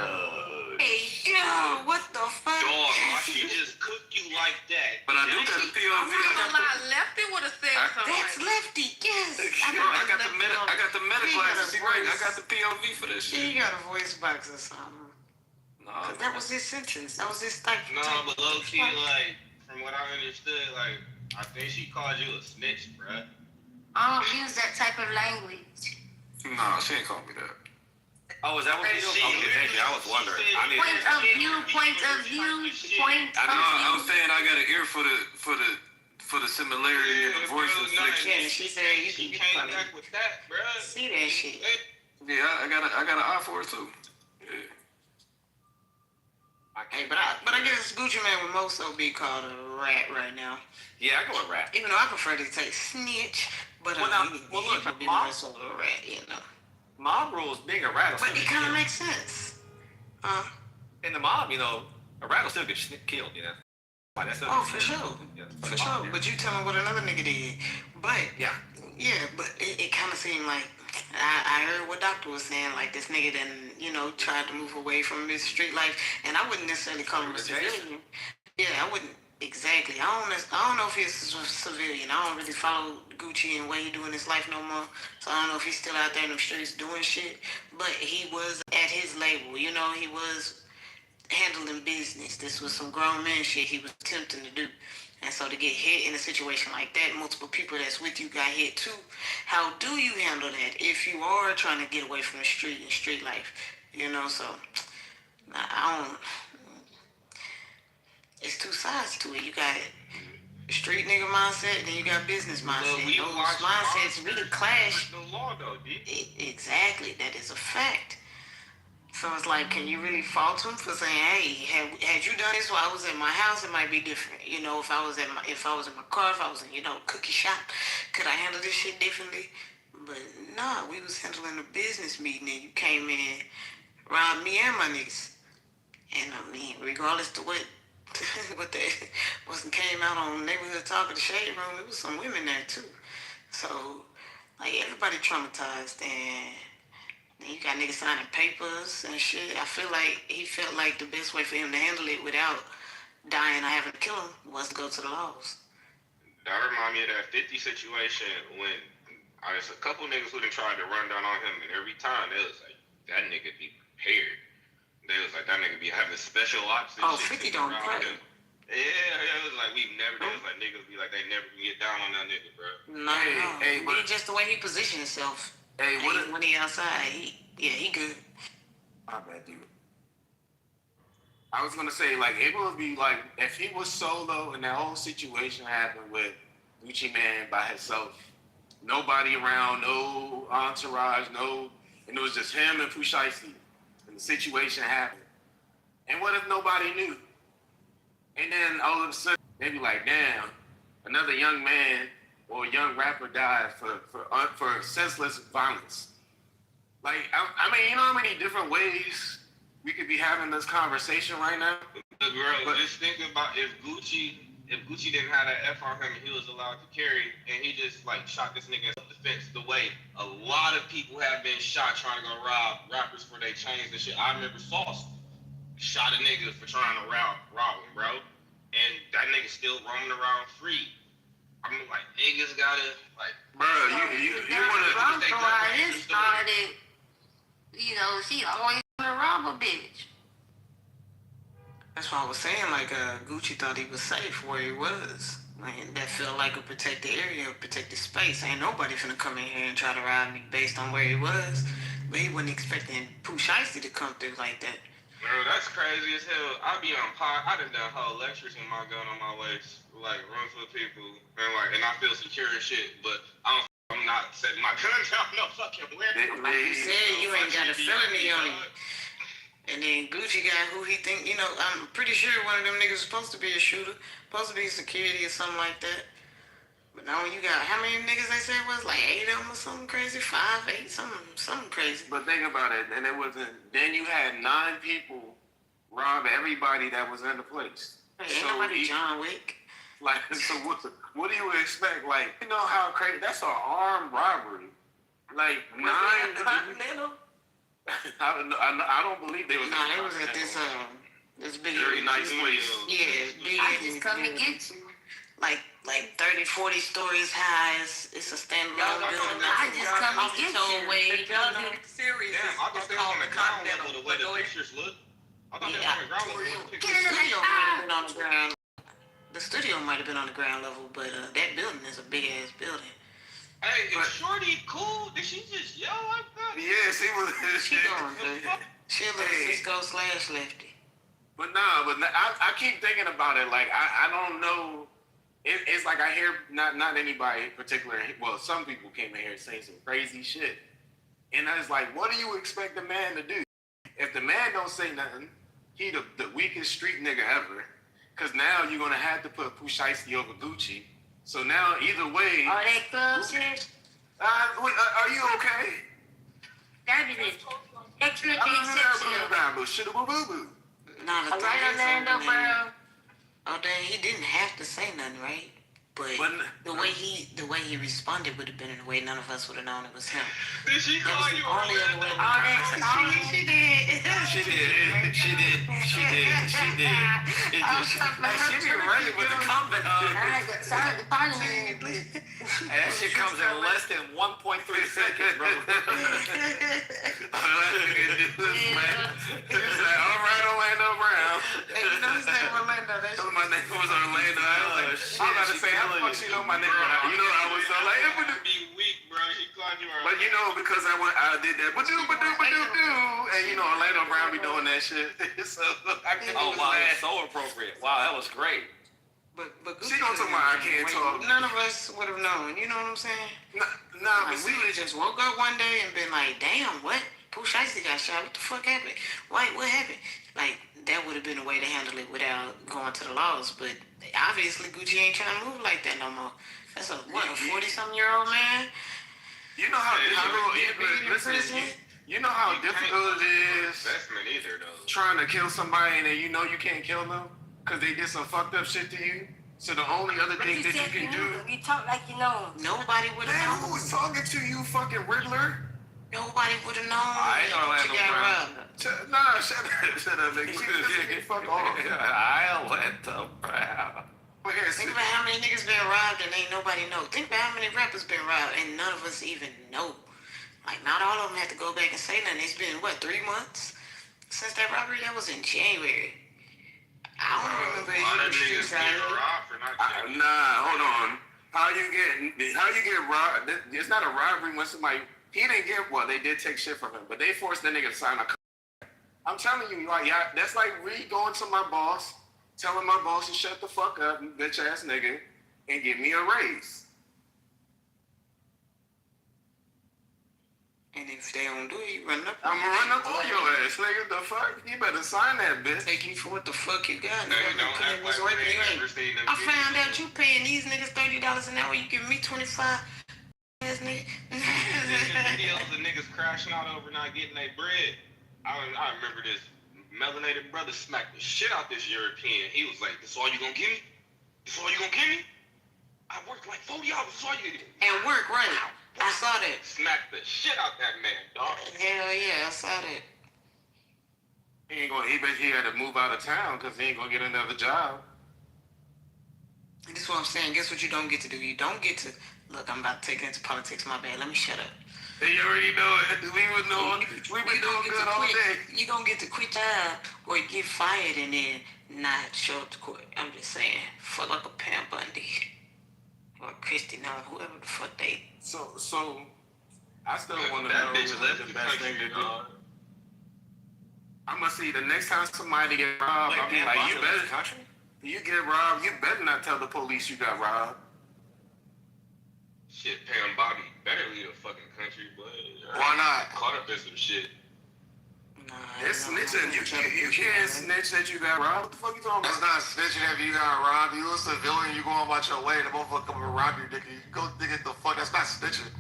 Hey, yo, what the fuck? Dog, why she just cooked you like that? But I do got the POV. I'm not gonna lie, Lefty would have said something. That's Lefty, yes. I got the medical access. I got the POV for this shit. He got a voice box or something. Nah, That was his sentence. That was his type. No, but low key, like, from what I understood, like, I think she called you a snitch, bruh. I don't use that type of language. Nah, she ain't called me that. Oh, is that what you do? Okay, thank you. I was wondering. I need Point of view, point of view, point of I was view. saying I got an ear for the similarity in the voice inflection. Yeah, she said you She can came back with that, bruh. see that shit. Yeah, I got an eye for it too. Yeah. Hey, but I guess Gucci Man would most so be called a rat right now. Yeah, I go with rat. Even though I prefer to say snitch, but Well, now, he look, could be Mom- more so a rat, you know. Mob rules being a rat will But still it get kind of killed. makes sense. In the mob, you know, a rat will still get killed, you know. Like, that's Oh, for sure. Yeah, For sure. But you tell me what another nigga did. But, yeah. Yeah, but it kind of seemed like, I heard what Doctor was saying, like this nigga then, tried to move away from his street life. And I wouldn't necessarily call him a civilian. Yeah, I wouldn't. Exactly. I don't know if he's a civilian. I don't really follow Gucci and what he do in his life no more. So I don't know if he's still out there in the streets doing shit. But he was at his label. He was handling business. This was some grown man shit he was attempting to do. And so to get hit in a situation like that, multiple people that's with you got hit too. How do you handle that if you are trying to get away from the street and street life? You know, so I don't. It's two sides to it. You got street nigga mindset, then you got business mindset. But we Those watch mindsets really clash. the law though, D. Exactly, that is a fact. So it's like, can you really fault him for saying, "Hey, had you done this while I was at my house, it might be different." You know, if I was in my car, if I was in cookie shop, could I handle this shit differently? But nah, we was handling a business meeting, and you came in, robbed me and my niggas. And I mean, regardless to what came out on Neighborhood Talk of the Shade Room, it was some women there too. So like everybody traumatized, and then you got niggas signing papers and shit. I feel like he felt like the best way for him to handle it without dying or having to kill him was to go to the laws. That remind me of that 50 situation when there's a couple niggas who done tried to run down on him, and every time they was like, that nigga be prepared. They was like, that nigga be having special ops and shit. 50 don't play. Yeah, it was like they was like niggas be like they never can get down on that nigga, bro. No, just the way he positioned himself. Hey, when he outside, he good. My bad, dude. I was gonna say, like, it would be like if he was solo and that whole situation happened with Gucci Man by himself, nobody around, no entourage, and it was just him and Pushiesty, and the situation happened. And what if nobody knew? And then all of a sudden, they be like, damn, another young man or a young rapper died for senseless violence. Like, I mean, you know how many different ways we could be having this conversation right now? But just think about if Gucci didn't have that F on him and he was allowed to carry, and he just like shot this nigga in self-defense the way a lot of people have been shot trying to go rob rappers for their chains and shit. I remember Sauce shot a nigga for trying to rob him, bro. And that nigga still roaming around free. I mean, like, niggas gotta, like... Bro, you wanna... From how it started, she always gonna rob a bitch. That's why I was saying, like, Gucci thought he was safe where he was. Like, that felt like a protected area, a protected space. Ain't nobody finna come in here and try to rob me based on where he was. But he wasn't expecting Pushiesty to come through like that. Bro, that's crazy as hell. I be on pot. I done whole lectures with my gun on my waist, like run for people, and I feel secure and shit. But I'm not setting my gun down no fucking where. Like you said, you ain't got a felony on you. And then Gucci got who he think, I'm pretty sure one of them niggas was supposed to be a shooter, supposed to be security or something like that. But now you got, how many niggas they said was like 8 of them or something crazy? 5, 8, something crazy. But think about it, and it wasn't, then you had 9 people rob everybody that was in the place. Hey, ain't nobody John Wick. Like, so what do you expect? Like, you know how crazy, that's an armed robbery. Like, 9 Continental? I don't know. I don't believe they was. No, they was at this big, very nice place. Yeah, big. I just come and get you. Like 30, 40 stories high. It's a standalone building. I just come and get you. Y'all know the series Damn, I thought they was on the ground level the way the pictures look. I thought they was on the ground level. The studio might have been on the ground. The studio might have been on the ground level, but that building is a big ass building. Hey, is Shorty cool? Did she just yell like that? Yeah, she was. She going good. She a little Cisco/Lefty. But I keep thinking about it. Like I don't know. It's like I hear not anybody in particular. Well, some people came in here saying some crazy shit, and I was like, what do you expect the man to do? If the man don't say nothing, he the weakest street nigga ever. Cause now you're gonna have to put Pushiesty over Gucci. So now, either way... All that club shit? Are you okay? That is it. Extra exceptional. Nah, the All right, Orlando Brown. Oh, dang, he didn't have to say nothing, right? But the way he responded would have been in a way none of us would have known it was him. Did she call you only other way. She did. She did. She did. She be ready with the comeback. Sorry, the parliament. And that shit comes in less than 1.3 seconds, bro. He's like, all right, Orlando Brown. Hey, you know his name Orlando. My name was Orlando. I was about to say, how the fuck she know my name? You know, I was so like, be weak, bro. She called you but you know, because I did that, and you know, Orlando Brown be doing that shit. So I can't. Oh wow, that's so appropriate. Wow, that was great. But she gonna talk about I can't talk. None of us would have known. You know what I'm saying? Nah, like, we would have just woke up one day and been like, damn, what? Pooh Shiesty got shot. What the fuck happened? What happened? Like, that would have been a way to handle it without going to the laws. But obviously, Gucci ain't trying to move like that no more. That's a 40-something-year-old man? You know how difficult it is. You know how difficult it is trying to kill somebody and then you know you can't kill them because they did some fucked up shit to you. So the only other thing that you can do. You talk like you know. Nobody would have known. Who was talking to you, fucking Riddler? Nobody would have known. I ain't Orlando Brown. Nah, shut up, nigga. Fuck off. Orlando Brown. Think about how many niggas been robbed and ain't nobody know. Think about how many rappers been robbed and none of us even know. Like, not all of them had to go back and say nothing. It's been, 3 months since that robbery? That was in January. I don't remember if you streets out. Nah, hold on. How you get robbed? It's not a robbery when somebody, he didn't get they did take shit from him, but they forced the nigga to sign a contract. I'm telling you, like, yeah, that's like me going to my boss, telling my boss to shut the fuck up, you bitch ass nigga, and give me a raise. And if they don't do it, you run up. I'm gonna run up on your ass, nigga. The fuck? You better sign that bitch. Take you for what the fuck you got. No, you don't act like you ain't never seen them. I found out you paying these niggas $30 an hour. You give me 25. Ass nigga. Videos of niggas crashing out over not getting their bread. I remember this melanated brother smacked the shit out this European. He was like, "This all you gonna give me? This all you gonna give me? I worked like 40 hours. This all you gonna give me?" And work right now. I saw that. Smacked the shit out that man, dog. Hell yeah, I saw that. He had to move out of town because he ain't gonna get another job. And this is what I'm saying. Guess what you don't get to do? You don't get to, look, I'm about to take it into politics, my bad. Let me shut up. You already know it. We been doing good all day. You don't get to quit job or get fired and then not show up to court. I'm just saying, fuck like a Pam Bundy. Or Christy, now whoever the fuck they. So I still want to know what's the best thing to do. I'm gonna see the next time somebody get robbed, I'll be like, you get robbed, you better not tell the police you got robbed. Shit, Pam Bobby better leave the fucking country, but why not? Caught up in some shit. It's snitching. You can't snitch that you got robbed. What the fuck you talking about? That's not snitching if you got robbed. You a civilian, you going about your way, the motherfucker come and rob you, nigga. You go dig it the fuck. That's not snitching.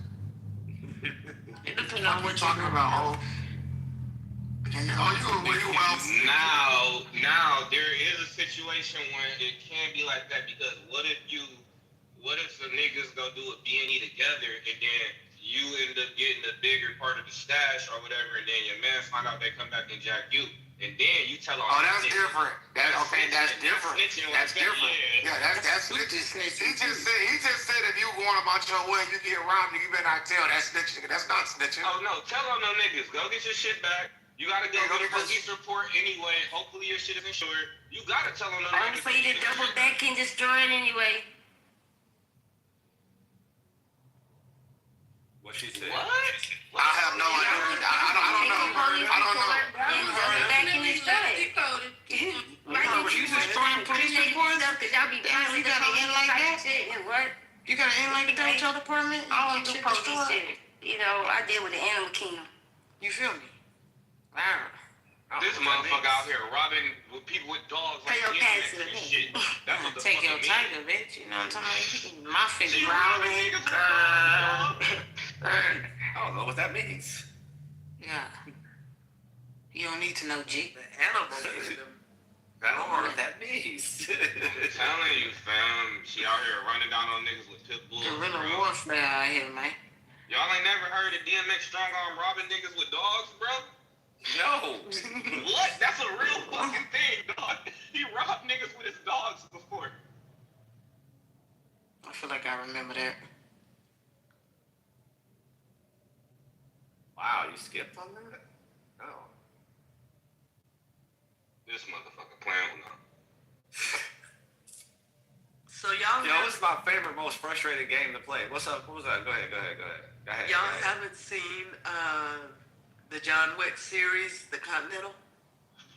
It depends on what you're talking about, Now there is a situation when it can be like that because what if the niggas go do a B&E together and then you end up getting a bigger part of the stash or whatever, and then your man find out they come back and jack you, and then you tell them. Oh, that's different. That's different. That's different. Yeah, that's snitching. He just said if you going about your way and you get robbed, you better not tell. That's snitching. That's not snitching. Oh no, tell on them niggas. Go get your shit back. You gotta go get a police report anyway. Hopefully your shit is insured. You gotta tell them. I'm afraid to double back and destroy it anyway. What she said? What? I have no idea. I don't know. You double back and destroy it. You just throwing police reports? Y'all be you got an end like that? What? You got an end like that with your department? I don't do police shit. You know, I deal with the animal kingdom. You feel me? This motherfucker out here robbing people with dogs like shit. That's what the take your fuck tiger, bitch. You know what I'm talking about? My finger growling. I don't know what that means. Yeah. You don't need to know, G. The animal kingdom. I don't know what that means. police. I'm telling you, fam. She out here running down on niggas with pit bulls. Guerrilla bro. warfare out here, man. Y'all ain't never heard of DMX strong arm robbing niggas with dogs, bro? No. What? That's a real fucking thing, dog. He robbed niggas with his dogs before. I feel like I remember that. Wow, you skipped on that? Oh. This motherfucker playing with them. So y'all Yo, this is my favorite, most frustrating game to play. What's up? What was that? Go ahead. y'all haven't seen the John Wick series, The Continental?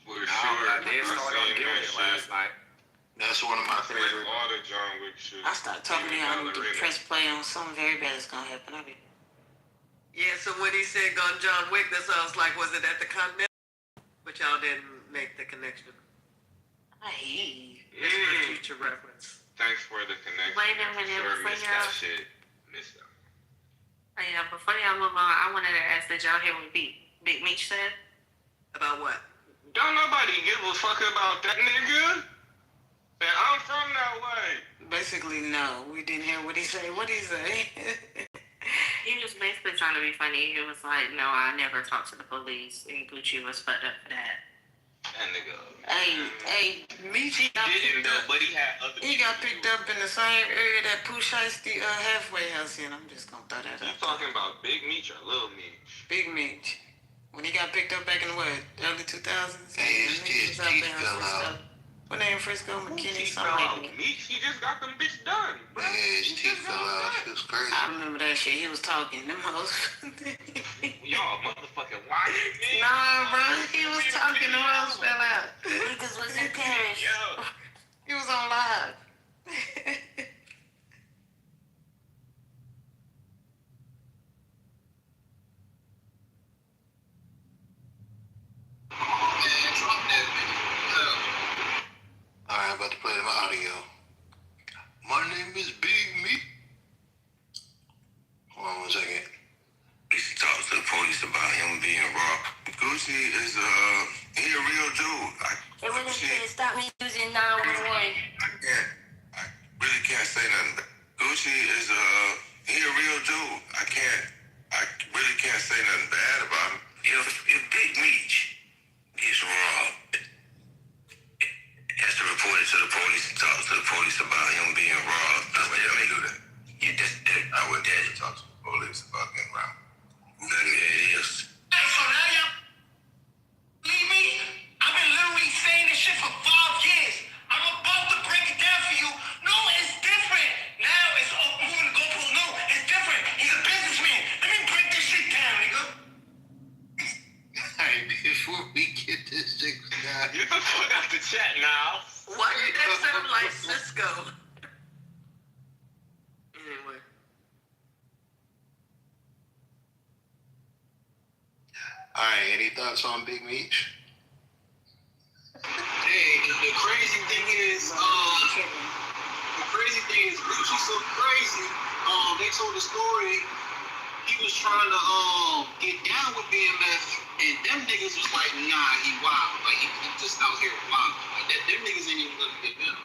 For No, sure. but I did start on doing it last night. That's one of my favorite. All the John Wick shit. I started talking to y'all to press play on something very bad that's gonna happen. I mean, Yeah, so when he said go on John Wick, that's why I was like, was it at the Continental? But y'all didn't make the connection. hey, It's for future reference. Thanks for the connection. Wait a minute, Sure before missed y'all- that shit. Missed that. Yeah, before y'all move on, I wanted to ask, did y'all hear what Big Meech said? About what? Don't nobody give a fuck about that nigga. And I'm from that way. basically no, we didn't hear what he said. What he say? He was basically trying to be funny. He was like, no, I never talked to the police, and Gucci was fucked up for that. That nigga. Hey, Meech got Didn't picked up. but he had other He got picked up in the same area that Pooh Shiesty halfway house in. I'm just gonna throw that You out. talking about Big Meech or Lil Meech? Big Meech. When he got picked up back in the what, early 2000s? Hey, his teeth fell out. What name Frisco? McKinney, He something fell like out. that. Meech, he just got them bitch done, bro. Yeah, his teeth fell out. It was crazy. I remember that shit. He was talking the most. Y'all motherfucking lying, man. Nah, bro. He was talking the most fell out. Niggas was in Paris. Yo. He was on live. Alright, about to play my audio. My name is Big Meat. Hold on 1 second. He talks to the police about him being robbed. Gucci is he a real dude. They went in Shit. there, stop me using 911. I really can't say nothing. Gucci is he a real dude. I really can't say nothing bad about him. If Big Meech gets robbed, has to report it to the police and talk to the police about him being robbed. I would definitely do that. I would definitely talk to the police about getting robbed. Then it is. Hey, so now y'all believe me? I've been literally saying this shit for 5 years. I'm about to break it down for you. No, it's different. Now it's moving to GoPro. No, it's different. He's a businessman. Let me break this shit down, nigga. Alright, before we get this thing started. Get the fuck out the chat now. Why did that sound like Cisco? Anyway. Alright, any thoughts on Big Meech? Hey, the crazy thing is, Gucci's so crazy. They told the story. He was trying to get down with BMF, and them niggas was like, nah, he wild. Like he just out here wild. Like them niggas ain't even gonna get down.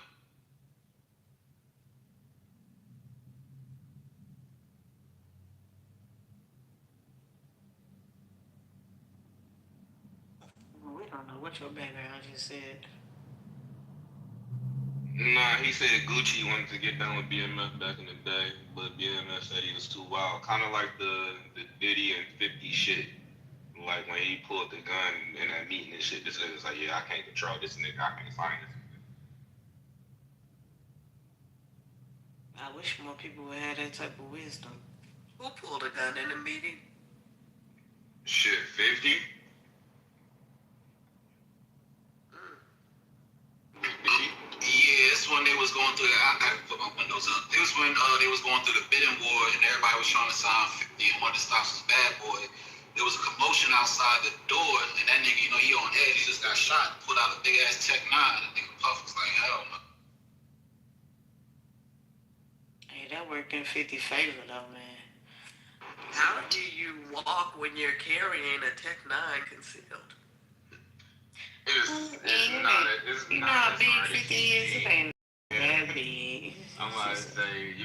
We don't know what your background just said. Nah, he said Gucci wanted to get down with BMF back in the day, but BMF said he was too wild. Kind of like the Diddy and 50 shit. Like when he pulled the gun in that meeting and shit, this nigga's like, yeah, I can't control this nigga, I can't find this. I wish more people would have that type of wisdom. Who pulled a gun in a meeting? Shit, 50? Yeah, it's when they was going through the, I gotta put my windows up. It was when they was going through the bidding war and everybody was trying to sign 50 and one of the stops was Bad Boy. There was a commotion outside the door and that nigga, you know, he on edge, he just got shot, pulled out a big ass Tech 9 and the nigga Puff was like, hell no. Hey, that worked in 50 favor though, man. How do you walk when you're carrying a Tech 9 concealed? It It's You know not how as big hard as 50 you is? It think. ain't that big. I'm about to say,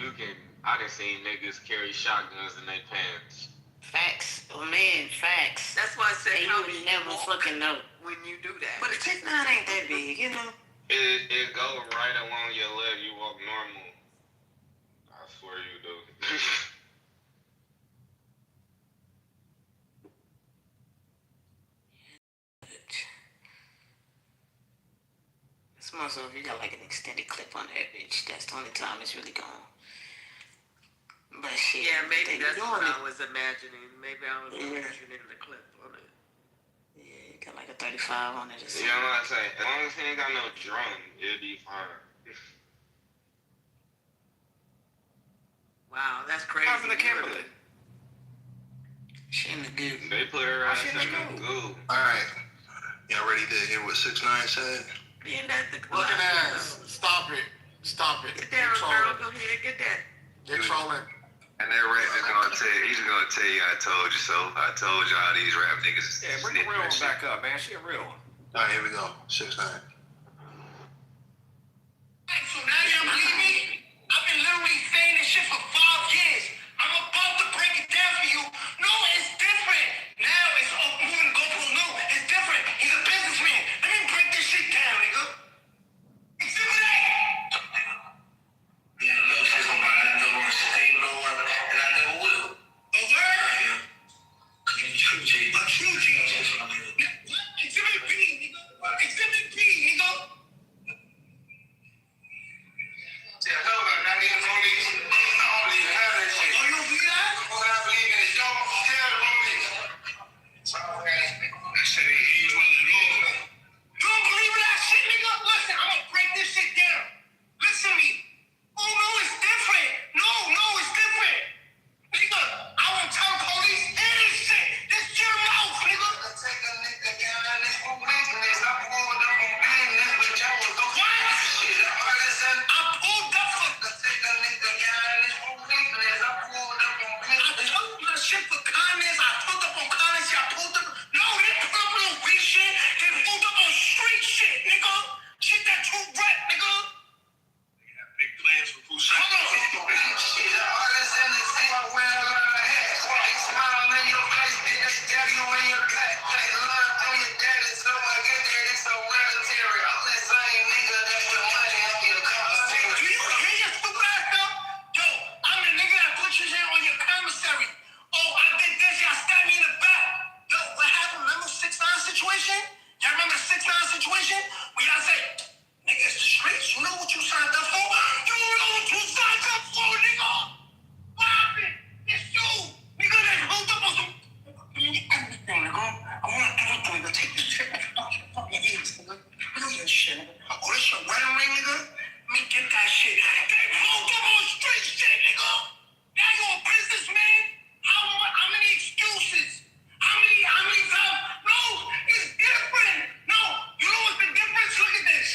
I done seen niggas carry shotguns in their pants. Facts. Oh man, facts. That's why I said And you would never fucking know. when you do that. But the 6'9" ain't that big, you know? It go right along your leg. You walk normal. I swear you do. It's more so if you got like an extended clip on that bitch. That's the only time it's really gone. But shit. Yeah, maybe they that's what doing I was imagining. Maybe I was imagining the clip on it. Yeah, it got like a 35 on it or something. Yeah, I'm about to say, as long as he ain't got no drum, it'll be fine. Wow, that's crazy. How's the Kimberly? She in the goo. They put her ass in the goo. Alright. Y'all ready to hear what 6ix9ine said? Being that the Looking ass. Stop it. Stop it. Get down, girl. Go ahead. Get that. They're trolling. And that rap is gonna tell you, he's gonna tell you, I told you so. I told y'all these rap niggas. Yeah, bring the real one back up, man. She a real one. Alright, here we go. 6ix9ine. So now y'all believe me? I've been literally saying this shit for 5 years. I'm about to break it down for you. No, it's different. Now it's moving to go for no. It's different. He's a businessman. Let me break this shit down, nigga. Exhibit A. Yeah, no shit on my I never want to stay no one, and I never will. A word? A true G. A true G. Exhibit B, nigga. Exhibit B, nigga. Tell her about not getting police. I don't believe none of that shit. Oh, you don't believe that? What I believe in is don't tell the police. That shit ain't easy one at all. You don't believe in that shit, nigga? Listen, I'm gonna break this shit down. Listen to me. Oh, no, it's different. No, it's different. Nigga, I won't tell the police any shit. This is your mouth, nigga. I take a nigga down on this whole business. I pulled up on business, but y'all was the what? Shit, I pulled up for I take a nigga down on this whole business. I pulled up on business. I took my shit for kindness. I pulled up on kindness. I pulled up. No, they pulled up on weak shit. They pulled up on street shit, nigga. Shit that too rap, nigga. Big plans for Pooh. Hold on. Shit, all this in this thing. I wear a lot of hats. They smile in your face. They stab you in your back. They love on your daddy. So I get there. It's so military. I'm the same nigga that put money on your commissary. Do you hear your stupid ass now? Yo, I'm the nigga that put your shit on your commissary. Oh, I did this. Y'all stabbed me in the back. Yo, what happened? Remember 6ix9ine situation? Y'all remember the 6ix9ine situation? Where y'all say, nigga, it's the streets. You know what you signed up for? You know what you signed up for, nigga? What happened? It's you. Nigga, that hold up on some... Everything, nigga. I want everything to take this shit off your fucking ears, nigga. Look at this shit, nigga. Oh, this your wedding ring, nigga? Let me get that shit. They hold up on street shit, nigga. Now you a businessman? How many excuses? How many times? No, it's different. No, you know what's the difference? Look at this.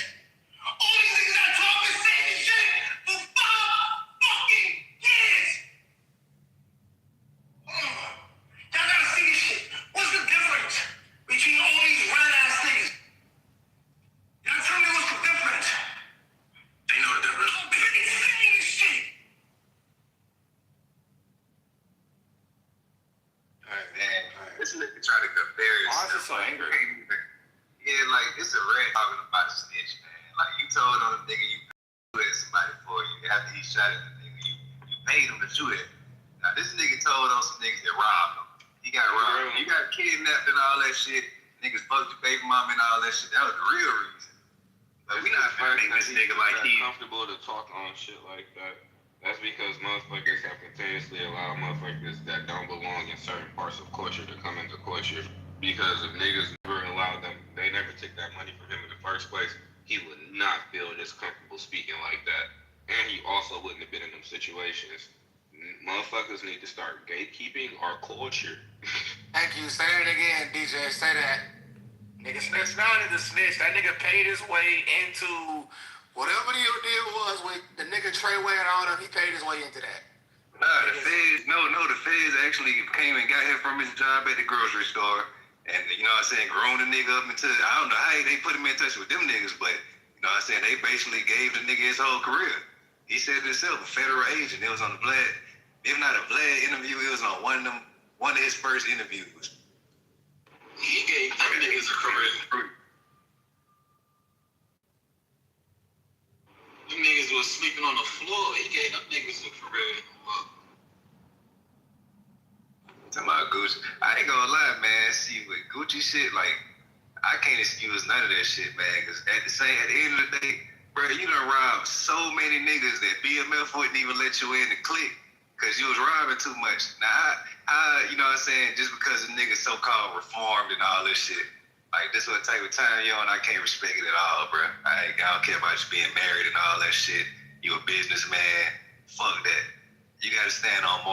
All these niggas that talk and say this shit for 5 fucking years. Y'all gotta see this shit. What's the difference between all these red ass niggas? Y'all tell me what's the difference? They know the difference. I'm pretty saying this shit. Man, this nigga trying to compare himself. Why is he so angry? Yeah, like, it's a red talking about a snitch, man. Like, you told on the nigga you at somebody for you after he shot at the nigga. You paid him to shoot at. Now, this nigga told on some niggas that robbed him. He got robbed. You got kidnapped and all that shit. Niggas fucked your baby mom and all that shit. That was the real reason. Like, we not finna make this nigga like he... comfortable to talk on shit like that. That's because motherfuckers have continuously allowed motherfuckers that don't belong in certain parts of culture to come into culture. Because if niggas never allowed them, they never took that money from him in the first place, he would not feel this comfortable speaking like that. And he also wouldn't have been in them situations. Motherfuckers need to start gatekeeping our culture. Thank you. Say it again, DJ. Say that. Nigga, 6ix9ine is a snitch. That nigga paid his way into whatever the deal was with the nigga Treyway and all them. He paid his way into that. Nah, the feds actually came and got him from his job at the grocery store. and you know what I'm saying, grown the nigga up into, I don't know how they put him in touch with them niggas, but you know what I'm saying, they basically gave the nigga his whole career. He said it himself, a federal agent. It was on the Vlad, if not a Vlad interview, it was on one of his first interviews. He gave them niggas a career. Them niggas was sleeping on the floor. He gave them niggas a career. Talking about Gucci. I ain't gonna lie, man. See, with Gucci shit, like, I can't excuse none of that shit, man. Because at the end of the day, bro, you done robbed so many niggas that BMF wouldn't even let you in the clique because you was robbing too much. Now, I you know what I'm saying, just because a nigga so-called reformed and all this shit, like, this what type of time you on, I can't respect it at all, bro. I don't care about you being married and all that shit. You a businessman. Fuck that. You gotta stand on more.